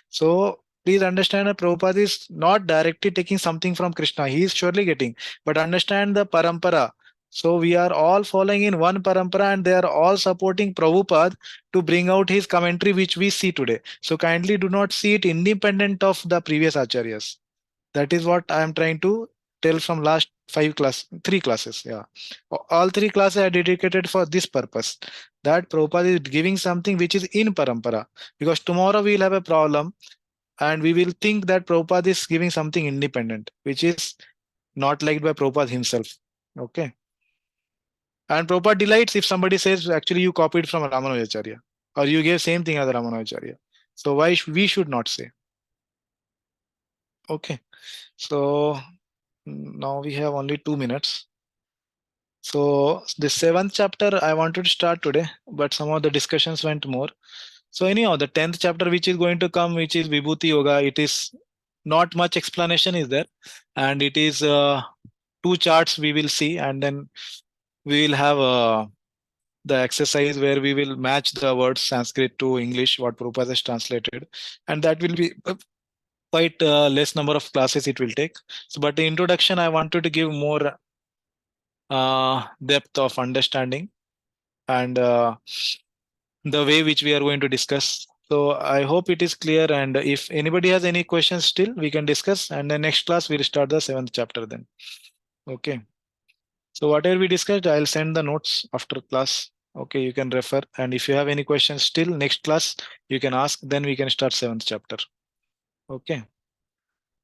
So please understand that Prabhupada is not directly taking something from Krishna. He is surely getting, but understand the parampara. So we are all following in one parampara and they are all supporting Prabhupada to bring out his commentary which we see today. So kindly do not see it independent of the previous acharyas. That is what I am trying to tell from last three classes. Yeah. All three classes are dedicated for this purpose. That Prabhupada is giving something which is in parampara. Because tomorrow we will have a problem and we will think that Prabhupada is giving something independent, which is not liked by Prabhupada himself. Okay. And Prabhupada delights if somebody says, actually, you copied from Ramanujacharya or you gave same thing as Ramanujacharya. So why we should not say? Okay. So now we have only 2 minutes. So the 7th chapter I wanted to start today, but some of the discussions went more. So anyhow, the 10th chapter which is going to come, which is Vibhuti Yoga, it is not much explanation is there, and it is 2 charts we will see, and then we will have the exercise where we will match the words Sanskrit to English, what Prabhupada has translated, and that will be quite less number of classes it will take. So, but the introduction I wanted to give more depth of understanding and the way which we are going to discuss. So I hope it is clear, and if anybody has any questions still we can discuss, and the next class we'll start the 7th chapter then. Okay, so whatever we discussed I'll send the notes after class. Okay, you can refer, and if you have any questions still next class you can ask, then we can start 7th chapter. Okay,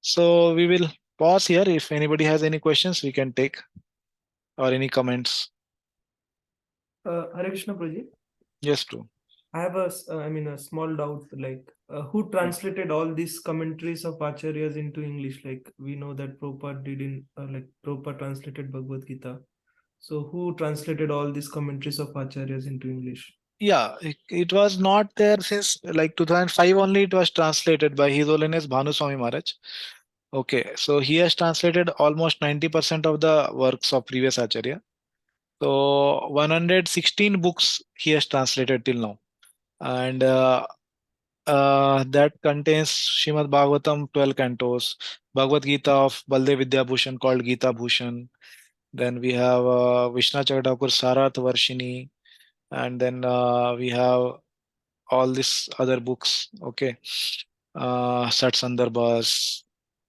so we will pause here. If anybody has any questions we can take, or any comments. Hare Krishna Prabhuji. Yes, true. I have a small doubt, like who translated all these commentaries of acharyas into English? Like we know that Prabhupada did Prabhupada translated Bhagavad Gita. So who translated all these commentaries of acharyas into English? Yeah, it was not there since like 2005 only. It was translated by His Holiness Bhanu Swami Maharaj. Okay, so he has translated almost 90% of the works of previous Acharya. So 116 books he has translated till now, and that contains Shrimad Bhagavatam 12 cantos, Bhagavad Gita of Baldev Vidyabhushan called Gita Bhushan. Then we have Vishnu Chakrathakur Sarath Varshini, and then we have all these other books. Okay, Sat Sandarbhas,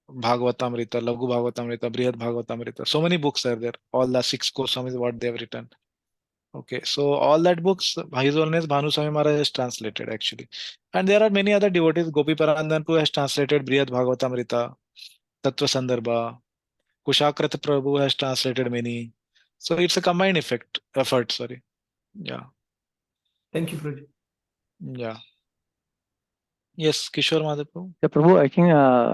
Bhagavatamrita, Laghu Bhagavatamrita, Brihad Bhagavatamrita. So many books are there. All the 6 Goswamis what they have written. Okay, so all that books His Holiness Bhanu Swami Maharaj has translated actually, and there are many other devotees. Gopi Parandan too has translated Brihad Bhagavatamrita, Tattva Sandarbha. Kushakrat Prabhu has translated many. So it's a combined effort. Sorry. Yeah. Thank you, Prabhuji. Yeah. Yes, Kishore Madhav. Yeah, Prabhu, I think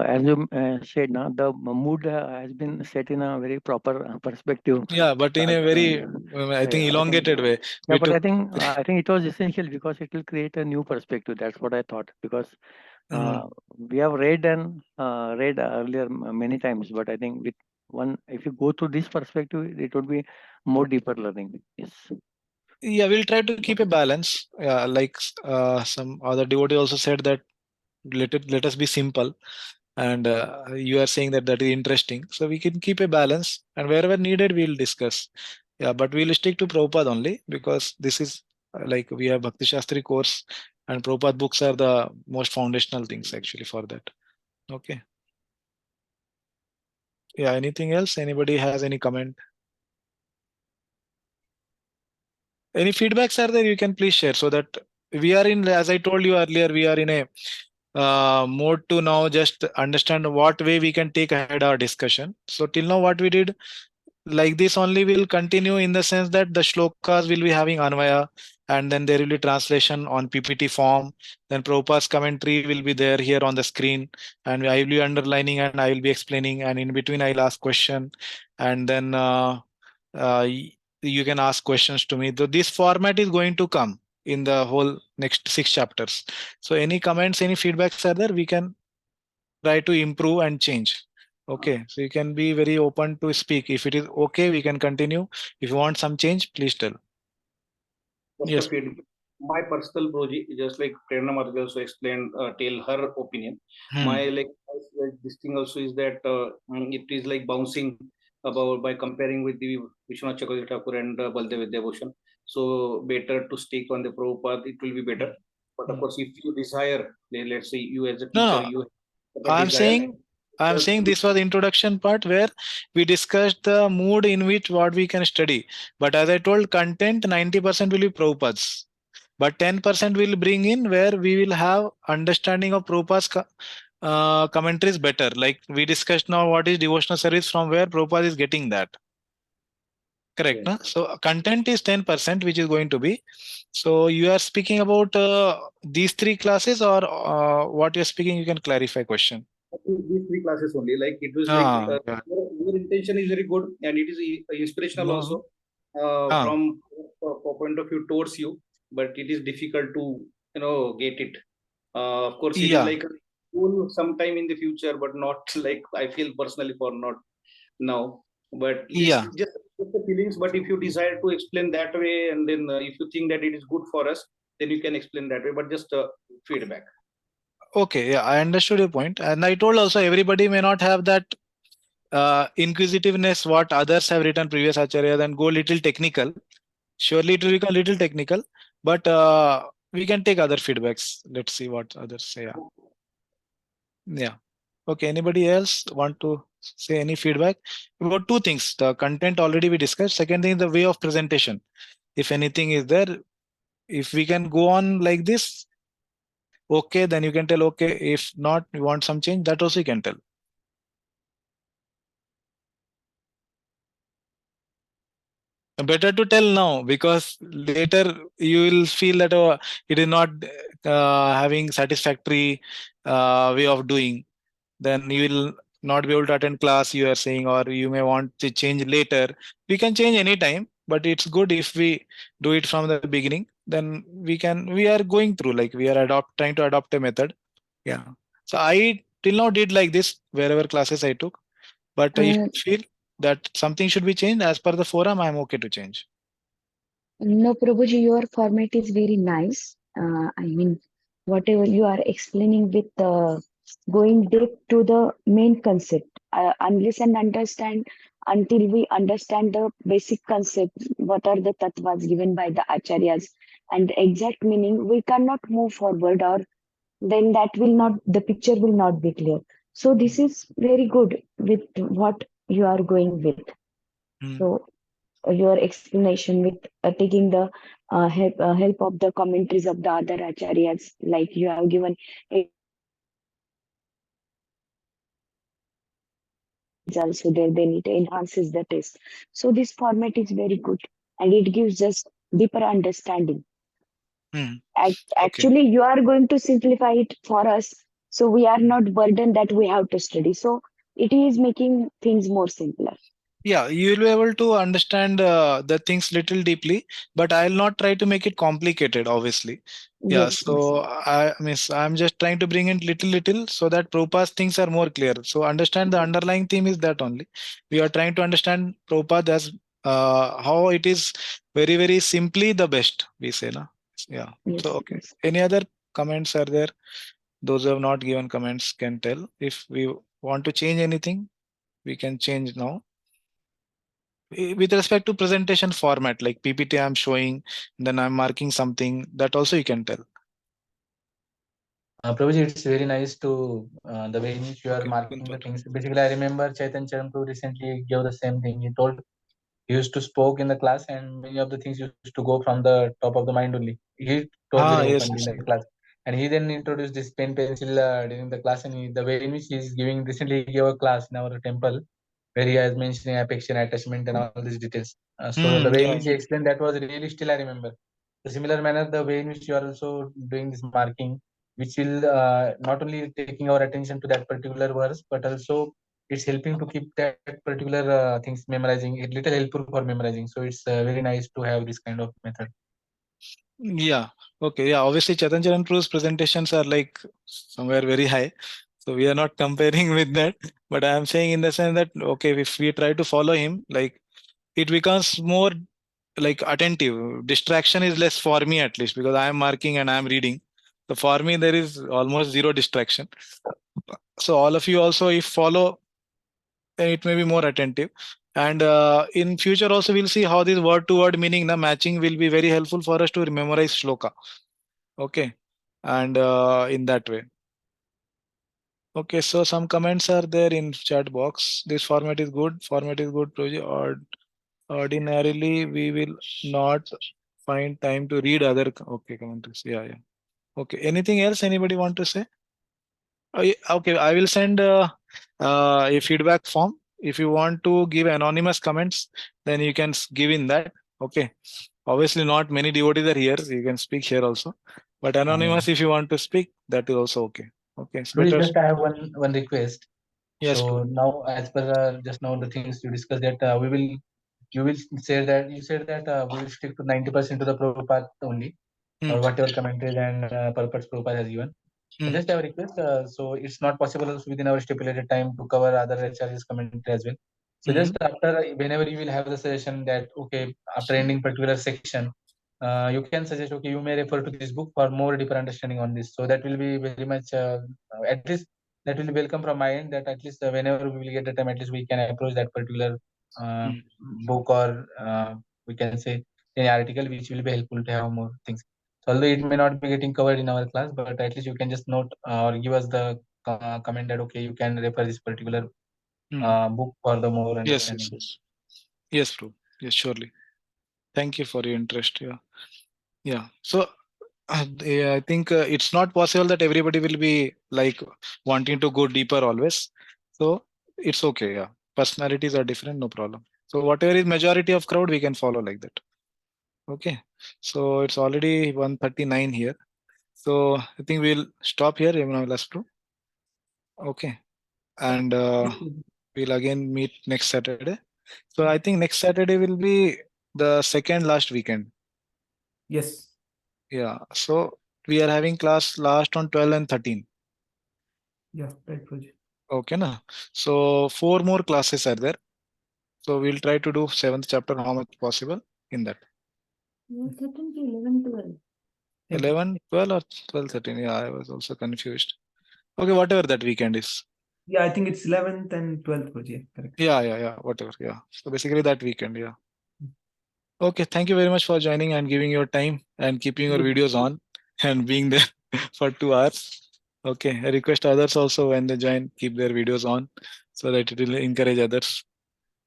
as you said now, the mood has been set in a very proper perspective. Yeah, but in a very, I think, elongated way. Yeah, but I think it was essential because it will create a new perspective. That's what I thought, because we have read and read earlier many times, but I think with one, if you go through this perspective, it would be more deeper learning. Yes. Yeah, we'll try to keep a balance. Like some other devotee also said that let us be simple, and you are saying that that is interesting. So we can keep a balance, and wherever needed, we'll discuss. Yeah, but we'll stick to Prabhupada only because this is like we have Bhakti Shastri course, and Prabhupada books are the most foundational things actually for that. Okay. Yeah. Anything else? Anybody has any comment? Any feedbacks are there? You can please share so that we are in. As I told you earlier, we are in a mode to now just understand what way we can take ahead our discussion. So till now, what we did like this only will continue in the sense that the shlokas will be having Anvaya, and then there will be translation on PPT form. Then Prabhupada's commentary will be there here on the screen, and I will be underlining and I will be explaining, and in between I'll ask question, and then you can ask questions to me. So this format is going to come in the whole next 6 chapters. So any comments, any feedbacks are there, we can try to improve and change. Okay, so you can be very open to speak. If it is okay, we can continue. If you want some change, please tell. Just Yes. a feedback. My personal project, just like Prerna Mataji also explained, tell her opinion. My this thing also is that it is like bouncing about by comparing with the Vishwanath Chakravarti Thakur and Baldev Vidyabhushan. So better to stick on the Prabhupada, it will be better. But of course, if you desire, let's say you as a teacher, No, you have a I'm desire. saying this was the introduction part where we discussed the mood in which what we can study. But as I told, content 90% will be Prabhupada's. But 10% will bring in where we will have understanding of Prabhupada's commentaries better. Like we discussed now what is devotional service, from where Prabhupada is getting that. Correct. No? So content is 10%, which is going to be. So you are speaking about these 3 classes, or what you're speaking, you can clarify question. These 3 classes only. Like it was like your intention is very good and it is inspirational also from a point of view towards you, but it is difficult to get it. Of course, it is like a goal sometime in the future, but not like I feel personally for not now. But it is just the feelings. But if you desire to explain that way, and then if you think that it is good for us, then you can explain that way. But just feedback. Okay, yeah, I understood your point. And I told also everybody may not have that inquisitiveness what others have written previous acharyas and go little technical. Surely it will become little technical, but we can take other feedbacks. Let's see what others say. Yeah. Okay, anybody else want to say any feedback? About 2 things. The content already we discussed. Second thing is the way of presentation. If anything is there, if we can go on like this, okay, then you can tell okay. If not, you want some change, that also you can tell. Better to tell now, because later you will feel that it is not having satisfactory way of doing. Then you will not be able to attend class, you are saying, or you may want to change later. We can change anytime, but it's good if we do it from the beginning. Then we are going through, like we are trying to adopt a method. Yeah. So I till now did like this wherever classes I took. But if you feel that something should be changed as per the forum, I'm okay to change. No, Prabhuji, your format is very nice. I mean, whatever you are explaining with going deep to the main concept, unless and understand until we understand the basic concept, what are the tattvas given by the acharyas and the exact meaning, we cannot move forward, or then that will not, the picture will not be clear. So this is very good with what you are going with. So your explanation with taking the help of the commentaries of the other acharyas, like you have given it's also there, then it enhances the taste. So this format is very good and it gives us deeper understanding. Actually, you are going to simplify it for us, so we are not burdened that we have to study. So it is making things more simpler. Yeah, you will be able to understand the things little deeply, but I'll not try to make it complicated, obviously. Yeah, Yes, so I'm just trying to bring in little so that Prabhupada's things are more clear. So understand the underlying theme is that only. We are trying to understand Prabhupada as how it is very, very simply the best, we say, na? Yeah. Yes, So, okay. yes. Any other comments are there? Those who have not given comments can tell. If we want to change anything, we can change now. With respect to presentation format, like PPT I'm showing, then I'm marking something, that also you can tell. Prabhuji, it's very nice to the way in which you are Okay, marking the Kunpal. things. Basically, I remember Chaitanya Charanpur recently gave the same thing. He told he used to spoke in the class, and many of the things used to go from the top of the mind only. He told very Yes, openly in yes. the class, and he then introduced this pen pencil during the class, and the way in which he is giving. Recently, he gave a class in our temple where he has mentioning affection, attachment, and all these details. So the way in Yeah. which he explained that was really still I remember. The similar manner, the way in which you are also doing this marking, which will not only taking our attention to that particular verse, but also it's helping to keep that particular things memorizing. It little helpful for memorizing. So it's very nice to have this kind of method. Yeah. Okay. Yeah. Obviously, Chaitanya Charanpuru's presentations are like somewhere very high. So we are not comparing with that. But I am saying in the sense that, okay, if we try to follow him, like it becomes more like attentive. Distraction is less for me, at least, because I am marking and I am reading. So for me, there is almost zero distraction. So all of you also, if follow, then it may be more attentive. And in future also, we'll see how this word to word meaning na matching will be very helpful for us to memorize shloka. Okay. And in that way. Okay, so some comments are there in chat box. This format is good. Format is good, project. Or ordinarily, we will not find time to read other. Okay, commentaries. Yeah, yeah. Okay. Anything else? Anybody want to say? Okay, I will send a feedback form. If you want to give anonymous comments, then you can give in that. Okay. Obviously, not many devotees are here. You can speak here also. But anonymous, if you want to speak, that is also okay. Okay. It's Please, better. just I have one request. Yes. So now, as per just now the things you discussed, that you will say that you said that we will stick to 90% to the Prabhupada only, or whatever commentaries and purpose Prabhupada has given. I just have a request. So it's not possible also within our stipulated time to cover other HR's commentary as well. So just after, whenever you will have the suggestion that okay, after ending particular section, you can suggest okay, you may refer to this book for more deeper understanding on this. So that will be very much at least that will be welcome from my end. That at least whenever we will get the time, at least we can approach that particular book or we can say any article which will be helpful to have more things. So although it may not be getting covered in our class, but at least you can just note or give us the comment that okay, you can refer this particular book for the more understanding. Yes, bro. Yes, surely. Thank you for your interest. Yeah. Yeah. So I think it's not possible that everybody will be like wanting to go deeper always. So it's okay. Yeah. Personalities are different. No problem. So whatever is majority of crowd, we can follow like that. Okay. So it's already 1:39 here. So I think we'll stop here. Okay. And we'll again meet next Saturday. So I think next Saturday will be the second last weekend. Yes. Yeah. So we are having class last on 12 and 13. Yeah, right, Project. Okay, na. So 4 more classes are there. So we'll try to do 7th chapter how much possible in that. 11, 12. 11, 12 or 12, 13. Yeah, I was also confused. Okay, whatever that weekend is. Yeah, I think it's 11th and 12th, Project. Correct. Yeah, whatever. Yeah. So basically that weekend. Yeah. Okay, thank you very much for joining and giving your time and keeping your videos on and being there for 2 hours. Okay, I request others also when they join, keep their videos on so that it will encourage others.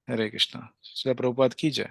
Hare Krishna. Srila Prabhupada ki jai.